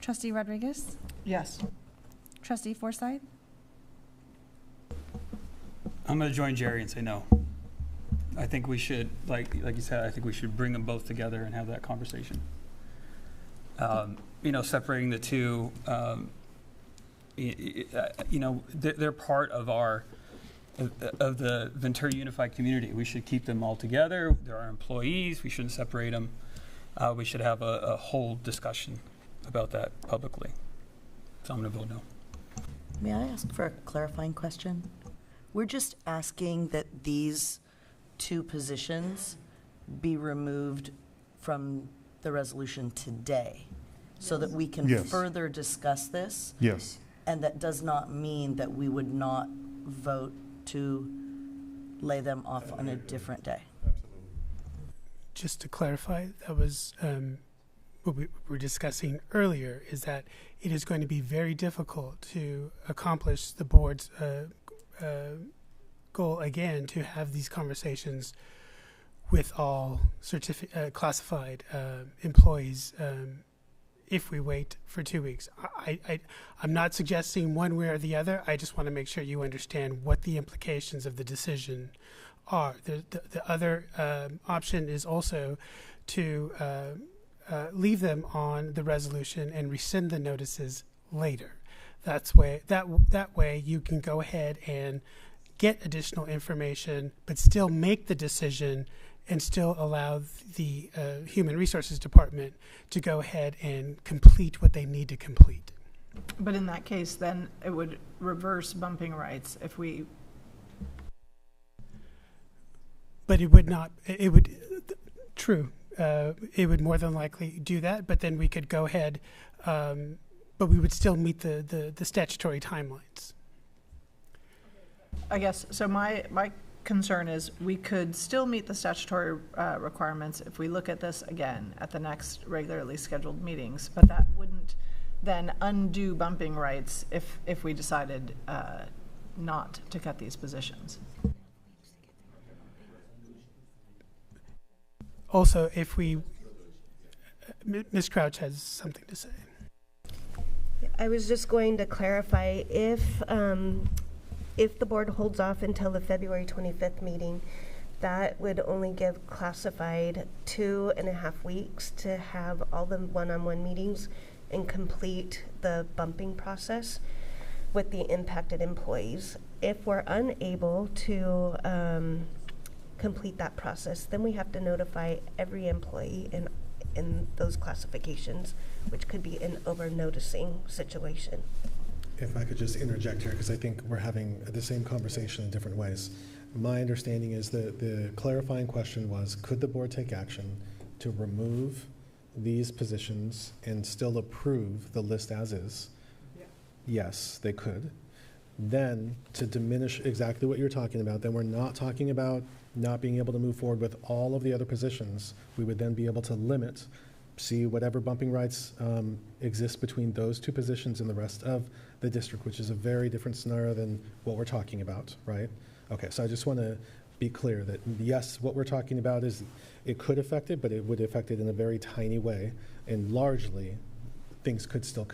Trustee Rodriguez? Yes. Trustee Forsythe? I'm going to join Jerry and say no. I think we should, like you said, I think we should bring them both together and have that conversation. Separating the two, they're part of of the Ventura Unified community. We should keep them all together. They're our employees. We shouldn't separate them. We should have a whole discussion about that publicly. So I'm going to vote no. May I ask for a clarifying question? We're just asking that these 2 positions be removed from the resolution today so that we can further discuss this. Yes. And that does not mean that we would not vote to lay them off on a different day. Just to clarify, that was what we were discussing earlier, is that it is going to be very difficult to accomplish the board's goal again to have these conversations with all classified employees if we wait for 2 weeks. I'm not suggesting one way or the other. I just want to make sure you understand what the implications of the decision are. The other option is also to leave them on the resolution and rescind the notices later. That way you can go ahead and get additional information, but still make the decision and still allow the Human Resources Department to go ahead and complete what they need to complete. But in that case, then it would reverse bumping rights if we... But it would not, it would, true, it would more than likely do that, but then we could go ahead, but we would still meet the statutory timelines. I guess, so my concern is we could still meet the statutory requirements if we look at this again at the next regularly scheduled meetings, but that wouldn't then undo bumping rights if we decided not to cut these positions. Also, if we, Ms. Crouch has something to say. I was just going to clarify if the board holds off until the February 25th meeting, that would only give classified 2.5 weeks to have all the one-on-one meetings and complete the bumping process with the impacted employees. If we're unable to complete that process, then we have to notify every employee in those classifications which could be an over-noticing situation. If I could just interject here, because I think we're having the same conversation in different ways. My understanding is that the clarifying question was, could the board take action to remove these positions and still approve the list as is? Yeah. Yes, they could. Then to diminish exactly what you're talking about, then we're not talking about not being able to move forward with all of the other positions. We would then be able to limit, see whatever bumping rights exist between those two positions and the rest of the district, which is a very different scenario than what we're talking about, right? Okay, so I just want to be clear that yes, what we're talking about is it could affect it, but it would affect it in a very tiny way, and largely things could still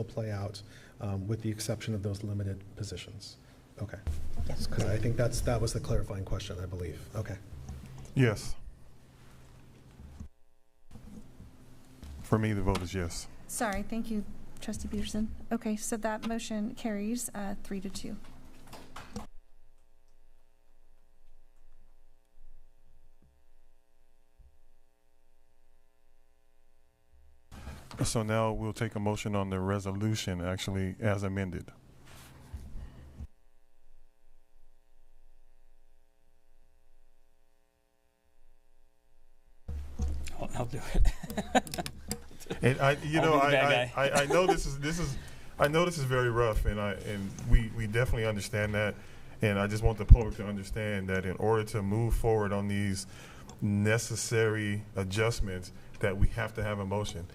play out with the exception of those limited positions. Okay. Yes. Because I think that was the clarifying question, I believe. Okay. Yes. For me, the vote is yes. Sorry, thank you, Trustee Peterson. Okay, so that motion carries 3-2. So now we'll take a motion on the resolution, actually, as amended. I'll do it. And I know this is very rough, and we definitely understand that, and I just want the public to understand that in order to move forward on these necessary adjustments, that we have to have a motion.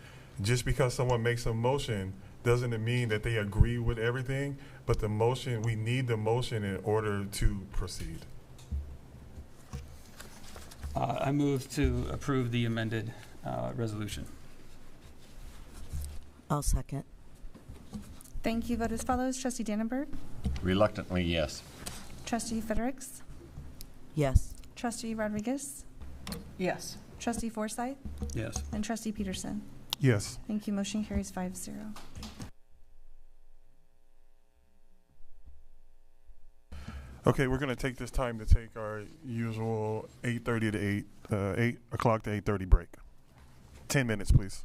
Just because someone makes a motion doesn't mean that they agree with everything, but the motion, we need the motion in order to proceed. I move to approve the amended resolution. I'll second. Thank you. Vote as follows. Trustee Dannenberg. Reluctantly, yes. Trustee Fredericks. Yes. Trustee Rodriguez. Yes. Trustee Forsythe. Yes. And Trustee Peterson. Yes. Thank you. Motion carries 5-0. Okay, we're going to take this time to take our usual 8:30 to 8 o'clock to 8:30 break. 10 minutes, please.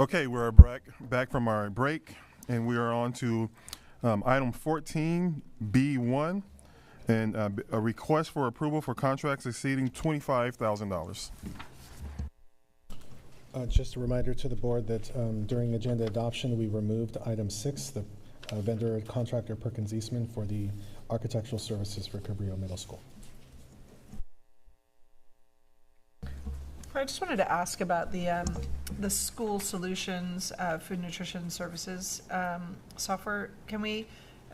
Okay, we're back from our break, and we are on to item 14B1, and a request for approval for contracts exceeding $25,000. Just a reminder to the board that during agenda adoption, we removed item 6, the vendor contractor Perkins Eastman for the architectural services for Cabrillo Middle School. I just wanted to ask about the school solutions food nutrition services software. Can we,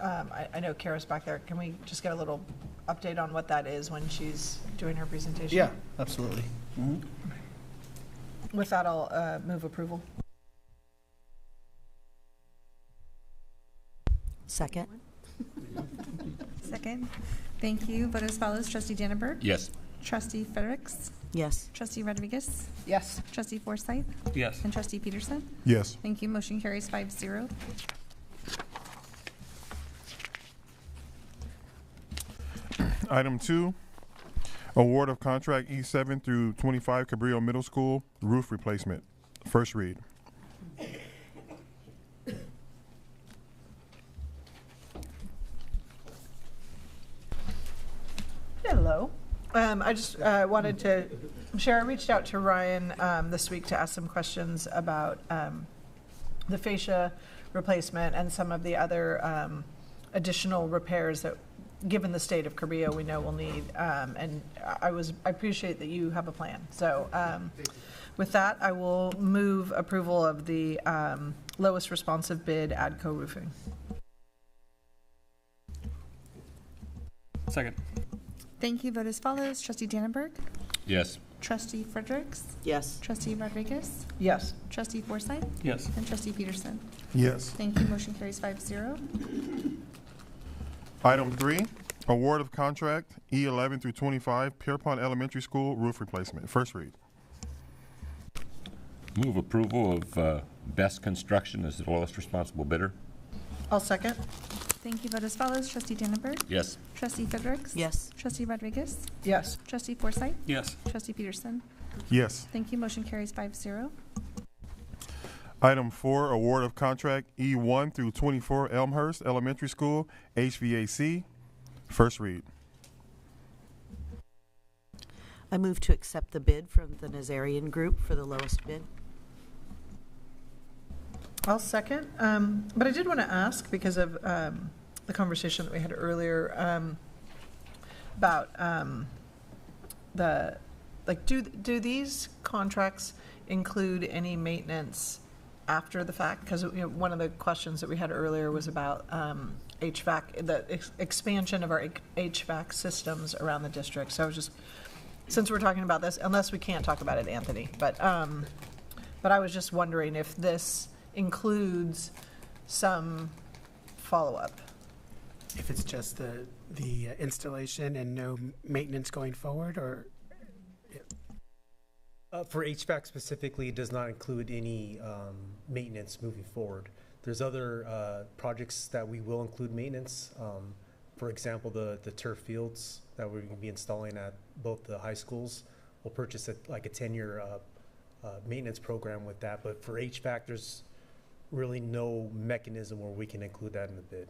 I know Kara's back there, can we just get a little update on what that is when she's doing her presentation? Yeah, absolutely. Mm-hmm. With that, I'll move approval. Second. Second. Thank you. Vote as follows. Trustee Dannenberg? Yes. Trustee Fredericks? Yes. Trustee Rodriguez? Yes. Trustee Forsythe? Yes. And Trustee Peterson? Yes. Thank you. Motion carries 5-0. Item 2, award of contract E7 through 25 Cabrillo Middle School roof replacement. First read. Hello. I just wanted to share, I reached out to Ryan this week to ask some questions about the fascia replacement and some of the other additional repairs that, given the state of Cabrillo, we know we'll need. And I appreciate that you have a plan. So with that, I will move approval of the lowest responsive bid, ADCO Roofing. Second. Thank you. Vote as follows. Trustee Dannenberg? Yes. Trustee Fredericks? Yes. Trustee Rodriguez? Yes. Trustee Forsythe? Yes. And Trustee Peterson? Yes. Thank you. Motion carries 5-0. Item 3, award of contract E11 through 25 Pierpont Elementary School roof replacement. First read. Move approval of Best Construction as the lowest responsible bidder. I'll second. Thank you. Vote as follows. Trustee Dannenberg? Yes. Trustee Fredericks? Yes. Trustee Rodriguez? Yes. Trustee Forsythe? Yes. Trustee Peterson? Yes. Thank you. Motion carries 5-0. Item 4, award of contract E1 through 24 Elmhurst Elementary School HVAC. First read. I move to accept the bid from the Nazarian Group for the lowest bid. I'll second. But I did want to ask, because of the conversation that we had earlier about do these contracts include any maintenance after the fact? Because one of the questions that we had earlier was about HVAC, the expansion of our HVAC systems around the district. So I was just, since we're talking about this, unless we can't talk about it, Anthony, but I was just wondering if this includes some follow-up. If it's just the installation and no maintenance going forward, or? For HVAC specifically, it does not include any maintenance moving forward. There's other projects that we will include maintenance. For example, the turf fields that we're going to be installing at both the high schools. We'll purchase a 10-year maintenance program with that. But for HVAC, there's really no mechanism where we can include that in the bid.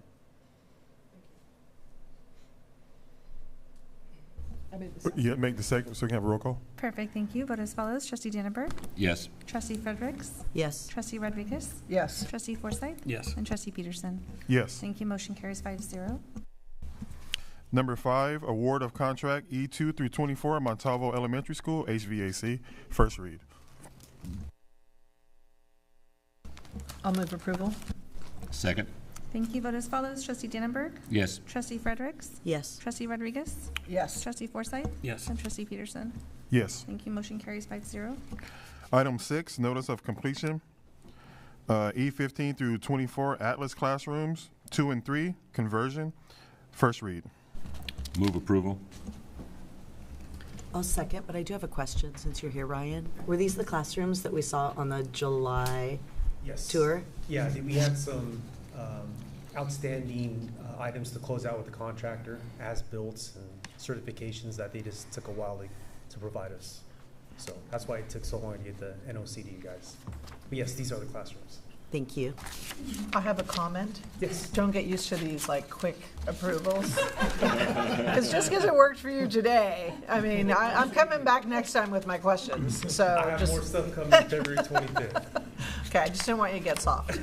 Yeah, make the second so we can have a roll call. Perfect. Thank you. Vote as follows. Trustee Dannenberg? Yes. Trustee Fredericks? Yes. Trustee Rodriguez? Yes. Trustee Forsythe? Yes. And Trustee Peterson? Yes. Thank you. Motion carries 5-0. Number 5, award of contract E2 through 24 Montalvo Elementary School HVAC. First read. I'll move approval. Second. Thank you. Vote as follows. Trustee Dannenberg? Yes. Trustee Fredericks? Yes. Trustee Rodriguez? Yes. Trustee Forsythe? Yes. And Trustee Peterson? Yes. Thank you. Motion carries 5-0. Item 6, notice of completion. E15 through 24 Atlas classrooms 2 and 3 conversion. First read. Move approval. I'll second, but I do have a question since you're here, Ryan. Were these the classrooms that we saw on the July tour? Yeah, we had some outstanding items to close out with the contractor, as-built and certifications that they just took a while to provide us. So that's why it took so long to get the NOC to you guys. But yes, these are the classrooms. Thank you. I have a comment. Yes. Don't get used to these like quick approvals. Because just because it worked for you today, I mean, I'm coming back next time with my questions. So I have just more stuff coming February 25th. okay. I just didn't want you to get soft.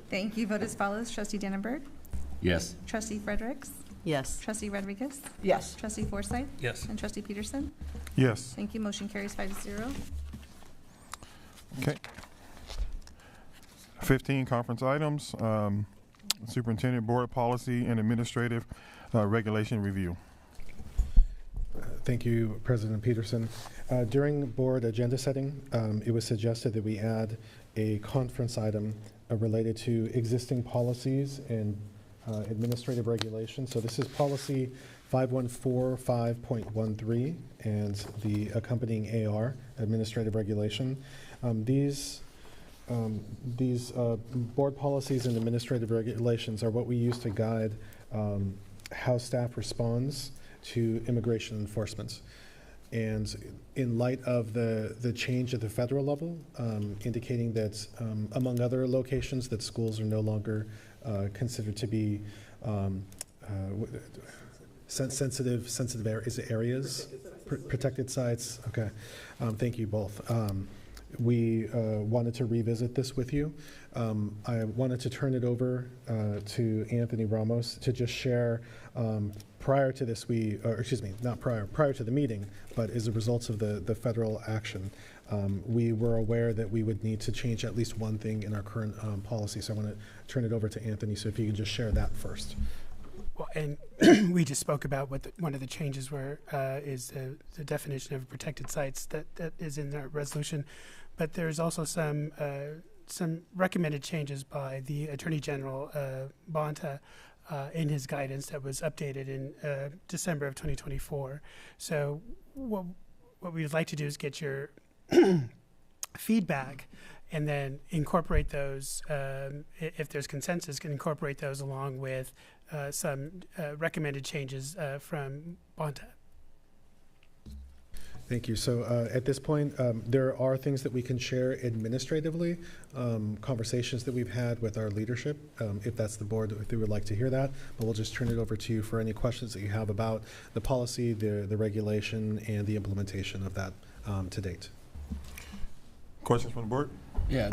Thank you. Vote as follows. Trustee Dannenberg. Yes. Trustee Fredericks. Yes. Trustee Rodriguez. Yes. Trustee Forsythe. Yes. And Trustee Peterson. Yes. Thank you. Motion carries 5-0. Okay. 15 conference items. Superintendent Board Policy and Administrative Regulation Review. Thank you, President Peterson. During board agenda setting, it was suggested that we add a conference item related to existing policies and administrative regulations. So this is policy 5145.13 and the accompanying AR, administrative regulation. These board policies and administrative regulations are what we use to guide how staff responds to immigration enforcement. And in light of the change at the federal level, indicating that among other locations that schools are no longer considered to be sensitive areas, protected sites. Okay, thank you both. We wanted to revisit this with you. I wanted to turn it over to Anthony Ramos to just share prior to this, prior to the meeting, but as a result of the federal action, we were aware that we would need to change at least one thing in our current policy. So I want to turn it over to Anthony. So if you could just share that first. Well, and we just spoke about what one of the changes were is the definition of protected sites that is in the resolution, but there's also some recommended changes by the Attorney General Bonta in his guidance that was updated in December of 2024. So what we would like to do is get your feedback and then incorporate those, if there's consensus, can incorporate those along with some recommended changes from Bonta. Thank you. So at this point, there are things that we can share administratively, conversations that we've had with our leadership, if that's the board, if they would like to hear that. But we'll just turn it over to you for any questions that you have about the policy, the regulation, and the implementation of that to date. Questions from the board? Yeah,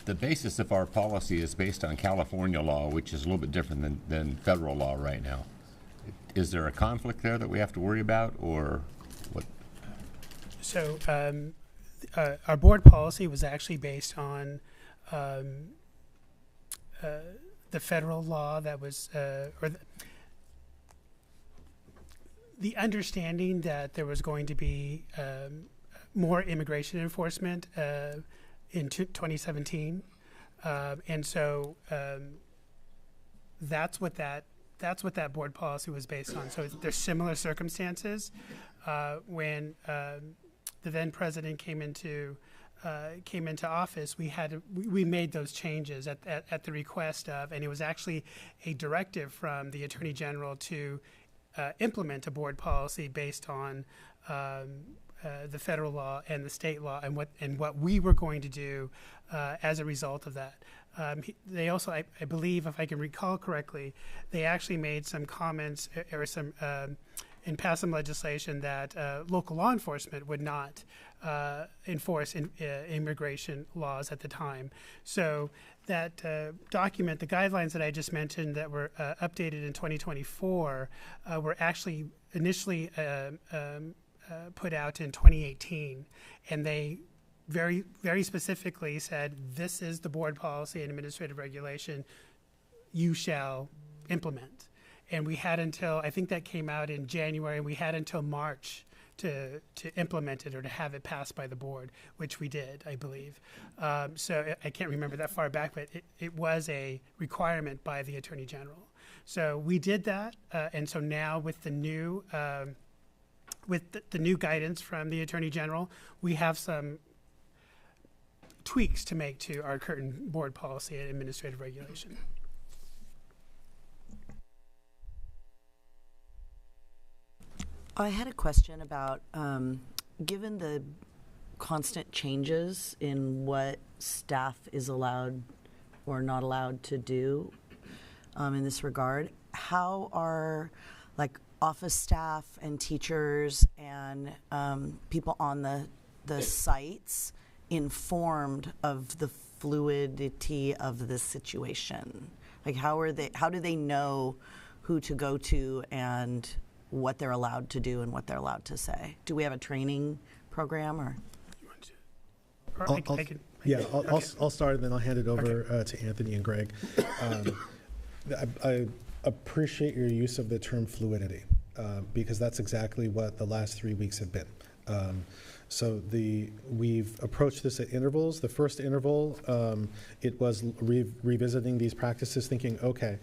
the basis of our policy is based on California law, which is a little bit different than federal law right now. Is there a conflict there that we have to worry about, or what? So our board policy was actually based on the federal law that was, or the understanding that there was going to be more immigration enforcement in 2017, and so that's what that board policy was based on. So there's similar circumstances when the then president came into office. We made those changes at the request of, and it was actually a directive from the Attorney General to implement a board policy based on the federal law and the state law, and what we were going to do as a result of that. They also, I believe, if I can recall correctly, they actually made some comments or some and passed some legislation that local law enforcement would not enforce immigration laws at the time. So that document, the guidelines that I just mentioned that were updated in 2024, were actually initially put out in 2018, and they very, very specifically said, this is the board policy and administrative regulation you shall implement. And we had until, I think that came out in January, and we had until March to implement it or to have it passed by the board, which we did, I believe. So I can't remember that far back, but it was a requirement by the Attorney General. So we did that, and so now with the new guidance from the Attorney General, we have some tweaks to make to our current board policy and administrative regulation. I had a question about, given the constant changes in what staff is allowed or not allowed to do in this regard. How are office staff and teachers and people on the sites informed of the fluidity of the situation? How do they know who to go to and what they're allowed to do and what they're allowed to say? Do we have a training program or? I'll start and then I'll hand it over to Anthony and Greg. I appreciate your use of the term fluidity because that's exactly what the last 3 weeks have been. We've approached this at intervals. The first interval, it was revisiting these practices, thinking, okay,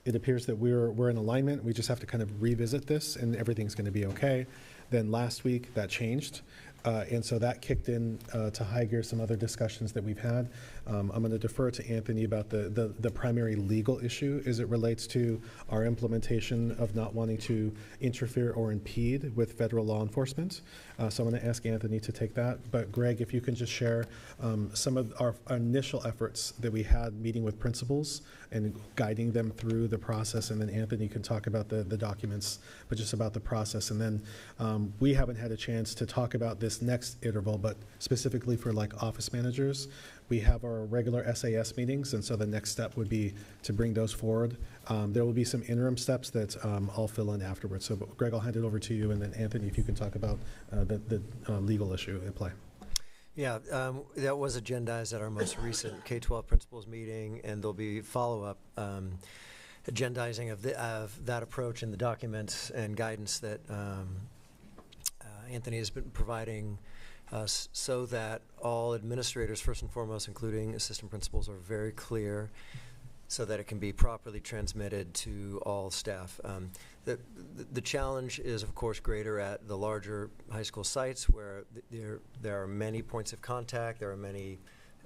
it appears that we're in alignment. We just have to kind of revisit this, and everything's going to be okay. Then last week, that changed. And so that kicked in to high gear some other discussions that we've had. I'm going to defer to Anthony about the primary legal issue as it relates to our implementation of not wanting to interfere or impede with federal law enforcement. So I'm going to ask Anthony to take that. But Greg, if you can just share some of our initial efforts that we had meeting with principals and guiding them through the process, and then Anthony can talk about the documents, but just about the process. And then we haven't had a chance to talk about this next interval, but specifically for office managers, we have our regular SAS meetings, and so the next step would be to bring those forward. There will be some interim steps that I'll fill in afterwards. So, Greg, I'll hand it over to you, and then Anthony, if you can talk about the legal issue at play. Yeah, that was agendized at our most recent K-12 principals meeting, and there'll be follow-up agendizing of that approach in the documents and guidance that Anthony has been providing us so that all administrators, first and foremost, including assistant principals, are very clear so that it can be properly transmitted to all staff. The challenge is, of course, greater at the larger high school sites where there are many points of contact, there are many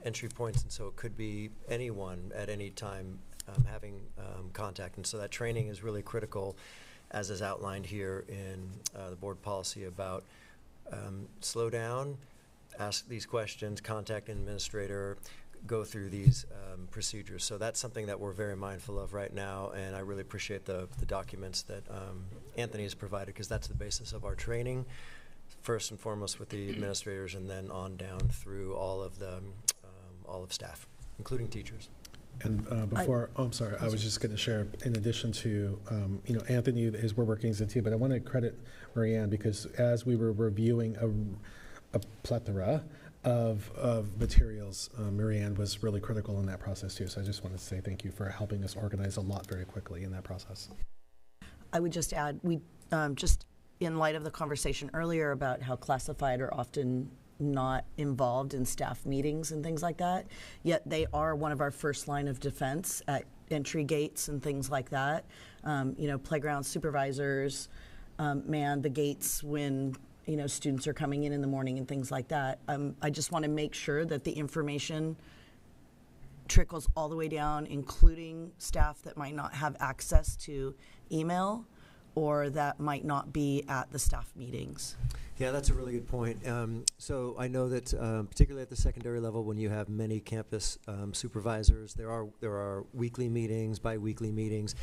entry points, and so it could be anyone at any time having contact. And so that training is really critical, as is outlined here in the board policy about slow down, ask these questions, contact an administrator, go through these procedures. So that's something that we're very mindful of right now, and I really appreciate the documents that Anthony has provided, because that's the basis of our training, first and foremost with the administrators, and then on down through all of staff, including teachers. And I'm sorry, I was just going to share, in addition to, Anthony, we're working as a team, but I want to credit Marianne, because as we were reviewing a plethora of materials, Marianne was really critical in that process too. So I just wanted to say thank you for helping us organize a lot very quickly in that process. I would just add, we just in light of the conversation earlier about how classified are often not involved in staff meetings and things like that, yet they are one of our first line of defense at entry gates and things like that. Playground supervisors man the gates when students are coming in the morning and things like that. I just want to make sure that the information trickles all the way down, including staff that might not have access to email or that might not be at the staff meetings. Yeah, that's a really good point. So I know that particularly at the secondary level, when you have many campus supervisors, there are weekly meetings, bi-weekly meetings,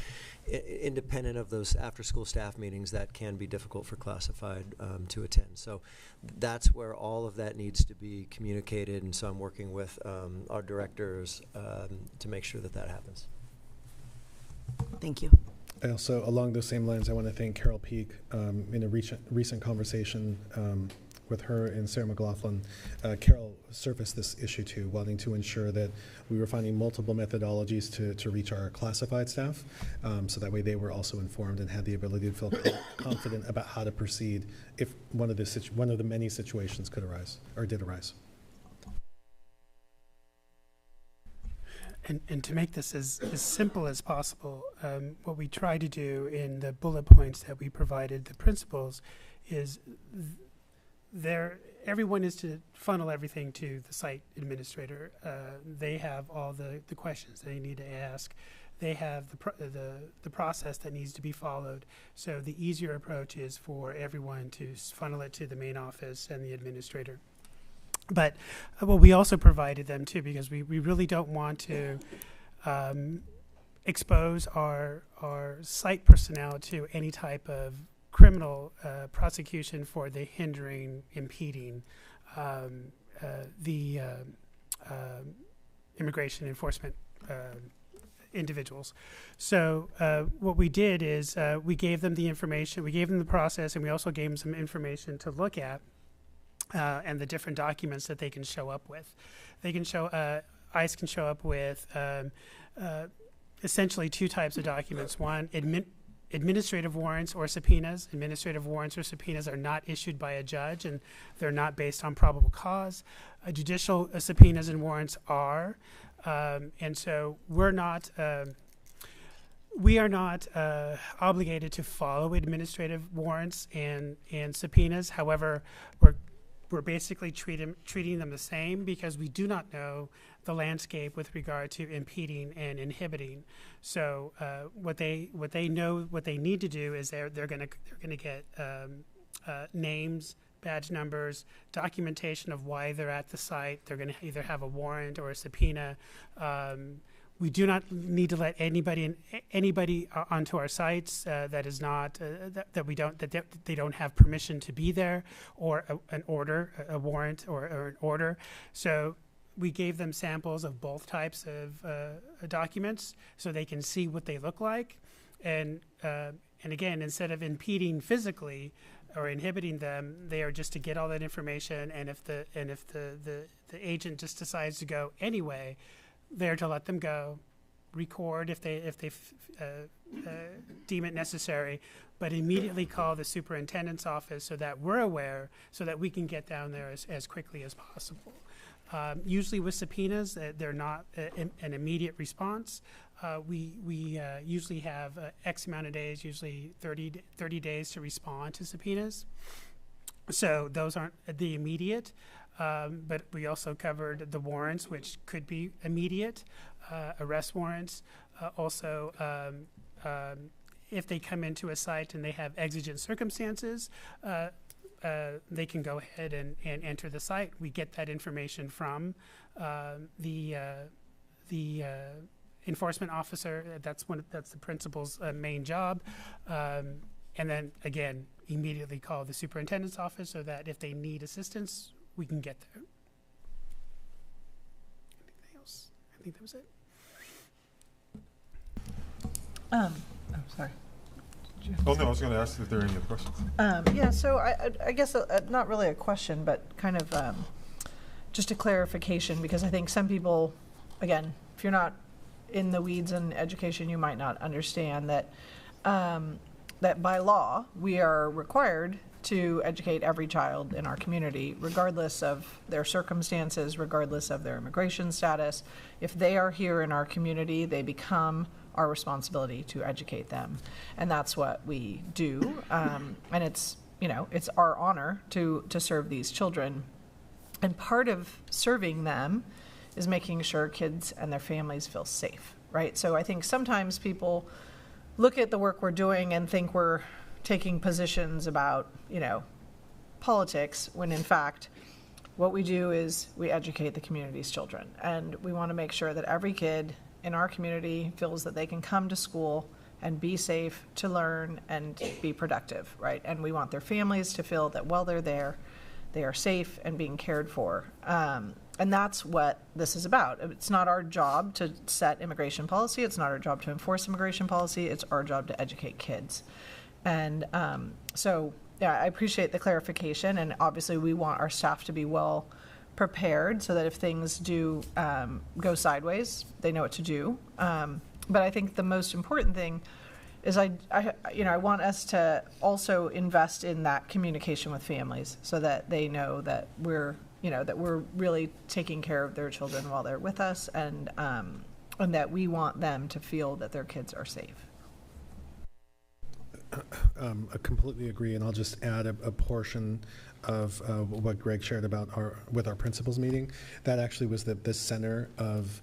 independent of those after-school staff meetings that can be difficult for classified to attend. So that's where all of that needs to be communicated, and so I'm working with our directors to make sure that happens. Thank you. Also, along those same lines, I want to thank Carol Peak. In a recent conversation with her and Sarah McLaughlin, Carol surfaced this issue too, wanting to ensure that we were finding multiple methodologies to reach our classified staff, so that way they were also informed and had the ability to feel confident about how to proceed if one of the many situations could arise or did arise. And to make this as simple as possible, what we try to do in the bullet points that we provided the principals is everyone is to funnel everything to the site administrator. They have all the questions they need to ask. they have the process that needs to be followed. So the easier approach is for everyone to funnel it to the main office and the administrator. But well, we also provided them too, because we really don't want to expose our site personnel to any type of criminal prosecution for the hindering, impeding the immigration enforcement individuals. So what we did is we gave them the information, we gave them the process, and we also gave them some information to look at and the different documents that they can show up with. They can show, ICE can show up with essentially two types of documents. One, administrative warrants or subpoenas. Administrative warrants or subpoenas are not issued by a judge, and they're not based on probable cause. Judicial subpoenas and warrants are, and so we are not obligated to follow administrative warrants and subpoenas. However, we're basically treating them the same, because we do not know the landscape with regard to impeding and inhibiting. So what they need to do is they're going to get names, badge numbers, documentation of why they're at the site. They're going to either have a warrant or a subpoena. We do not need to let anybody onto our sites that is not that they don't have permission to be there, or a warrant or an order. So we gave them samples of both types of documents so they can see what they look like, and again, instead of impeding physically or inhibiting them, they are just to get all that information. And if the agent just decides to go anyway, they're to let them go, record if they deem it necessary, but immediately call the superintendent's office so that we're aware, so that we can get down there as quickly as possible. Usually with subpoenas, they're not an immediate response. We usually have X amount of days, usually 30 days to respond to subpoenas. So those aren't the immediate. But we also covered the warrants, which could be immediate, arrest warrants. Also, if they come into a site and they have exigent circumstances, they can go ahead and enter the site. We get that information from the enforcement officer. That's the principal's main job. And then, again, immediately call the superintendent's office so that if they need assistance, we can get there. Anything else? I think that was it. Oh, sorry. Oh, no, I was going to ask if there are any other questions. Yeah, so I guess not really a question, but kind of just a clarification, because I think some people, again, if you're not in the weeds in education, you might not understand that that by law, we are required to educate every child in our community, regardless of their circumstances, regardless of their immigration status. If they are here in our community, they become our responsibility to educate them. And that's what we do. And it's our honor to serve these children. And part of serving them is making sure kids and their families feel safe, right? So I think sometimes people look at the work we're doing and think we're taking positions about, politics, when in fact, what we do is we educate the community's children. And we want to make sure that every kid in our community feels that they can come to school and be safe, to learn and be productive, right? And we want their families to feel that while they're there, they are safe and being cared for. And that's what this is about. It's not our job to set immigration policy. It's not our job to enforce immigration policy. It's our job to educate kids. And so, yeah, I appreciate the clarification. And obviously, we want our staff to be well prepared so that if things do go sideways, they know what to do. But I think the most important thing is I want us to also invest in that communication with families so that they know that we're really taking care of their children while they're with us, and that we want them to feel that their kids are safe. I completely agree, and I'll just add a portion of what Greg shared about our principals meeting. That actually was the center of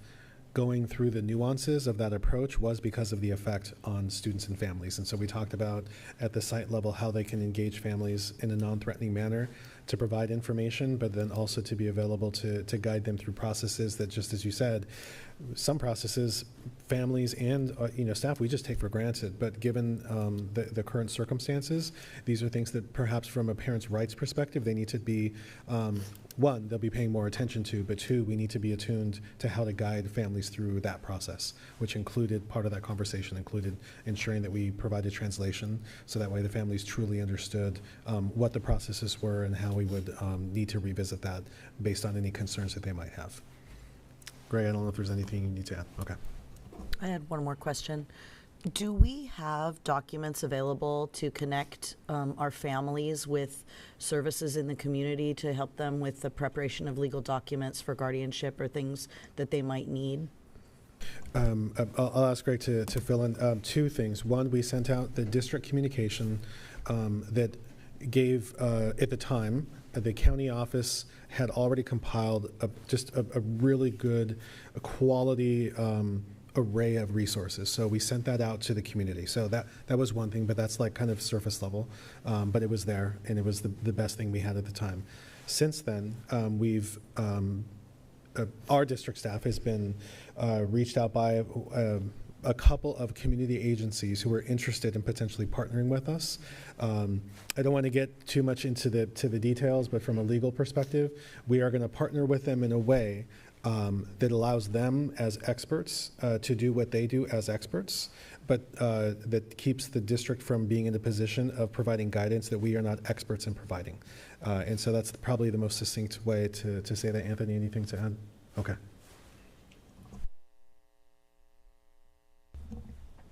going through the nuances of that approach was because of the effect on students and families. And so we talked about at the site level how they can engage families in a non-threatening manner to provide information, but then also to be available to guide them through processes that, just as you said, some processes families and staff we just take for granted, but given the current circumstances, these are things that perhaps from a parent's rights perspective they need to be one, they'll be paying more attention to, but two, we need to be attuned to how to guide families through that process, which included, part of that conversation included ensuring that we provided translation, so that way the families truly understood what the processes were and how we would need to revisit that based on any concerns that they might have. Greg, I don't know if there's anything you need to add. Okay. I had one more question. Do we have documents available to connect our families with services in the community to help them with the preparation of legal documents for guardianship or things that they might need? I'll ask Greg to fill in two things. One, we sent out the district communication that gave, at the time, the county office had already compiled just a really good quality array of resources. So we sent that out to the community. So that was one thing, but that's like kind of surface level. But it was there, and it was the best thing we had at the time. Since then, we've our district staff has been reached out by a couple of community agencies who are interested in potentially partnering with us. I don't want to get too much into the details, but from a legal perspective, we are going to partner with them in a way that allows them as experts to do what they do as experts, but that keeps the district from being in a position of providing guidance that we are not experts in providing. And so that's probably the most succinct way to say that. Anthony, anything to add? Okay.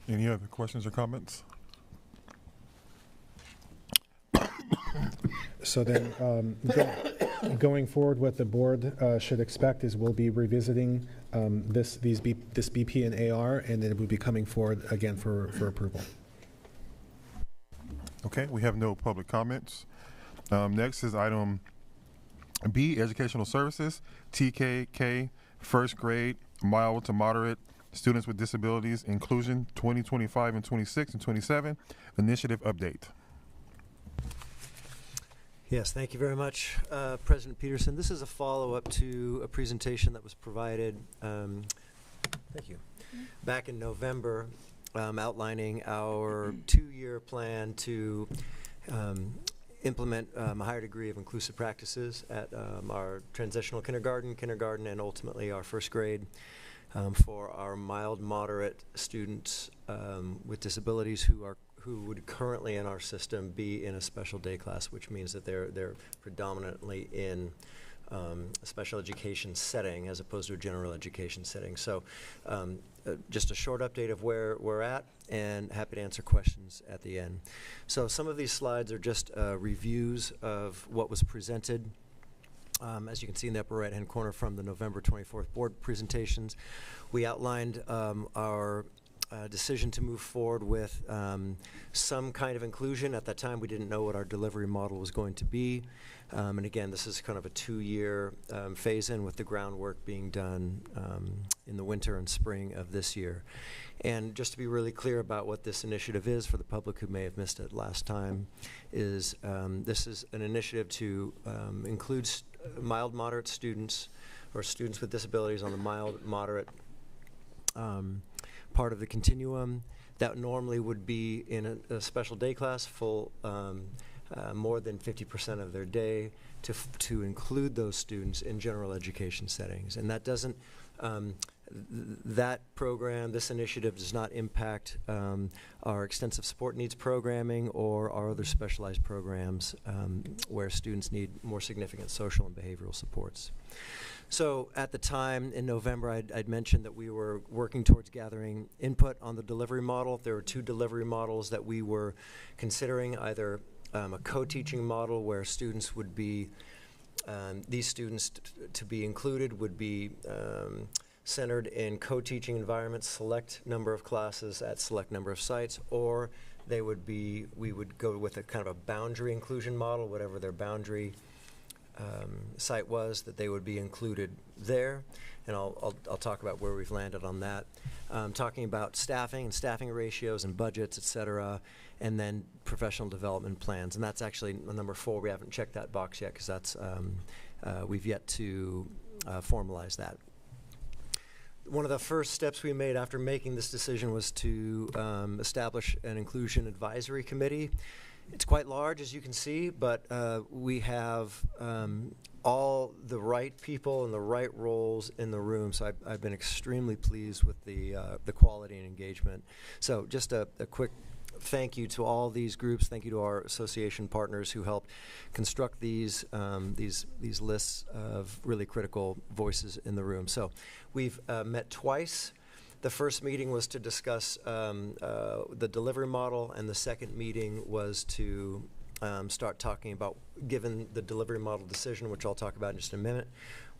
Any other questions or comments? So then, going forward, what the board should expect is we'll be revisiting this BP and AR, and then it will be coming forward again for approval. Okay, we have no public comments. Next is item B, Educational Services, TKK, first grade, mild to moderate, students with disabilities, inclusion, 2025 and 26 and 27, initiative update. Yes, thank you very much, President Peterson. This is a follow-up to a presentation that was provided, thank you, back in November, outlining our 2-year plan to implement a higher degree of inclusive practices at our transitional kindergarten, and ultimately our first grade for our mild, moderate students with disabilities who would currently in our system be in a special day class, which means that they're predominantly in a special education setting as opposed to a general education setting. So just a short update of where we're at, and happy to answer questions at the end. So some of these slides are just reviews of what was presented. As you can see in the upper right-hand corner from the November 24th board presentations, we outlined our decision to move forward with some kind of inclusion. At that time, we didn't know what our delivery model was going to be. And again, this is kind of a 2-year phase-in with the groundwork being done in the winter and spring of this year. And just to be really clear about what this initiative is for the public who may have missed it last time, is this is an initiative to include mild, moderate students or students with disabilities on the mild, moderate part of the continuum that normally would be in a special day class full more than 50% of their day to include those students in general education settings. And that doesn't, that program, this initiative does not impact our extensive support needs programming or our other specialized programs where students need more significant social and behavioral supports. So at the time in November, I'd mentioned that we were working towards gathering input on the delivery model. There were 2 delivery models that we were considering, either a co-teaching model where students would be, these students to be included would be centered in co-teaching environments, select number of classes at select number of sites, or they would be, we would go with a kind of a boundary inclusion model, whatever their boundary site was, that they would be included there. And I'll talk about where we've landed on that. Talking about staffing and staffing ratios and budgets, et cetera, and then professional development plans. And that's actually number 4. We haven't checked that box yet because that's we've yet to formalize that. One of the first steps we made after making this decision was to establish an inclusion advisory committee. It's quite large, as you can see, but we have all the right people and the right roles in the room. So I've been extremely pleased with the quality and engagement. So just a quick thank you to all these groups. Thank you to our association partners who helped construct these lists of really critical voices in the room. So we've met twice. The first meeting was to discuss the delivery model, and the second meeting was to start talking about, given the delivery model decision, which I'll talk about in just a minute,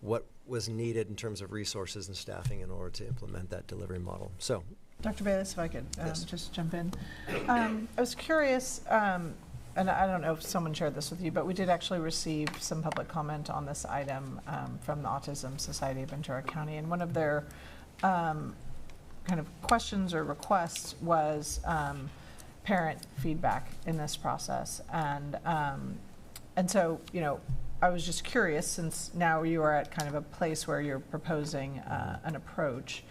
what was needed in terms of resources and staffing in order to implement that delivery model. So, Dr. Bayless, if I could Yes. just jump in. I was curious, and I don't know if someone shared this with you, but we did actually receive some public comment on this item from the Autism Society of Ventura County, and one of their kind of questions or requests was parent feedback in this process. And so, you know, I was just curious, since now you are at kind of a place where you're proposing an approach,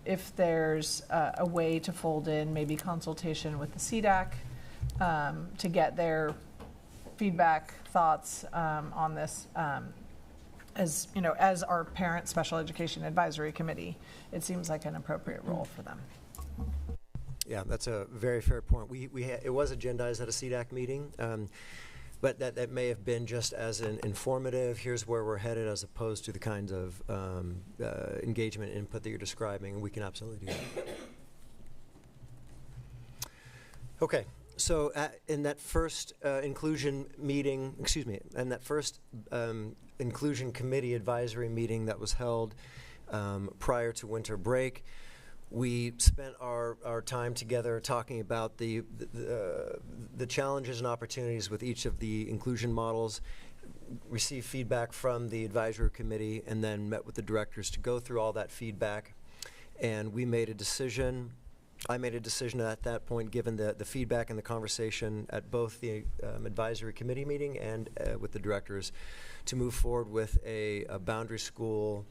if there's a way to fold in maybe consultation with the CDAC to get their feedback, thoughts on this, as you know, as our Parent Special Education Advisory Committee, it seems like an appropriate role for them. Yeah, that's a very fair point. It was agendized at a CDAC meeting, but that may have been just as an informative, here's where we're headed, as opposed to the kinds of engagement and input that you're describing, and we can absolutely do that. Okay, so in that first inclusion meeting, in that first inclusion committee advisory meeting that was held prior to winter break, we spent our time together talking about the challenges and opportunities with each of the inclusion models, received feedback from the advisory committee, and then met with the directors to go through all that feedback. And we made a decision. I made a decision at that point, given the feedback and the conversation at both the advisory committee meeting and with the directors, to move forward with a boundary school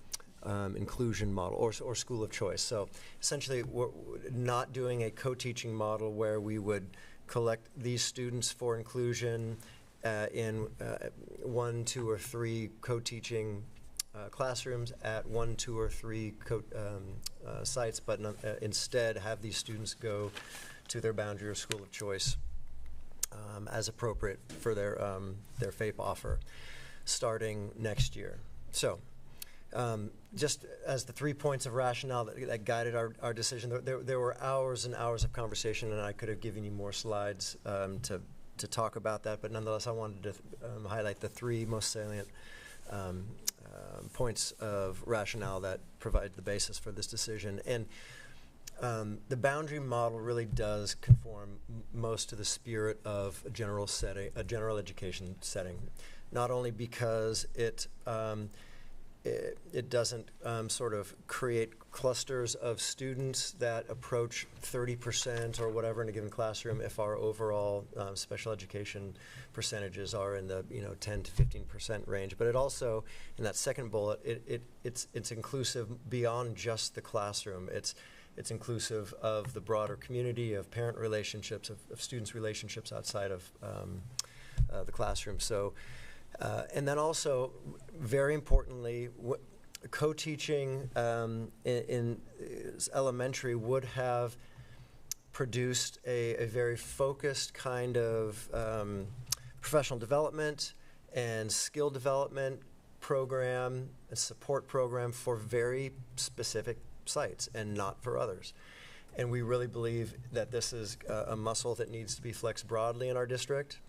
inclusion model or school of choice. So essentially, we're not doing a co-teaching model where we would collect these students for inclusion in 1, 2, or 3 co-teaching classrooms at 1, 2, or 3 sites, but instead have these students go to their boundary or school of choice as appropriate for their FAPE offer starting next year. So just as the 3 points of rationale that guided our decision, there were hours and hours of conversation, and I could have given you more slides to talk about that, but nonetheless I wanted to highlight the 3 most salient points of rationale that provide the basis for this decision. And the boundary model really does conform most to the spirit of a general education setting, not only because it doesn't sort of create clusters of students that approach 30% or whatever in a given classroom if our overall special education percentages are in the 10 to 15% range. But it also, in that second bullet, it's inclusive beyond just the classroom. It's inclusive of the broader community, of parent relationships, of students' relationships outside of the classroom. So. And then also, very importantly, co-teaching in elementary would have produced a very focused kind of professional development and skill development program, a support program for very specific sites and not for others. And we really believe that this is a muscle that needs to be flexed broadly in our district.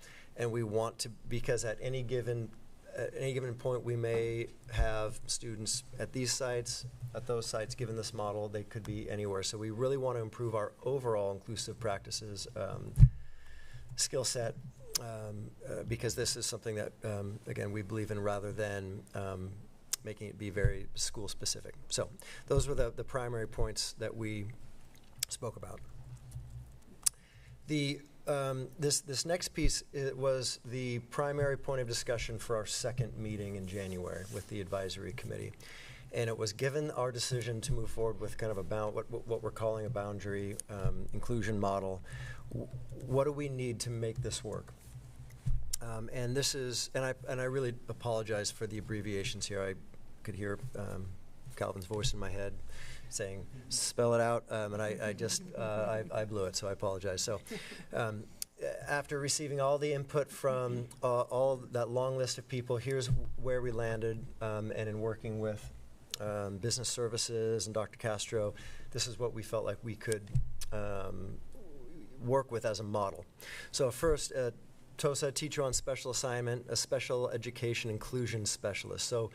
And we want to, because at any given point we may have students at these sites, at those sites, given this model, they could be anywhere. So we really want to improve our overall inclusive practices skill set because this is something that, again, we believe in rather than making it be very school-specific. So those were the primary points that we spoke about. This next piece was the primary point of discussion for our second meeting in January with the advisory committee. And it was given our decision to move forward with kind of what we're calling a boundary inclusion model. What do we need to make this work? And this is, and I really apologize for the abbreviations here. I could hear Calvin's voice in my head saying, spell it out, and I just, I blew it, so I apologize. So after receiving all the input from all that long list of people, here's where we landed, and in working with business services and Dr. Castro, this is what we felt like we could work with as a model. So first, TOSA, teacher on special assignment, a special education inclusion specialist. So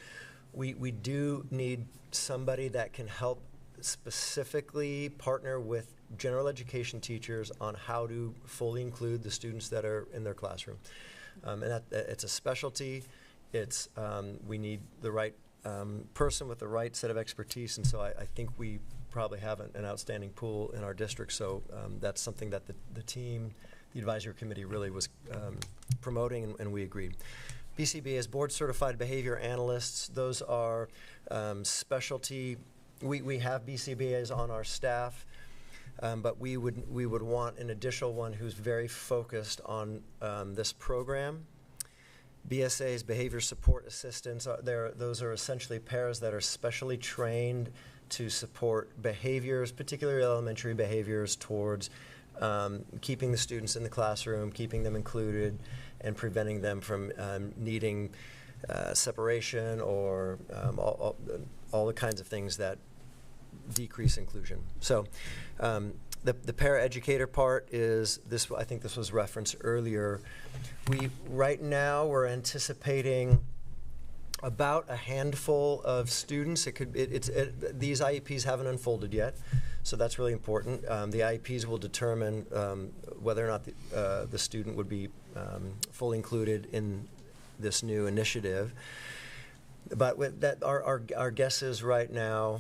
we do need somebody that can help specifically partner with general education teachers on how to fully include the students that are in their classroom. And it's a specialty. It's we need the right person with the right set of expertise, and so I think we probably have an outstanding pool in our district. So that's something that the team, the advisory committee, really was promoting, and we agreed. BCBA is board certified behavior analysts. Those are specialty. We have BCBAs on our staff, but we would want an additional one who's very focused on this program. BSAs, behavior support assistants, those are essentially pairs that are specially trained to support behaviors, particularly elementary behaviors, towards keeping the students in the classroom, keeping them included, and preventing them from needing separation or all the kinds of things that decrease inclusion. So the paraeducator part is this. I think this was referenced earlier. Right now we're anticipating about a handful of students. These IEPs haven't unfolded yet, so that's really important. The IEPs will determine whether or not the student would be fully included in this new initiative. But with that, our guess is right now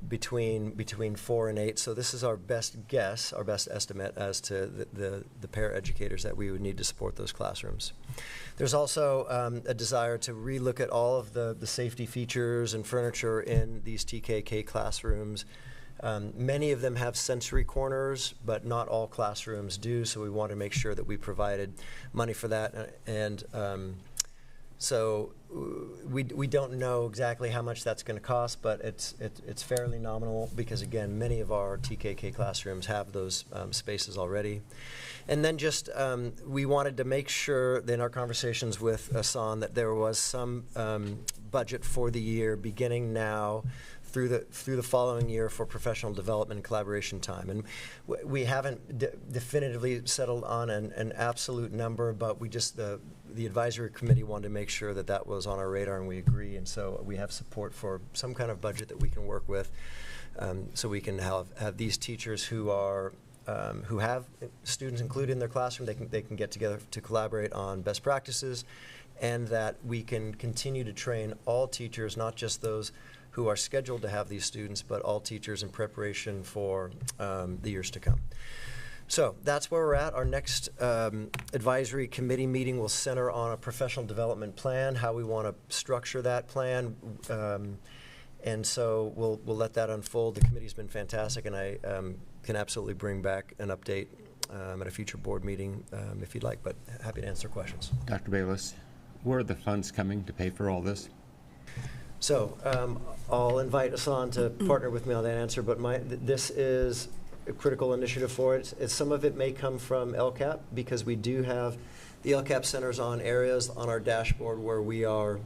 between 4 and 8. So this is our best guess, our best estimate as to the paraeducators that we would need to support those classrooms. There's also a desire to relook at all of the safety features and furniture in these TKK classrooms. Many of them have sensory corners, but not all classrooms do, so we want to make sure that we provided money for that. And so we don't know exactly how much that's going to cost, but it's fairly nominal because, again, many of our TKK classrooms have those spaces already. And then just we wanted to make sure that in our conversations with Asan that there was some budget for the year beginning now through the following year for professional development and collaboration time. And we haven't definitively settled on an absolute number, but we just the advisory committee wanted to make sure that that was on our radar, and we agree. And so we have support for some kind of budget that we can work with, so we can have these teachers who have students included in their classroom. They can get together to collaborate on best practices, and that we can continue to train all teachers, not just those who are scheduled to have these students, but all teachers in preparation for the years to come. So that's where we're at. Our next advisory committee meeting will center on a professional development plan, how we want to structure that plan, and so we'll let that unfold. The committee's been fantastic, and I can absolutely bring back an update at a future board meeting if you'd like, but happy to answer questions. Dr. Bayless, where are the funds coming to pay for all this? So I'll invite Asan to partner with me on that answer, but this is a critical initiative for it. Some of it may come from LCAP, because we do have the LCAP centers on areas on our dashboard where we are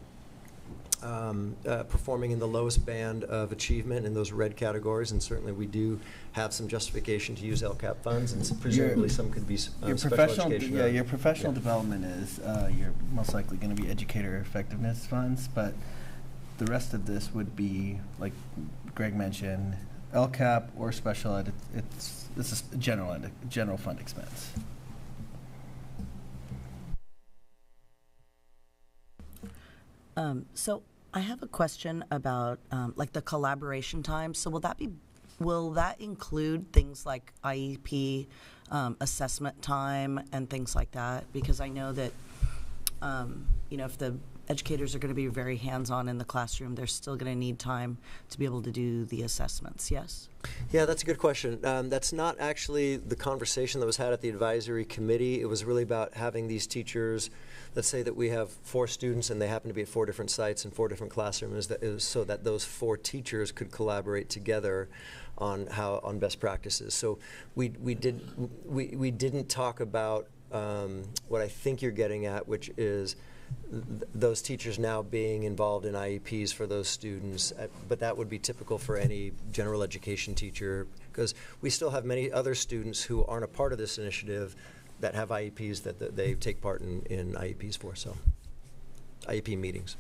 performing in the lowest band of achievement in those red categories, and certainly we do have some justification to use LCAP funds, and presumably some could be special education. Yeah, your professional development is you're most likely going to be educator effectiveness funds, but the rest of this would be, like Greg mentioned, LCAP or special ed. This is general fund expense. So I have a question about like the collaboration time. So will that include things like IEP assessment time and things like that? Because I know that if the educators are going to be very hands-on in the classroom, they're still going to need time to be able to do the assessments, yes? Yeah, that's a good question. That's not actually the conversation that was had at the advisory committee. It was really about having these teachers, let's say that we have 4 students and they happen to be at 4 different sites and 4 different classrooms, so that those 4 teachers could collaborate together on best practices. So we didn't talk about what I think you're getting at, which is those teachers now being involved in IEPs for those students, but that would be typical for any general education teacher, because we still have many other students who aren't a part of this initiative that have IEPs that they take part in IEPs for, so IEP meetings.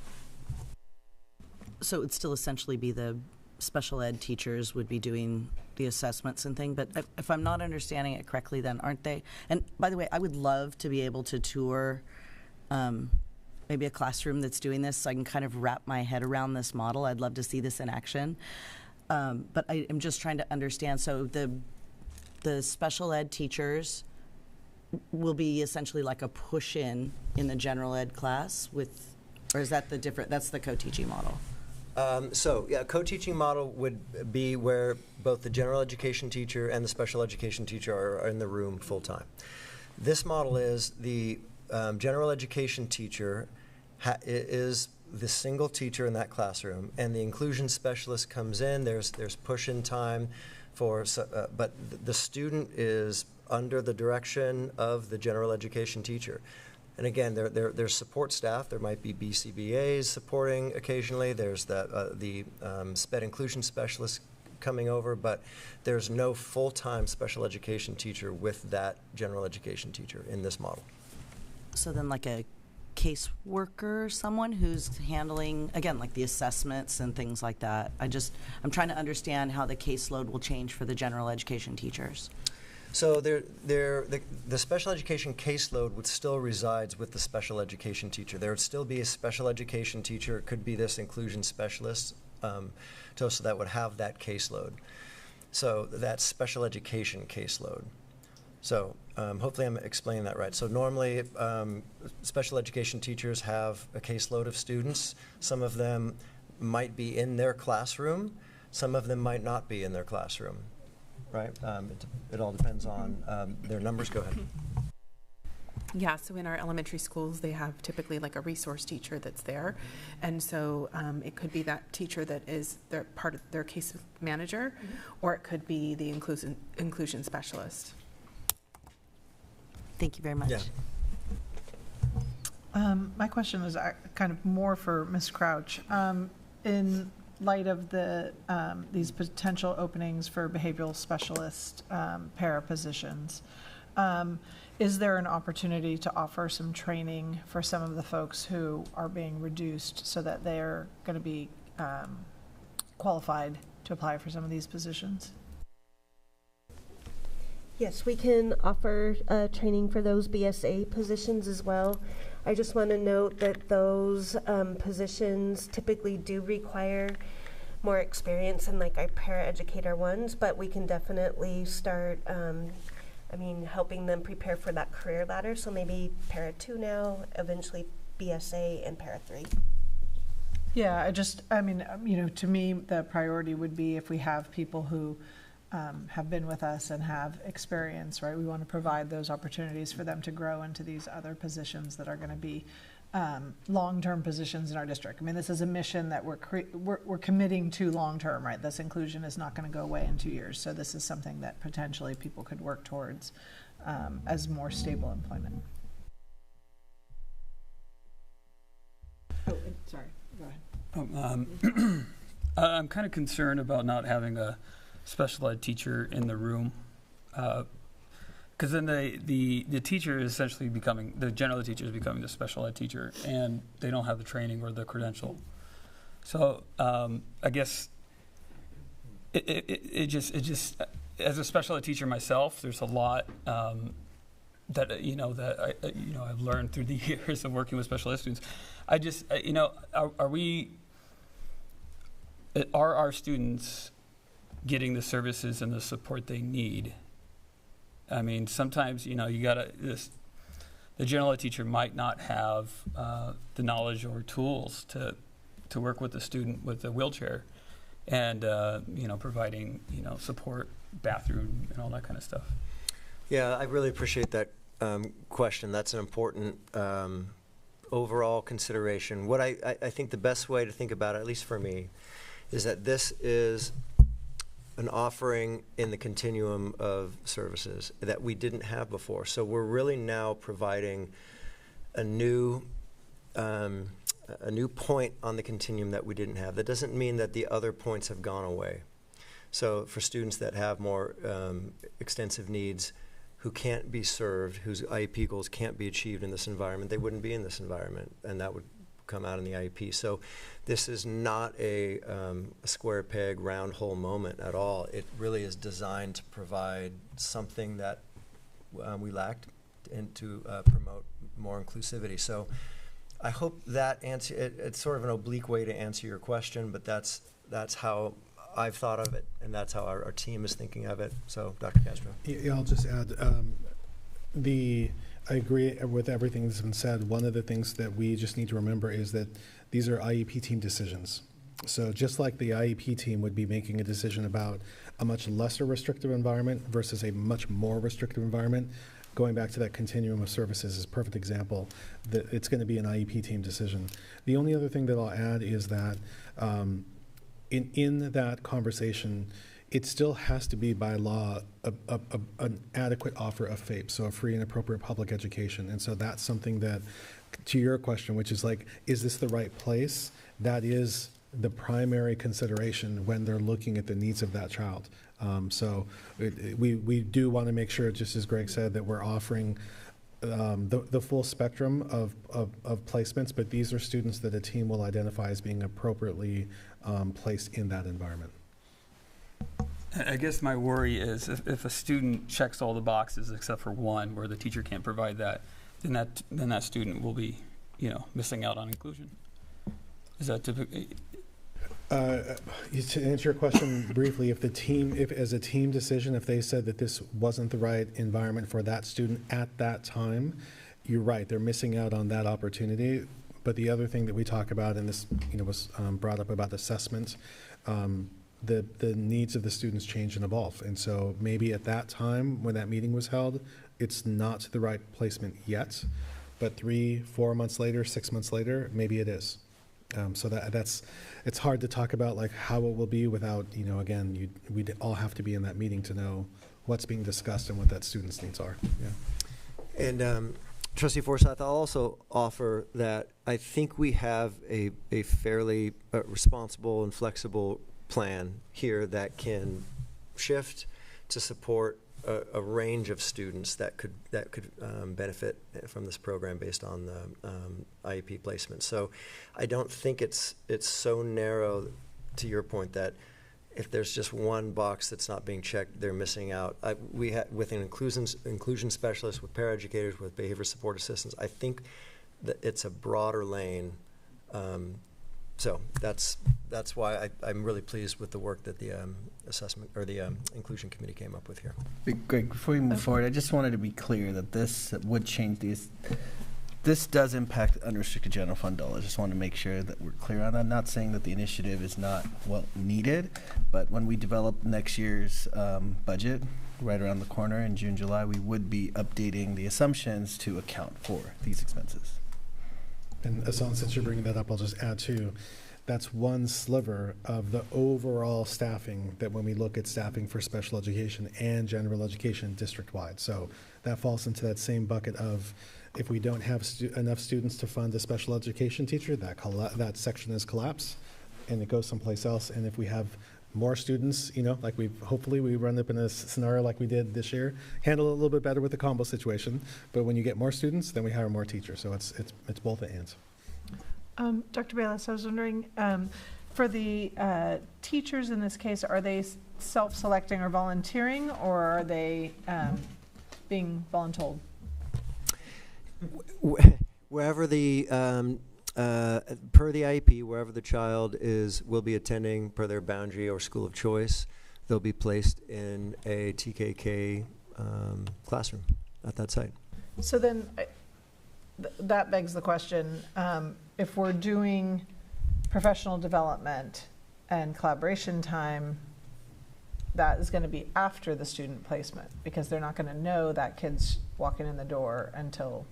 So it'd still essentially be the special ed teachers would be doing the assessments and thing, but if I'm not understanding it correctly, then aren't they? And by the way, I would love to be able to tour maybe a classroom that's doing this so I can kind of wrap my head around this model. I'd love to see this in action. But I am just trying to understand, so the special ed teachers will be essentially like a push-in in the general ed class with, or is that that's the co-teaching model? Co-teaching model would be where both the general education teacher and the special education teacher are in the room full-time. This model is the general education teacher is the single teacher in that classroom, and the inclusion specialist comes in. There's push-in time but the student is under the direction of the general education teacher. And again, there's support staff. There might be BCBAs supporting occasionally. There's the SPED inclusion specialist coming over, but there's no full-time special education teacher with that general education teacher in this model. So then like a caseworker, someone who's handling, again, like the assessments and things like that. I'm trying to understand how the caseload will change for the general education teachers. So the special education caseload would still resides with the special education teacher. There would still be a special education teacher. It could be this inclusion specialist, so that would have that caseload. So that's special education caseload. So hopefully I'm explaining that right. So normally special education teachers have a caseload of students. Some of them might be in their classroom. Some of them might not be in their classroom. Right? It all depends on their numbers. Go ahead. Yeah, so in our elementary schools, they have typically like a resource teacher that's there. And so it could be that teacher that is their part of their case manager, or it could be the inclusion specialist. Thank you very much. Yeah. My question is kind of more for Ms. Crouch. In light of the these potential openings for behavioral specialist para positions, is there an opportunity to offer some training for some of the folks who are being reduced so that they're going to be qualified to apply for some of these positions? Yes, we can offer training for those BSA positions as well. I just want to note that those positions typically do require more experience than like our paraeducator ones, but we can definitely start, helping them prepare for that career ladder. So maybe para 2 now, eventually BSA and para 3. Yeah, to me, the priority would be if we have people who have been with us and have experience, right? We want to provide those opportunities for them to grow into these other positions that are going to be long-term positions in our district. I mean, this is a mission that we're committing to long-term, right? This inclusion is not going to go away in 2 years. So this is something that potentially people could work towards as more stable employment. Oh, sorry, go ahead. I'm kind of concerned about not having a special ed teacher in the room, because then the teacher is essentially becoming, the general ed teacher is becoming the special ed teacher, and they don't have the training or the credential. So I guess it just as a special ed teacher myself, there's a lot that I've learned through the years of working with special ed students. I just are our students getting the services and the support they need? I mean, sometimes the general ed teacher might not have the knowledge or tools to work with the student with a wheelchair, and providing support, bathroom, and all that kind of stuff. Yeah, I really appreciate that question. That's an important overall consideration. What I think the best way to think about it, at least for me, is that this is an offering in the continuum of services that we didn't have before. So we're really now providing a new point on the continuum that we didn't have. That doesn't mean that the other points have gone away. So for students that have more extensive needs, who can't be served, whose IEP goals can't be achieved in this environment, they wouldn't be in this environment, and that would come out in the IEP. So this is not a square peg, round hole moment at all. It really is designed to provide something that we lacked and to promote more inclusivity. So I hope that answer, it's sort of an oblique way to answer your question, but that's how I've thought of it, and that's how our team is thinking of it. So, Dr. Castro. Yeah, I'll just add, I agree with everything that's been said. One of the things that we just need to remember is that these are IEP team decisions. So just like the IEP team would be making a decision about a much lesser restrictive environment versus a much more restrictive environment, going back to that continuum of services is a perfect example that it's going to be an IEP team decision. The only other thing that I'll add is that in that conversation, it still has to be by law an adequate offer of FAPE, so a free and appropriate public education. And so that's something that, to your question, which is like, is this the right place? That is the primary consideration when they're looking at the needs of that child. So we do want to make sure, just as Greg said, that we're offering the full spectrum of placements, but these are students that a team will identify as being appropriately placed in that environment. I guess my worry is if a student checks all the boxes except for one where the teacher can't provide that, then that student will be, missing out on inclusion. Is that typically? To answer your question briefly, if as a team decision, if they said that this wasn't the right environment for that student at that time, you're right, they're missing out on that opportunity. But the other thing that we talk about, and this was brought up about assessment, the needs of the students change and evolve. And so maybe at that time when that meeting was held, it's not the right placement yet, but 3-4 months later, 6 months later, maybe it is. So it's hard to talk about like how it will be without, again, we'd all have to be in that meeting to know what's being discussed and what that student's needs are. Yeah. And Trustee Forsyth, I'll also offer that I think we have a fairly responsible and flexible plan here that can shift to support a range of students that could benefit from this program based on the IEP placement. So I don't think it's so narrow, to your point, that if there's just one box that's not being checked, they're missing out. With an inclusion specialist, with paraeducators, with behavior support assistants, I think that it's a broader lane. So that's why I'm really pleased with the work that the assessment or the inclusion committee came up with here. Greg, before we move forward, I just wanted to be clear that this would change these. This does impact unrestricted general fund dollars. I just want to make sure that we're clear on that. I'm not saying that the initiative is not needed, but when we develop next year's budget right around the corner in June, July, we would be updating the assumptions to account for these expenses. And Asan, since you're bringing that up, I'll just add too, that's one sliver of the overall staffing that when we look at staffing for special education and general education district-wide. So that falls into that same bucket of if we don't have enough students to fund a special education teacher, that section is collapsed and it goes someplace else. And if we have more students, like hopefully we run up in a scenario like we did this year, handle it a little bit better with the combo situation. But when you get more students, then we hire more teachers. So it's both the ends. Dr. Bayless, I was wondering, for the teachers in this case, are they self-selecting or volunteering, or are they being voluntold? Wherever the, per the IEP, wherever the child will be attending per their boundary or school of choice, they'll be placed in a TKK classroom at that site. So then, that begs the question, if we're doing professional development and collaboration time, that is going to be after the student placement, because they're not going to know that kid's walking in the door until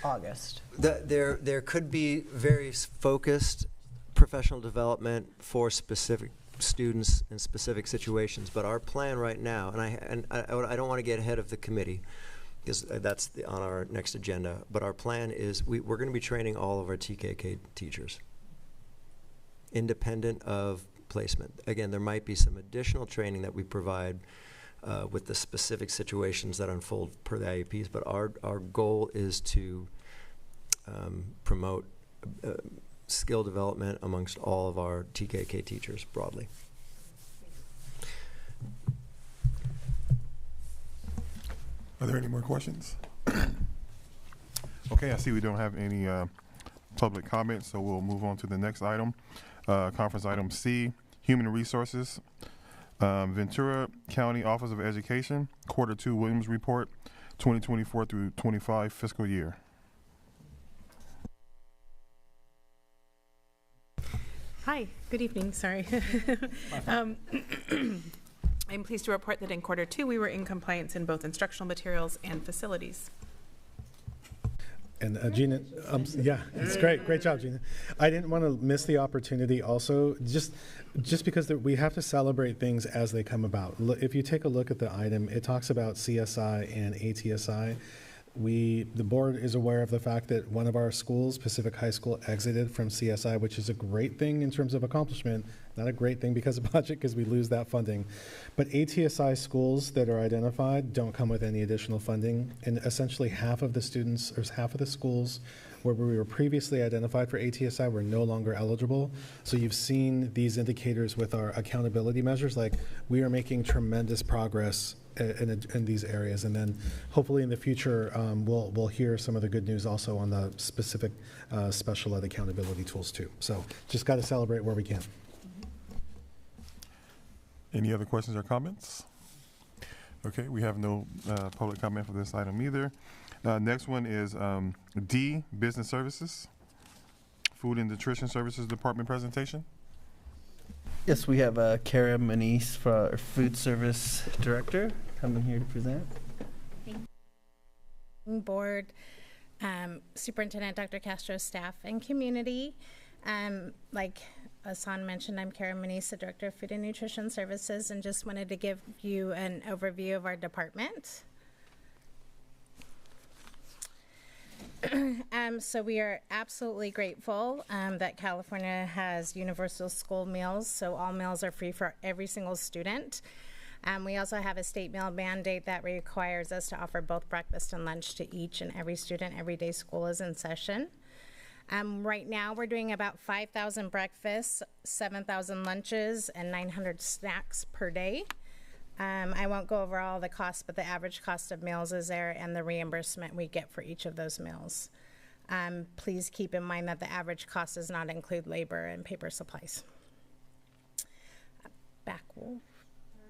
August. There could be very focused professional development for specific students in specific situations, but our plan right now, and I don't want to get ahead of the committee, because that's on our next agenda, but our plan is we're going to be training all of our TKK teachers, independent of placement. Again, there might be some additional training that we provide with the specific situations that unfold per the IEPs, but our goal is to promote skill development amongst all of our TKK teachers broadly. Are there any more questions? Okay, I see we don't have any public comments, so we'll move on to the next item. Conference item C, Human Resources. Ventura County Office of Education, Quarter 2 Williams Report, 2024 through 25 fiscal year. Hi, good evening, sorry. I'm pleased to report that in Quarter 2, we were in compliance in both instructional materials and facilities. And Gina, yeah, it's great. Great job, Gina. I didn't want to miss the opportunity also, just because we have to celebrate things as they come about. If you take a look at the item, it talks about CSI and ATSI. The board is aware of the fact that one of our schools, Pacific High School, exited from CSI, which is a great thing in terms of accomplishment, not a great thing because of budget, because we lose that funding. But ATSI schools that are identified don't come with any additional funding, and essentially half of the students, or half of the schools where we were previously identified for ATSI were no longer eligible. So you've seen these indicators with our accountability measures, like we are making tremendous progress in these areas, and then hopefully in the future we'll hear some of the good news also on the specific special ed accountability tools too. So just got to celebrate where we can. Any other questions or comments? Okay, we have no public comment for this item either. Next one is D, Business Services, Food and Nutrition Services Department presentation. Yes, we have Kara Manise, for our Food Service Director, coming here to present. Board, Superintendent Dr. Castro, staff, and community. Like Hassan mentioned, I'm Kara Manise, the Director of Food and Nutrition Services, and just wanted to give you an overview of our department. So we are absolutely grateful that California has universal school meals, so all meals are free for every single student. We also have a state meal mandate that requires us to offer both breakfast and lunch to each and every student every day school is in session. Right now we're doing about 5,000 breakfasts, 7,000 lunches, and 900 snacks per day. I won't go over all the costs, but the average cost of meals is there and the reimbursement we get for each of those meals. Please keep in mind that the average cost does not include labor and paper supplies. Back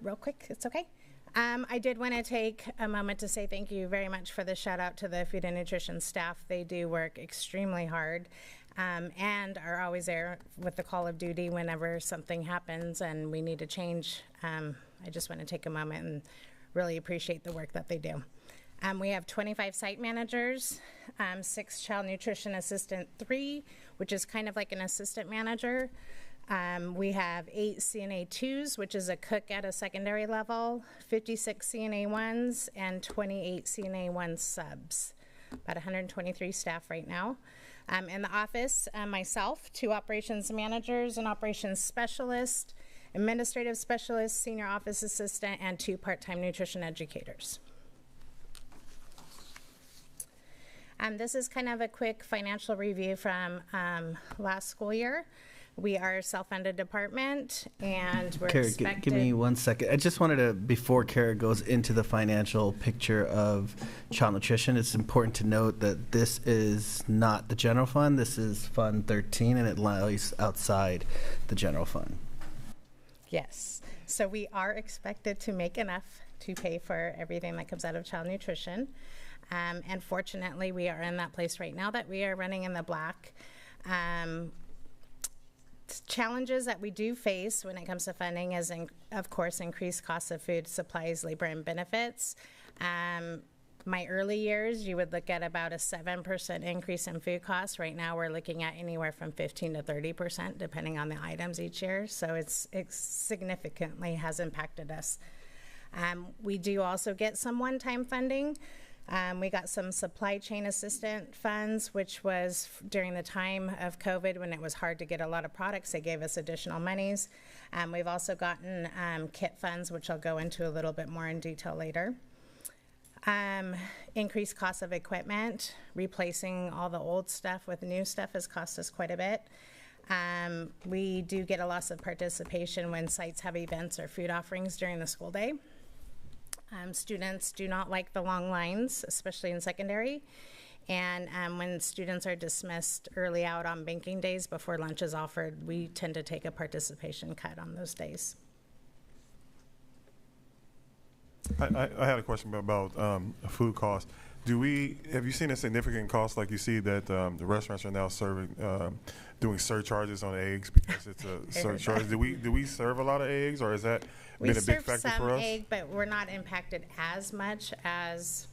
real quick, it's okay. I did want to take a moment to say thank you very much for the shout out to the food and nutrition staff. They do work extremely hard and are always there with the call of duty whenever something happens and we need to change. I just want to take a moment and really appreciate the work that they do. We have 25 site managers, 6 child nutrition assistant 3, which is kind of like an assistant manager. We have 8 CNA 2s, which is a cook at a secondary level, 56 CNA 1s, and 28 CNA 1 subs. About 123 staff right now. In the office, myself, 2 operations managers, an operations specialist, administrative specialist, senior office assistant, and 2 part-time nutrition educators. This is kind of a quick financial review from last school year. We are a self-funded department, and we're Kara, expected. give me 1 second. I just wanted to, before Kara goes into the financial picture of child nutrition, it's important to note that this is not the general fund. This is Fund 13, and it lies outside the general fund. Yes. So we are expected to make enough to pay for everything that comes out of child nutrition. And fortunately, we are in that place right now that we are running in the black. Challenges that we do face when it comes to funding is, of course, increased costs of food, supplies, labor, and benefits. My early years, you would look at about a 7% increase in food costs. Right now, we're looking at anywhere from 15 to 30%, depending on the items each year. So it significantly has impacted us. We do also get some one-time funding. We got some supply chain assistant funds, which was during the time of COVID when it was hard to get a lot of products. They gave us additional monies. We've also gotten kit funds, which I'll go into a little bit more in detail later. Increased cost of equipment, replacing all the old stuff with new stuff has cost us quite a bit. We do get a loss of participation when sites have events or food offerings during the school day. Students do not like the long lines, especially in secondary. And when students are dismissed early out on banking days before lunch is offered, we tend to take a participation cut on those days. I had a question about food costs. Have you seen a significant cost like you see that the restaurants are now doing surcharges on eggs because it's a surcharge? Do we serve a lot of eggs, or is that been a big factor for us? We serve some egg, but we're not impacted as much as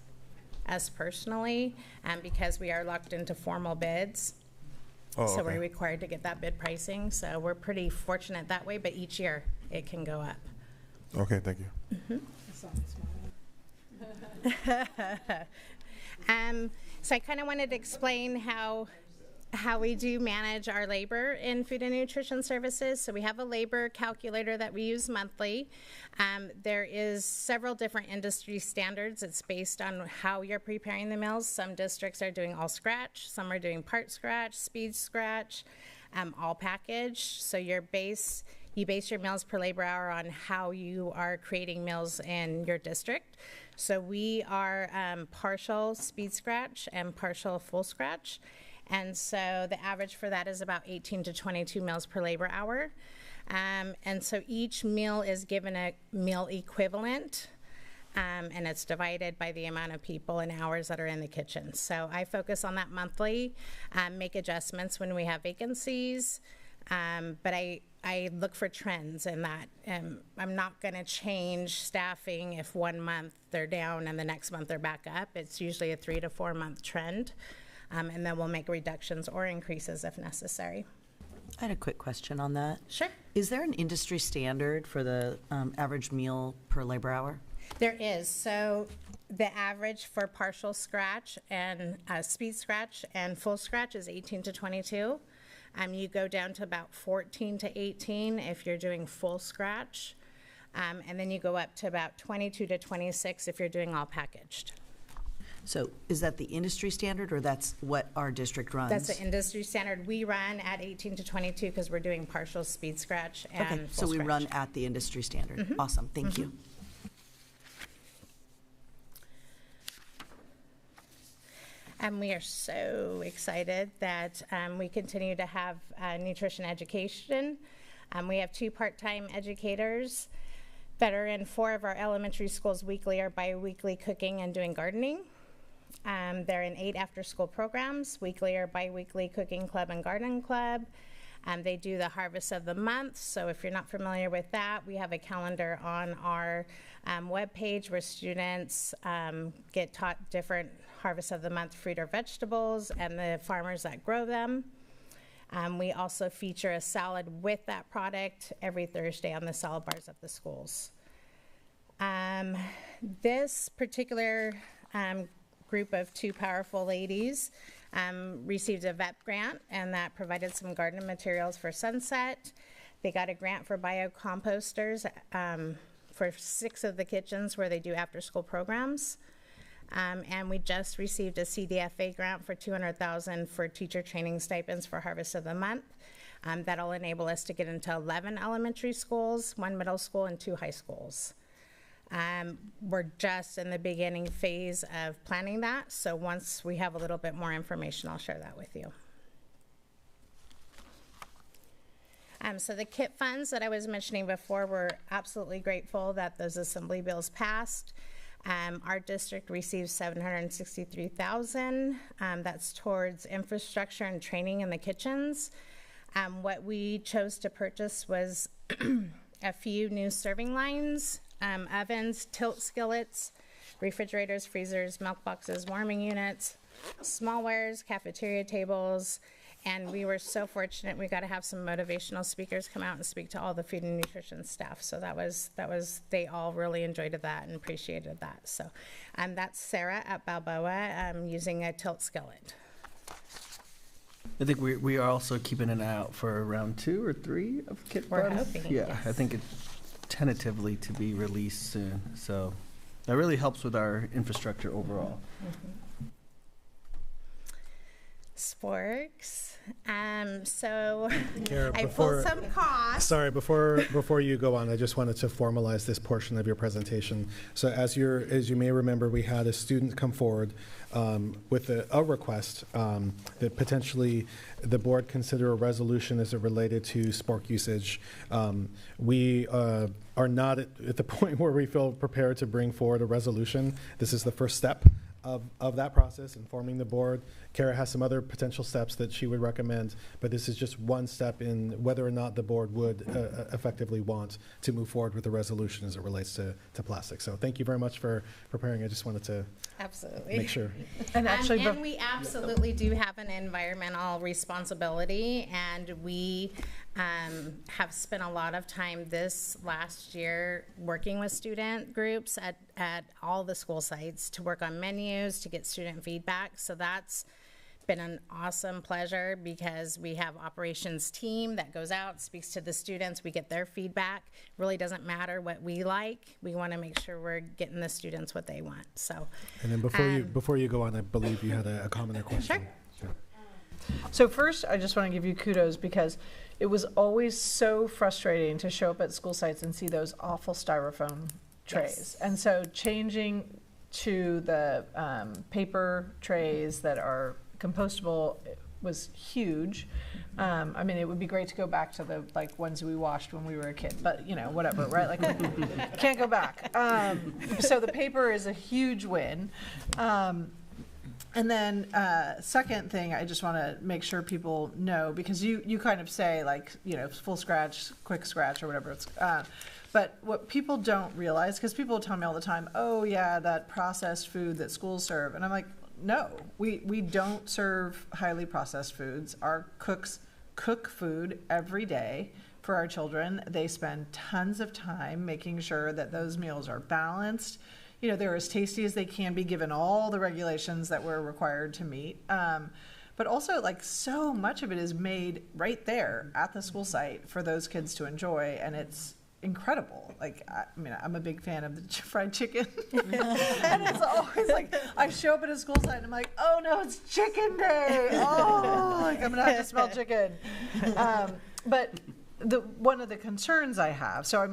personally, because we are locked into formal bids. Oh, so okay. we're required to get that bid pricing. So we're pretty fortunate that way, but each year it can go up. Okay, thank you. Mm-hmm. So I kind of wanted to explain how we do manage our labor in food and nutrition services. So we have a labor calculator that we use monthly. There is several different industry standards. It's based on how you're preparing the meals. Some districts are doing all scratch, some are doing part scratch, speed scratch, all packaged. So you base your meals per labor hour on how you are creating meals in your district. So we are partial speed scratch and partial full scratch. And so the average for that is about 18 to 22 meals per labor hour. And so each meal is given a meal equivalent, and it's divided by the amount of people and hours that are in the kitchen. So I focus on that monthly, make adjustments when we have vacancies, but I look for trends in that. I'm not going to change staffing if 1 month they're down and the next month they're back up. It's usually a 3 to 4 month trend, and then we'll make reductions or increases if necessary. I had a quick question on that. Sure. Is there an industry standard for the average meal per labor hour? There is. So the average for partial scratch and speed scratch and full scratch is 18 to 22. You go down to about 14 to 18 if you're doing full scratch. And then you go up to about 22 to 26 if you're doing all packaged. So is that the industry standard, or that's what our district runs? That's the industry standard. We run at 18 to 22 because we're doing partial speed scratch and okay, full so we scratch. run at the industry standard. Mm-hmm. Awesome, thank you. And we are so excited that we continue to have nutrition education. We have 2 part-time educators that are in 4 of our elementary schools weekly or bi-weekly cooking and doing gardening. They're in 8 after-school programs, weekly or bi-weekly cooking club and garden club. They do the harvest of the month. So if you're not familiar with that, we have a calendar on our webpage where students get taught different harvest of the month fruit or vegetables and the farmers that grow them. We also feature a salad with that product every Thursday on the salad bars at the schools. This particular group of 2 powerful ladies received a VEP grant, and that provided some garden materials for Sunset. They got a grant for biocomposters for 6 of the kitchens where they do after-school programs. And we just received a CDFA grant for $200,000 for teacher training stipends for Harvest of the Month. That'll enable us to get into 11 elementary schools, 1 middle school, and 2 high schools. We're just in the beginning phase of planning that, so once we have a little bit more information, I'll share that with you. So the KIT funds that I was mentioning before, we're absolutely grateful that those assembly bills passed. Our district received $763,000. That's towards infrastructure and training in the kitchens. What we chose to purchase was a few new serving lines, ovens, tilt skillets, refrigerators, freezers, milk boxes, warming units, smallwares, cafeteria tables, and we were so fortunate we got to have some motivational speakers come out and speak to all the food and nutrition staff. So that was they all really enjoyed that and appreciated that. So that's Sarah at Balboa using a tilt skillet. I think we are also keeping an eye out for round 2 or 3 of KIT We're funds. hoping, Yeah, yes. I think it's tentatively to be released soon. So that really helps with our infrastructure overall. Sporks. So Kara, I pulled some costs. Sorry, before you go on, I just wanted to formalize this portion of your presentation. So as you may remember, we had a student come forward with a request that potentially the board consider a resolution as it related to spork usage. We are not at the point where we feel prepared to bring forward a resolution. This is the first step of that process, informing the board. Kara has some other potential steps that she would recommend, but this is just one step in whether or not the board would effectively want to move forward with the resolution as it relates to plastic. So thank you very much for preparing. I just wanted to absolutely make sure. And actually, and we absolutely do have an environmental responsibility, and we have spent a lot of time this last year working with student groups at all the school sites to work on menus, to get student feedback. So that's been an awesome pleasure because we have operations team that goes out, speaks to the students, we get their feedback. Really doesn't matter what we like. We want to make sure we're getting the students what they want. So And then before you go on, I believe you had a comment or question. Sure. So first, I just want to give you kudos because it was always so frustrating to show up at school sites and see those awful styrofoam trays. Yes. And so changing to the paper trays that are compostable was huge. I mean, it would be great to go back to the ones we washed when we were a kid, but whatever, right? Like, can't go back. So the paper is a huge win. And then second thing, I just want to make sure people know, because you kind of say full scratch, quick scratch, or whatever it's. But what people don't realize, because people tell me all the time, oh yeah, that processed food that schools serve, and I'm like, no, we don't serve highly processed foods. Our cooks cook food every day for our children. They spend tons of time making sure that those meals are balanced. They're as tasty as they can be given all the regulations that we're required to meet. But also, so much of it is made right there at the school site for those kids to enjoy, and it's incredible. I'm a big fan of the fried chicken. And it's always I show up at a school site and I'm like, oh no, it's chicken day. Oh, I'm going to have to smell chicken. But one of the concerns I have, so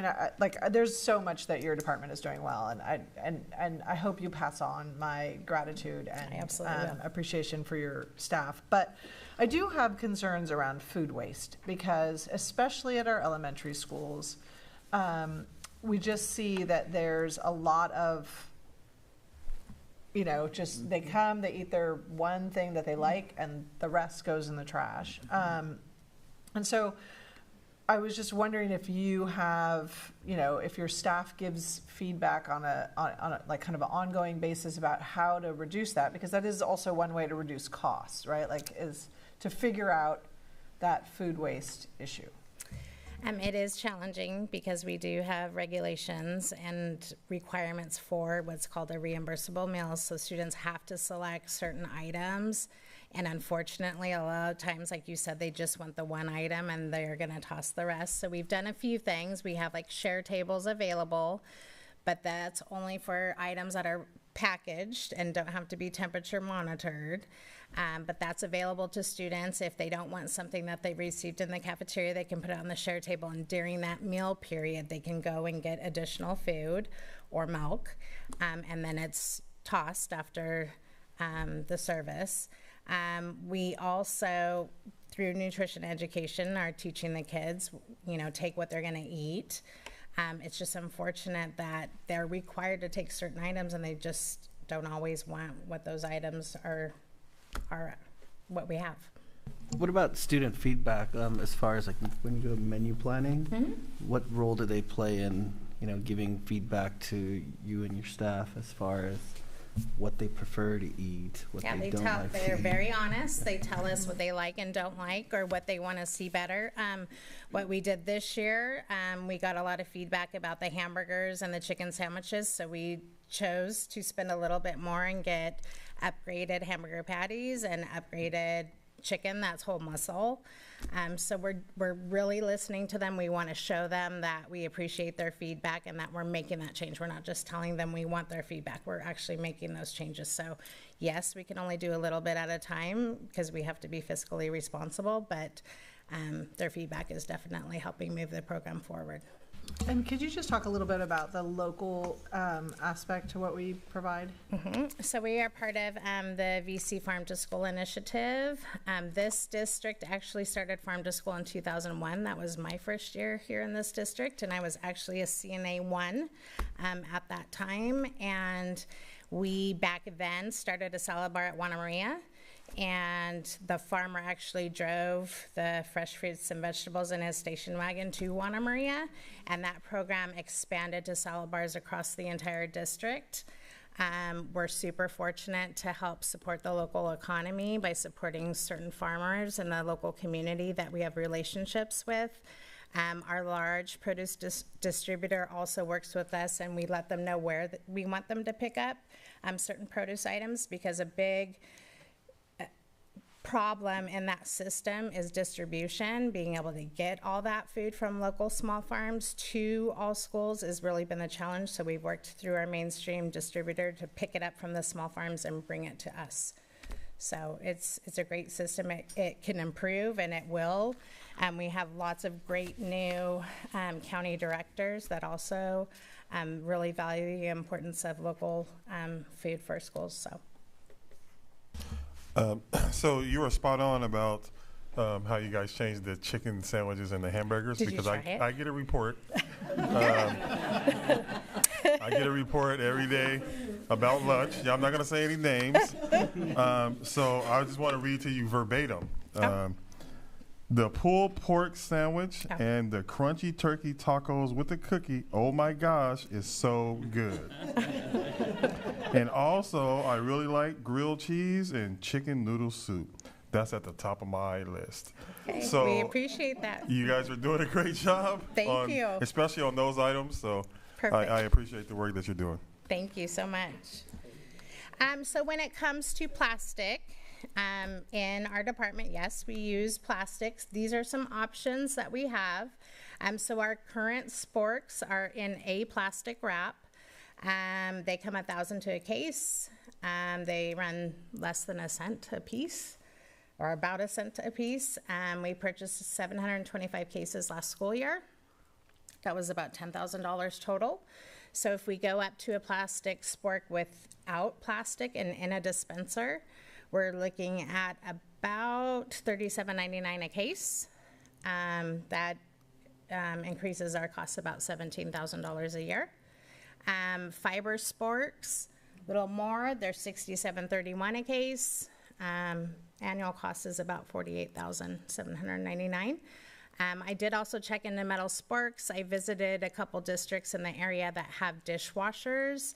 there's so much that your department is doing well, and I hope you pass on my gratitude and appreciation for your staff. But I do have concerns around food waste, because especially at our elementary schools, we just see that there's a lot of, just they come, they eat their one thing that they like, and the rest goes in the trash. And so I was just wondering if you have, if your staff gives feedback on a kind of an ongoing basis about how to reduce that, because that is also one way to reduce costs, right? Is to figure out that food waste issue. It is challenging because we do have regulations and requirements for what's called a reimbursable meal. So students have to select certain items. And unfortunately, a lot of times, like you said, they just want the one item and they're going to toss the rest. So we've done a few things. We have share tables available, but that's only for items that are packaged and don't have to be temperature monitored. But that's available to students. If they don't want something that they received in the cafeteria, they can put it on the share table, and during that meal period, they can go and get additional food or milk, and then it's tossed after the service. We also, through nutrition education, are teaching the kids, take what they're gonna eat. It's just unfortunate that they're required to take certain items and they just don't always want what those items are what we have. What about student feedback as far as like when you do menu planning? What role do they play in, giving feedback to you and your staff as far as what they prefer to eat, what they don't like to They're eat? very honest. They tell us what they like and don't like, or what they want to see better. What we did this year, we got a lot of feedback about the hamburgers and the chicken sandwiches, so we chose to spend a little bit more and get upgraded hamburger patties and upgraded chicken that's whole muscle. So we're really listening to them. We want to show them that we appreciate their feedback and that we're making that change. We're not just telling them we want their feedback. We're actually making those changes. So yes, we can only do a little bit at a time because we have to be fiscally responsible, but their feedback is definitely helping move the program forward. And could you just talk a little bit about the local aspect to what we provide? So we are part of the VC Farm to School initiative. This district actually started Farm to School in 2001. That was my first year here in this district, and I was actually a CNA 1 at that time. And we back then started a salad bar at Juana Maria. And the farmer actually drove the fresh fruits and vegetables in his station wagon to Juana Maria, and that program expanded to salad bars across the entire district. We're super fortunate to help support the local economy by supporting certain farmers in the local community that we have relationships with. Our large produce distributor also works with us, and we let them know where we want them to pick up certain produce items, because a big problem in that system is distribution. Being able to get all that food from local small farms to all schools has really been the challenge. So we've worked through our mainstream distributor to pick it up from the small farms and bring it to us. So it's a great system. It can improve, and it will. We have lots of great new county directors that also really value the importance of local food for schools. So you were spot on about how you guys changed the chicken sandwiches and the hamburgers. Did you because try it? I get a report. I get a report every day about lunch. Yeah, I'm not going to say any names. So I just want to read to you verbatim. The pulled pork sandwich and the crunchy turkey tacos with the cookie, oh my gosh, is so good. And also, I really like grilled cheese and chicken noodle soup. That's at the top of my list. Okay, so we appreciate that. You guys are doing a great job. Thank you. Especially on those items. So Perfect. I appreciate the work that you're doing. Thank you so much. So when it comes to plastic, in our department, yes, we use plastics. These are some options that we have. So our current sporks are in a plastic wrap. They come 1,000 to a case. They run less than a cent a piece, or about a cent a piece. We purchased 725 cases last school year. That was about $10,000 total. So if we go up to a plastic spork without plastic and in a dispenser, we're looking at about $37.99 a case. That increases our costs about $17,000 a year. Fiber sporks, a little more, they're $67.31 a case. Annual cost is about $48,799. I did also check into metal sporks. I visited a couple districts in the area that have dishwashers.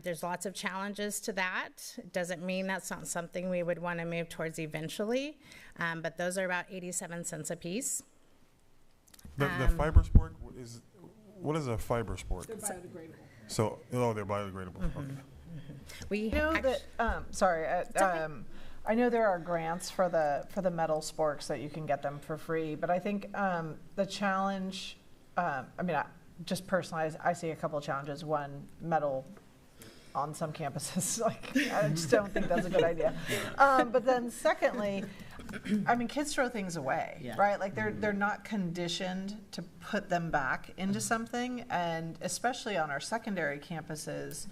There's lots of challenges to that. It doesn't mean that's not something we would want to move towards eventually, but those are about 87 cents a piece. The fiber spork what is a fiber spork? They're biodegradable. So, they're biodegradable. Okay. We know that. I know there are grants for the metal sporks that you can get them for free, but I think the challenge. Just personally, I see a couple of challenges. One, metal on some campuses. Like, I just don't think that's a good idea. But then secondly, I mean, kids throw things away, right? Like they're not conditioned to put them back into something, and especially on our secondary campuses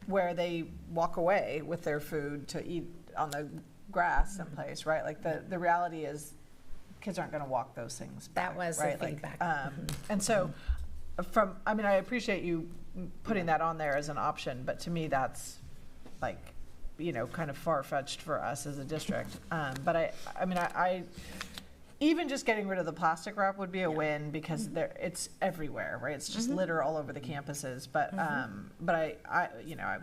where they walk away with their food to eat on the grass someplace, right? Like the reality is kids aren't going to walk those things back. That was right? the feedback. And so I mean, I appreciate you putting that on there as an option, but to me that's like, you know, kind of far-fetched for us as a district. But I mean, even just getting rid of the plastic wrap would be a win, because it's everywhere, right? It's just litter all over the campuses. But I you know,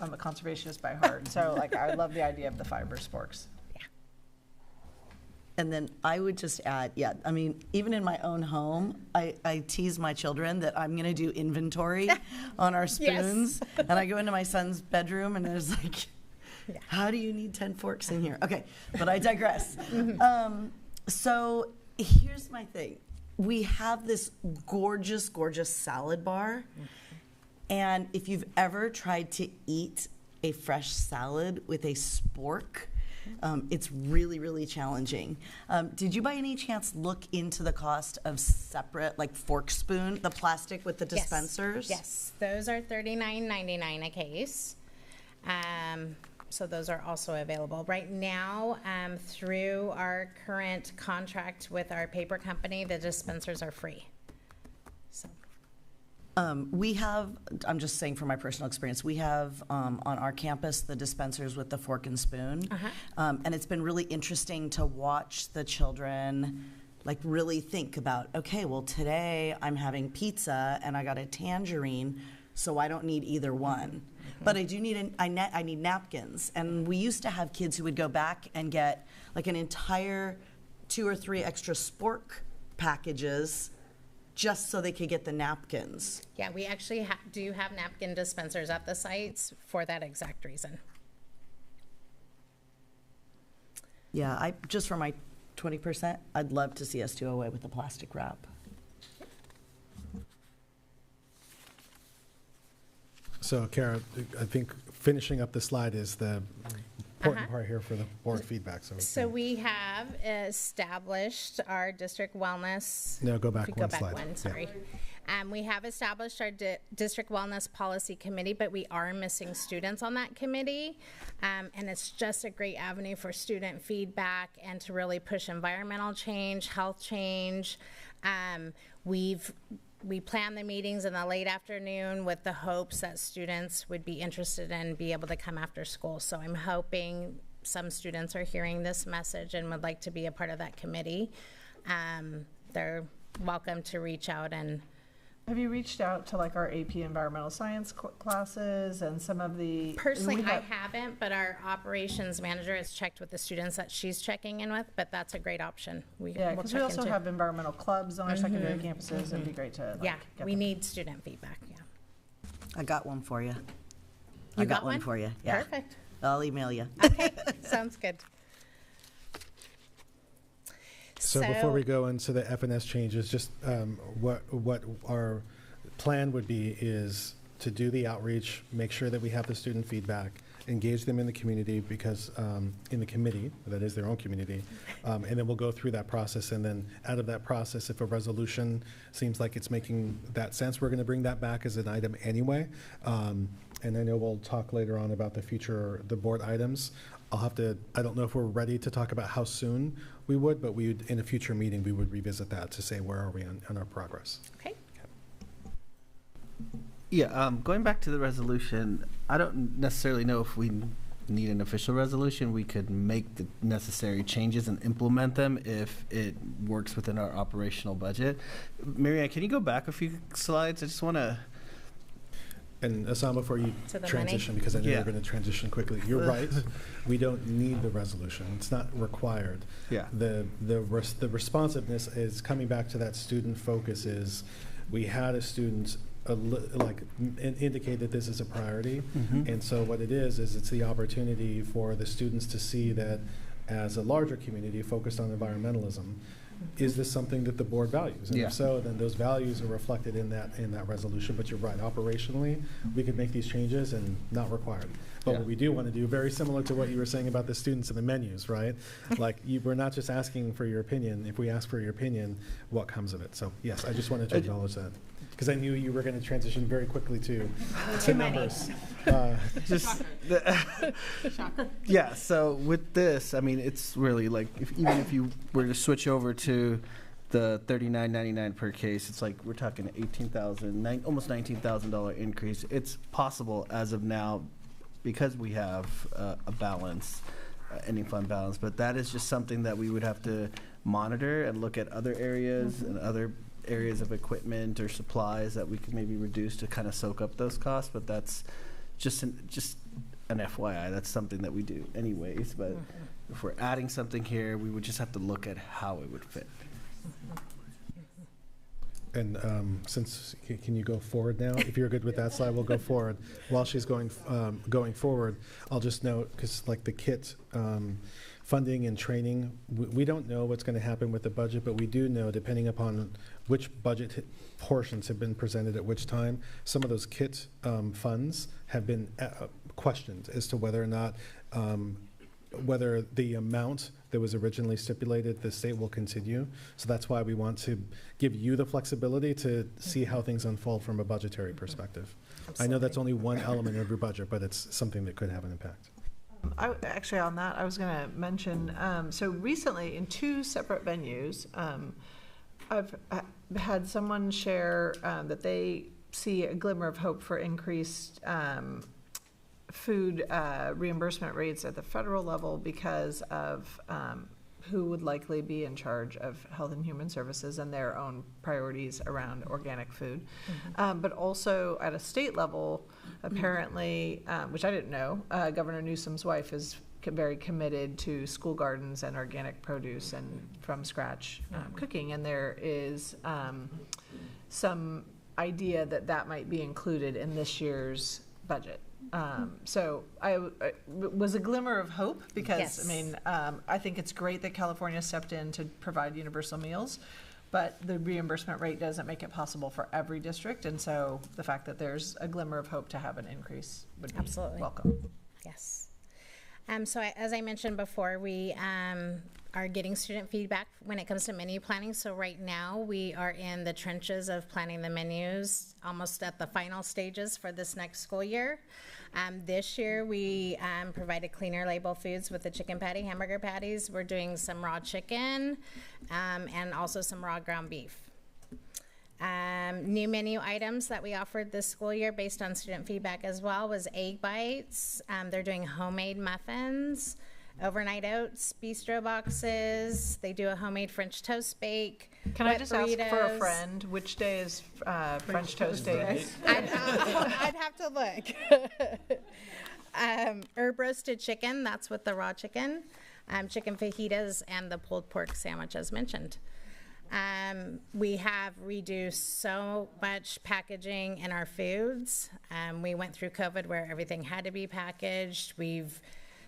I'm a conservationist by heart, so like I love the idea of the fiber sporks. And then I would just add, I mean, even in my own home, I tease my children that I'm going to do inventory on our spoons. Yes. And I go into my son's bedroom and there's like, how do you need 10 forks in here? Okay, but I digress. So here's my thing. We have this gorgeous, gorgeous salad bar. And if you've ever tried to eat a fresh salad with a spork, it's really, really challenging. Did you by any chance look into the cost of separate, like fork spoon, the plastic with the dispensers? Yes, those are $39.99 a case. So those are also available. Right now, through our current contract with our paper company, the dispensers are free. So. We have, I'm just saying from my personal experience, we have on our campus the dispensers with the fork and spoon. And it's been really interesting to watch the children like really think about, okay, well today I'm having pizza and I got a tangerine, so I don't need either one. But I do need, I need napkins. And we used to have kids who would go back and get like an entire 2 or 3 extra spork packages just so they could get the napkins. Yeah, we actually do have napkin dispensers at the sites for that exact reason. Yeah, just for my 20%, I'd love to see us do away with the plastic wrap. So, Kara, I think finishing up the slide is the important part here for the board feedback. So we have established our district wellness. No, go back one slide. slide. One, sorry. We have established our district wellness policy committee, but we are missing students on that committee. And it's just a great avenue for student feedback and to really push environmental change, health change. We plan the meetings in the late afternoon with the hopes that students would be interested and be able to come after school. So I'm hoping some students are hearing this message and would like to be a part of that committee. They're welcome to reach out. And have you reached out to like our AP environmental science classes and some of the... Personally, I haven't, but our operations manager has checked with the students that she's checking in with, but that's a great option. Yeah, because we also have environmental clubs on our secondary campuses. It'd be great to get need student feedback, I got one for you. You got one for you, yeah. Perfect. I'll email you. Okay, sounds good. So before we go into the FNS changes, just what our plan would be is to do the outreach, make sure that we have the student feedback, engage them in the community because in the committee, that is their own community, and then we'll go through that process. And then out of that process, if a resolution seems like it's making that sense, we're going to bring that back as an item anyway. And I know we'll talk later on about the board items. I don't know if we're ready to talk about how soon we would, but in a future meeting, we would revisit that to say where are we on our progress. Okay. Yeah, going back to the resolution, I don't necessarily know if we need an official resolution. We could make the necessary changes and implement them if it works within our operational budget. Marianne, can you go back a few slides? I just want to... And Assam, before you transition, because I know you're going to transition quickly, you're right. We don't need the resolution. It's not required. Yeah. The responsiveness is coming back to that student focus. Is we had a student indicate that this is a priority, and so what it is it's the opportunity for the students to see that as a larger community focused on environmentalism, is this something that the board values? And Yeah. if so, then those values are reflected in that resolution. But you're right, operationally, we could make these changes and not required. But what we do want to do, very similar to what you were saying about the students and the menus, right? Like, we're not just asking for your opinion. If we ask for your opinion, what comes of it? So, yes, I just wanted to acknowledge that. Because I knew you were going to transition very quickly to numbers. Yeah, so with this, I mean, it's really like, even if you were to switch over to the $39.99 per case, it's like we're talking $18,000, almost $19,000 increase. It's possible as of now, because we have a balance, ending fund balance, but that is just something that we would have to monitor and look at other areas and other areas of equipment or supplies that we could maybe reduce to kind of soak up those costs. But that's just an FYI. That's something that we do anyways. But if we're adding something here, we would just have to look at how it would fit. And can you go forward now? If you're good with that slide, we'll go forward. While she's going forward, I'll just note, because like the kit funding and training, we don't know what's going to happen with the budget, but we do know, depending upon which budget portions have been presented at which time, some of those kit funds have been questioned as to whether or not whether the amount that was originally stipulated, the state will continue. So that's why we want to give you the flexibility to see how things unfold from a budgetary perspective. Absolutely. I know that's only one element of your budget, but it's something that could have an impact. Actually, on that, I was going to mention, so recently in 2 separate venues, I've had someone share that they see a glimmer of hope for increased food reimbursement rates at the federal level because of who would likely be in charge of Health and Human Services and their own priorities around organic food. But also at a state level, apparently, which I didn't know, Governor Newsom's wife is very committed to school gardens and organic produce and from scratch cooking. And there is some idea that that might be included in this year's budget. So it was a glimmer of hope because, yes. I mean, I think it's great that California stepped in to provide universal meals, but the reimbursement rate doesn't make it possible for every district. And so the fact that there's a glimmer of hope to have an increase would be absolutely welcome. Yes. So as I mentioned before, we are getting student feedback when it comes to menu planning. So right now we are in the trenches of planning the menus, almost at the final stages for this next school year. This year we provided cleaner label foods with the chicken patty, hamburger patties. We're doing some raw chicken and also some raw ground beef. New menu items that we offered this school year based on student feedback as well was egg bites. They're doing homemade muffins, overnight oats, bistro boxes. They do a homemade French toast bake. Can I just ask for a friend, which day is French toast day? I'd have to look. Herb roasted chicken, that's with the raw chicken. Chicken fajitas and the pulled pork sandwich as mentioned. We have reduced so much packaging in our foods. We went through COVID where everything had to be packaged.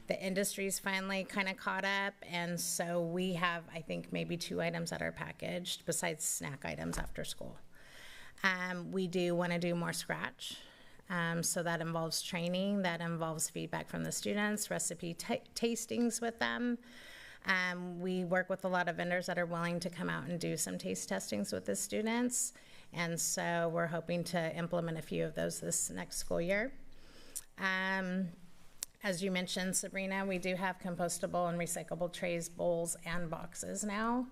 The industry's finally kind of caught up, and so we have, I think, maybe 2 items that are packaged besides snack items after school. We do want to do more scratch. So that involves training, that involves feedback from the students, recipe tastings with them. We work with a lot of vendors that are willing to come out and do some taste testings with the students. And so we're hoping to implement a few of those this next school year. As you mentioned, Sabrina, we do have compostable and recyclable trays, bowls, and boxes now.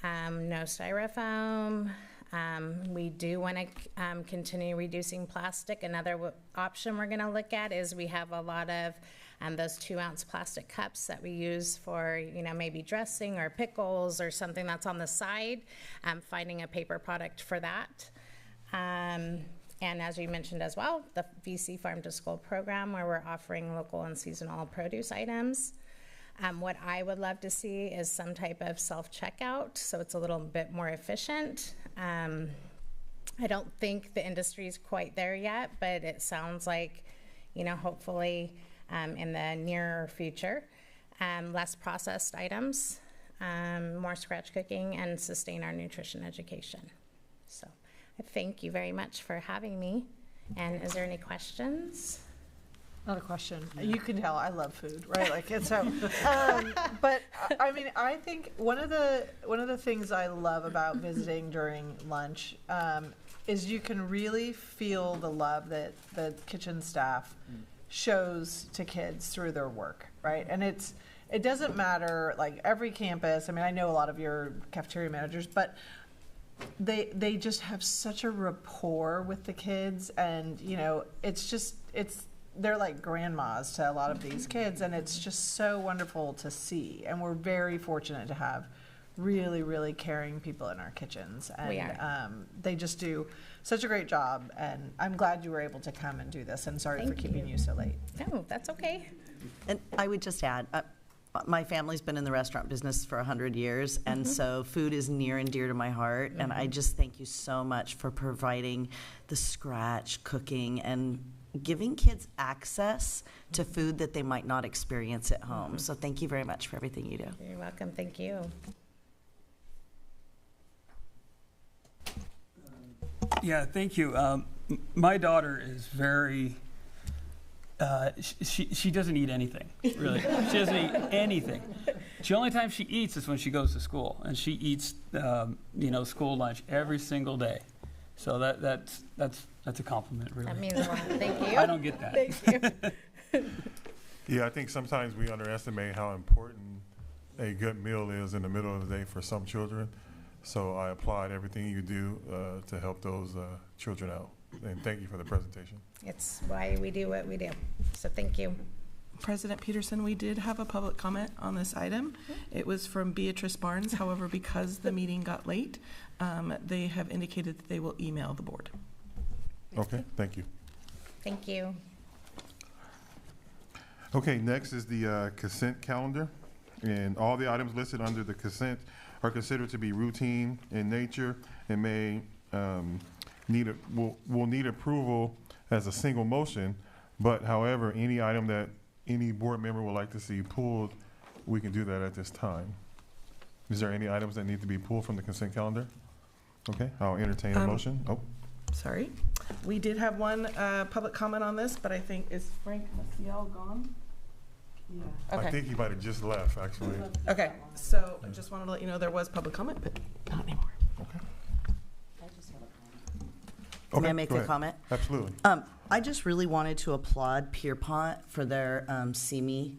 No styrofoam. We do want to continue reducing plastic. Another option we're going to look at is we have a lot of those 2-ounce plastic cups that we use for, maybe dressing or pickles or something that's on the side, finding a paper product for that. And as you mentioned as well, the VC Farm to School program where we're offering local and seasonal produce items. What I would love to see is some type of self-checkout so it's a little bit more efficient. I don't think the industry is quite there yet, but it sounds like, hopefully in the near future. Less processed items. more scratch cooking, and sustain our nutrition education. So I thank you very much for having me. And is there any questions? Not a question. You can tell I love food, right? Like, and so, but I mean, I think one of the things I love about visiting during lunch is you can really feel the love that the kitchen staff shows to kids through their work, right? And it doesn't matter, like every campus. I mean, I know a lot of your cafeteria managers, but they just have such a rapport with the kids, and you know, they're like grandmas to a lot of these kids, and it's just so wonderful to see. And we're very fortunate to have really, really caring people in our kitchens. And We are. They just do such a great job. And I'm glad you were able to come and do this. And sorry for keeping you so late. No, that's okay. And I would just add, my family's been in the restaurant business for 100 years, and so food is near and dear to my heart. And I just thank you so much for providing the scratch cooking and giving kids access to food that they might not experience at home. So thank you very much for everything you do. You're welcome. Thank you. Yeah, thank you. My daughter is very, she doesn't eat anything, really. She doesn't eat anything. The only time she eats is when she goes to school, and she eats, school lunch every single day. So that's a compliment, really. That means a lot. Thank you. I don't get that. Thank you. Yeah, I think sometimes we underestimate how important a good meal is in the middle of the day for some children. So I applaud everything you do to help those children out. And thank you for the presentation. It's why we do what we do. So thank you. President Peterson, we did have a public comment on this item. It was from Beatrice Barnes. However, because the meeting got late, they have indicated that they will email the board. Okay, thank you. Thank you. Okay, next is the consent calendar. And all the items listed under the consent are considered to be routine in nature and may will need approval as a single motion. But however, any item that any board member would like to see pulled, we can do that at this time. Is there any items that need to be pulled from the consent calendar? Okay, I'll entertain a motion. Oh, Sorry. We did have one public comment on this, but I think, is Frank Maciel gone? Yeah. I think he might have just left, actually. Okay, so I just wanted to let you know there was public comment, but not anymore. May I make go a ahead. comment? Absolutely. I just really wanted to applaud Pierpont for their CME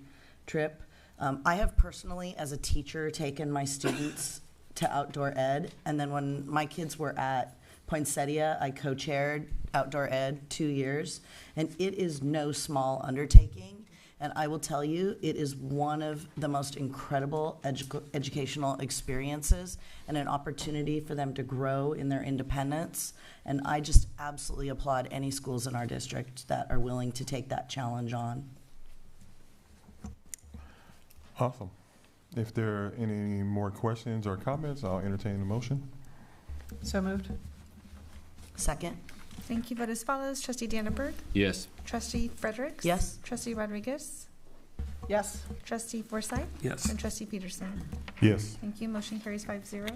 trip. I have personally, as a teacher, taken my students to outdoor ed, and then when my kids were at Poinsettia, I co-chaired outdoor ed 2 years, and it is no small undertaking. And I will tell you, it is one of the most incredible educational experiences and an opportunity for them to grow in their independence. And I just absolutely applaud any schools in our district that are willing to take that challenge on. Awesome. If there are any more questions or comments, I'll entertain the motion. So moved. Second. Thank you. Vote as follows. Trustee Danenberg. Yes. Trustee Fredericks. Yes. Trustee Rodriguez. Yes. Trustee Forsythe. Yes. And Trustee Peterson. Yes. Thank you. Motion carries 5-0.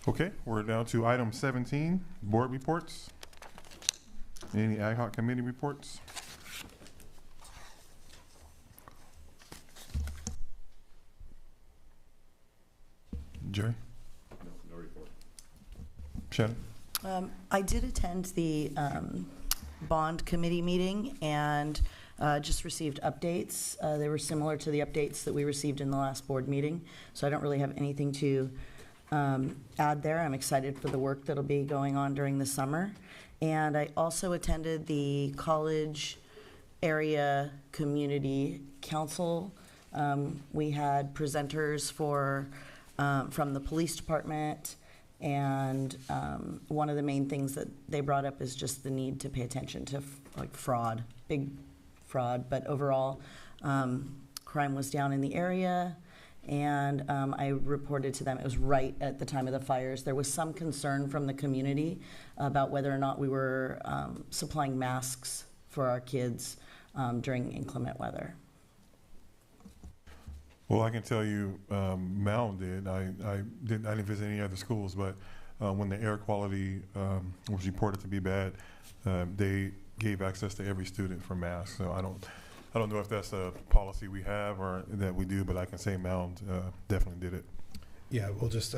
Okay, we're down to item 17, board reports. Any ad hoc committee reports? Jerry? No report. Shannon? I did attend the bond committee meeting and just received updates. They were similar to the updates that we received in the last board meeting, so I don't really have anything to add there. I'm excited for the work that'll be going on during the summer. And I also attended the college area community council. We had presenters from the police department, and one of the main things that they brought up is just the need to pay attention to fraud, big fraud. But overall, crime was down in the area. And I reported to them, it was right at the time of the fires. There was some concern from the community about whether or not we were supplying masks for our kids during inclement weather. Well, I can tell you, Mound did. I didn't visit any other schools, but when the air quality was reported to be bad, they gave access to every student for masks. So I don't know if that's a policy we have or that we do, but I can say Mound definitely did it. Yeah, we'll just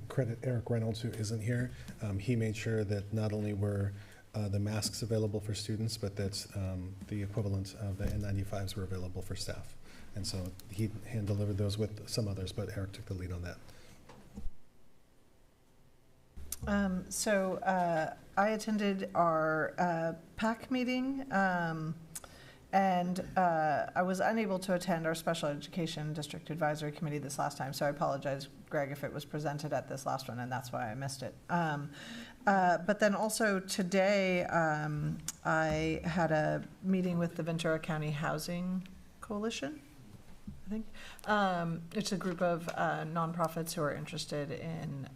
credit Eric Reynolds, who isn't here. He made sure that not only were the masks available for students, but that the equivalent of the N95s were available for staff. And so he hand-delivered those with some others, but Eric took the lead on that. I attended our PAC meeting, and I was unable to attend our Special Education District Advisory Committee this last time, so I apologize, Greg, if it was presented at this last one, and that's why I missed it. But then also today, I had a meeting with the Ventura County Housing Coalition, I think. It's a group of nonprofits who are interested in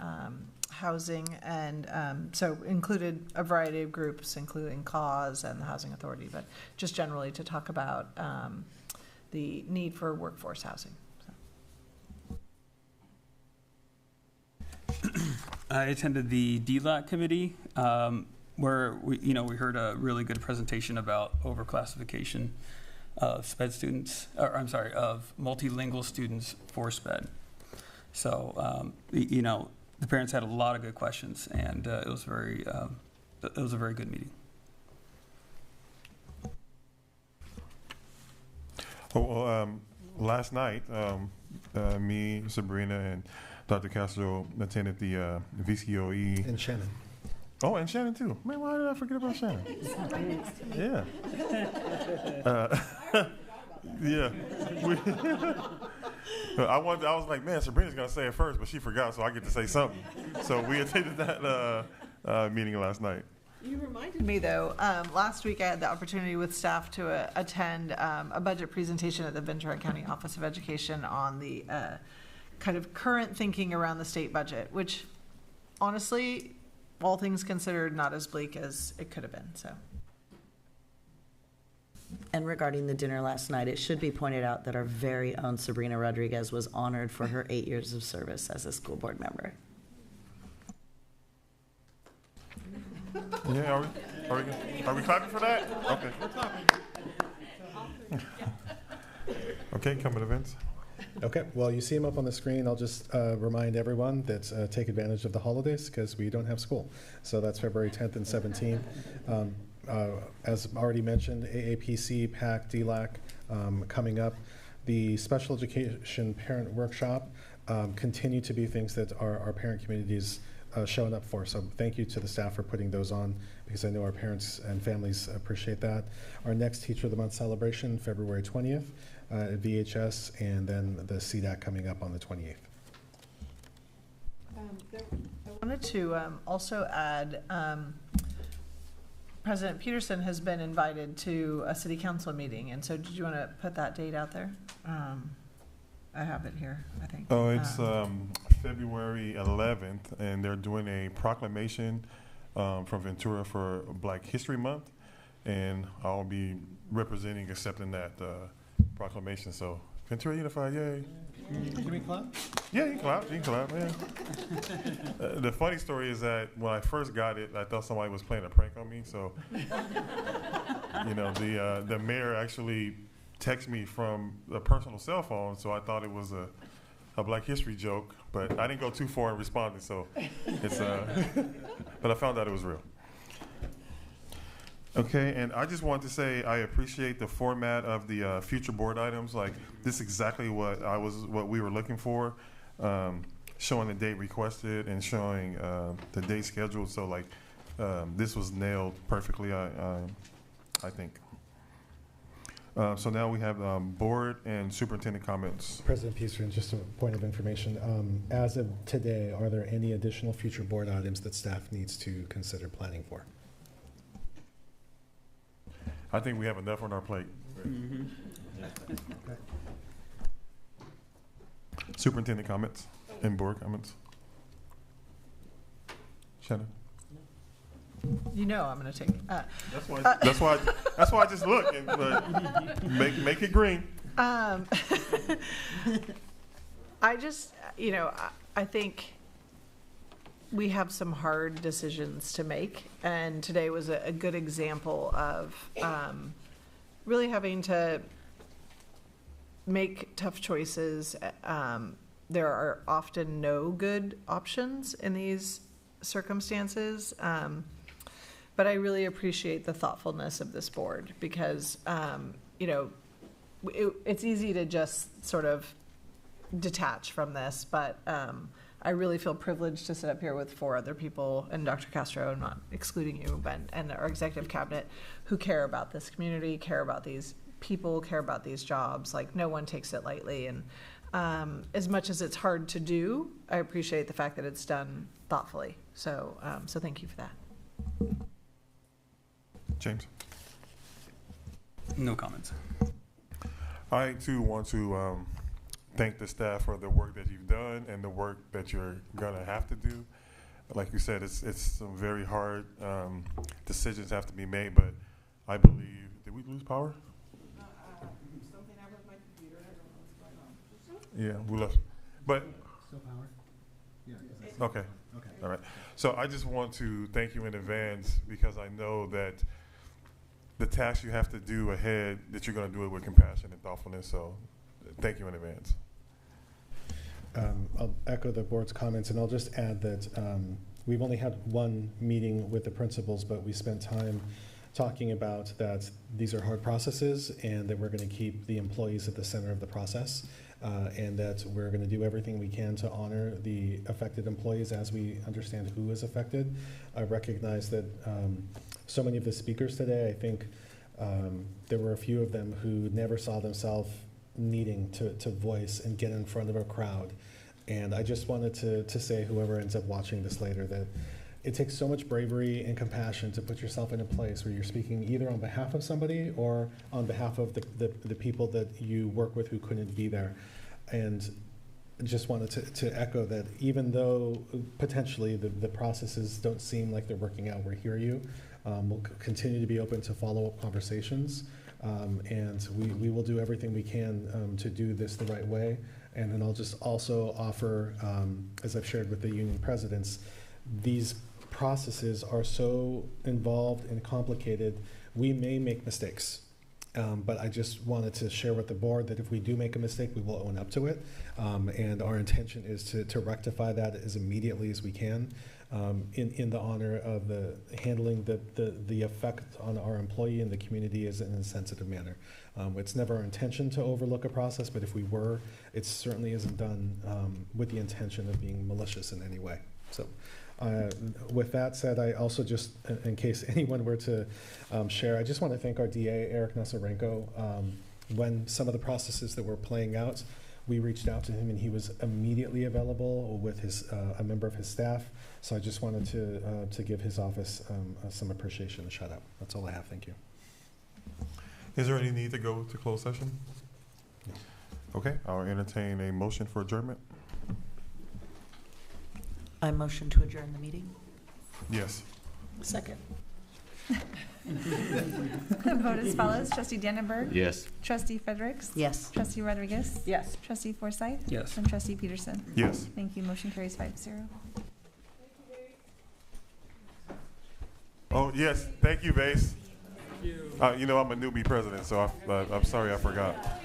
housing, and so included a variety of groups, including CAUSE and the Housing Authority, but just generally to talk about the need for workforce housing. I attended the DLAC committee, where we heard a really good presentation about overclassification of SPED students, or I'm sorry, of multilingual students for SPED. So, the parents had a lot of good questions, and it was a very good meeting. Last night, me, Sabrina, and Dr. Castro attended the VCOE. And Shannon. Oh, and Shannon too. Man, why did I forget about Shannon? Yeah. Yeah. I was like, man, Sabrina's gonna say it first, but she forgot, so I get to say something. So we attended that meeting last night. You reminded me, though, last week I had the opportunity with staff to attend a budget presentation at the Ventura County Office of Education on the kind of current thinking around the state budget, which honestly, all things considered, not as bleak as it could have been. So. And regarding the dinner last night, it should be pointed out that our very own Sabrina Rodriguez was honored for her 8 years of service as a school board member. Yeah, are we clapping for that? Okay. Okay, coming events. Okay, well, you see them up on the screen. I'll just remind everyone that take advantage of the holidays because we don't have school. So that's February 10th and 17th. As already mentioned, AAPC, PAC, DLAC coming up. The Special Education Parent Workshop continue to be things that our parent communities showing up for. So thank you to the staff for putting those on because I know our parents and families appreciate that. Our next Teacher of the Month celebration, February 20th at VHS, and then the CDAC coming up on the 28th. I wanted to also add, President Peterson has been invited to a city council meeting, and so did you want to put that date out there? I have it here, I think. Oh, it's February 11th, and they're doing a proclamation from Ventura for Black History Month, and I'll be representing, accepting that proclamation. So, Ventura Unified, yay. Can we clap? Yeah, you can clap, yeah. The funny story is that when I first got it, I thought somebody was playing a prank on me, so, the mayor actually texted me from a personal cell phone, so I thought it was a Black History joke, but I didn't go too far in responding, so it's, but I found out it was real. Okay, and I just wanted to say I appreciate the format of the future board items. Like, this is exactly what we were looking for, showing the date requested and showing the date scheduled. So, like, this was nailed perfectly, I think. So now we have board and superintendent comments. President Peterson, just a point of information. As of today, are there any additional future board items that staff needs to consider planning for? I think we have enough on our plate. Mm-hmm. Okay. Superintendent comments and board comments. Shannon. You know I'm going to take. That's why I just look, but make it green. I just, I think we have some hard decisions to make, and today was a good example of really having to make tough choices. There are often no good options in these circumstances, but I really appreciate the thoughtfulness of this board because, it's easy to just sort of detach from this, but I really feel privileged to sit up here with 4 other people, and Dr. Castro, not excluding you, but and our executive cabinet, who care about this community, care about these people, care about these jobs. Like, no one takes it lightly, and as much as it's hard to do, I appreciate the fact that it's done thoughtfully. So, so thank you for that. James? No comments. I too want to thank the staff for the work that you've done and the work that you're gonna have to do. Like you said, it's some very hard decisions have to be made, but I believe, did we lose power? Something happened with my computer. I don't know what's going on. Yeah, we lost, but. Still power? Yeah. Okay. Okay. All right. So I just want to thank you in advance because I know that the task you have to do ahead, that you're going to do it with compassion and thoughtfulness. So thank you in advance. I'll echo the board's comments, and I'll just add that we've only had one meeting with the principals, but we spent time talking about that these are hard processes and that we're going to keep the employees at the center of the process, and that we're going to do everything we can to honor the affected employees as we understand who is affected. I recognize that so many of the speakers today, I think there were a few of them who never saw themselves needing to voice and get in front of a crowd. And I just wanted to say, whoever ends up watching this later, that it takes so much bravery and compassion to put yourself in a place where you're speaking either on behalf of somebody or on behalf of the people that you work with who couldn't be there. And just wanted to echo that even though potentially the processes don't seem like they're working out, we hear you. We'll continue to be open to follow-up conversations, and we will do everything we can to do this the right way. And then I'll just also offer, as I've shared with the union presidents, these processes are so involved and complicated, we may make mistakes. But I just wanted to share with the board that if we do make a mistake, we will own up to it. And our intention is to rectify that as immediately as we can, in the honor of the handling the effect on our employee and the community is in a sensitive manner. It's never our intention to overlook a process, but if we were, it certainly isn't done with the intention of being malicious in any way. So. With that said, I also just, in case anyone were to share, I just want to thank our DA, Eric Nasarenko. When some of the processes that were playing out, we reached out to him and he was immediately available with a member of his staff. So I just wanted to give his office some appreciation and shout out. That's all I have. Thank you. Is there any need to go to closed session? No. Okay, I'll entertain a motion for adjournment. I motion to adjourn the meeting. Yes. Second. The vote as follows. Trustee Dannenberg? Yes. Trustee Fredericks? Yes. Trustee Rodriguez? Yes. Trustee Forsythe? Yes. And Trustee Peterson? Yes. Thank you. Motion carries 5-0. Oh, yes. Thank you, Vase. You know, I'm a newbie president, so I'm sorry I forgot.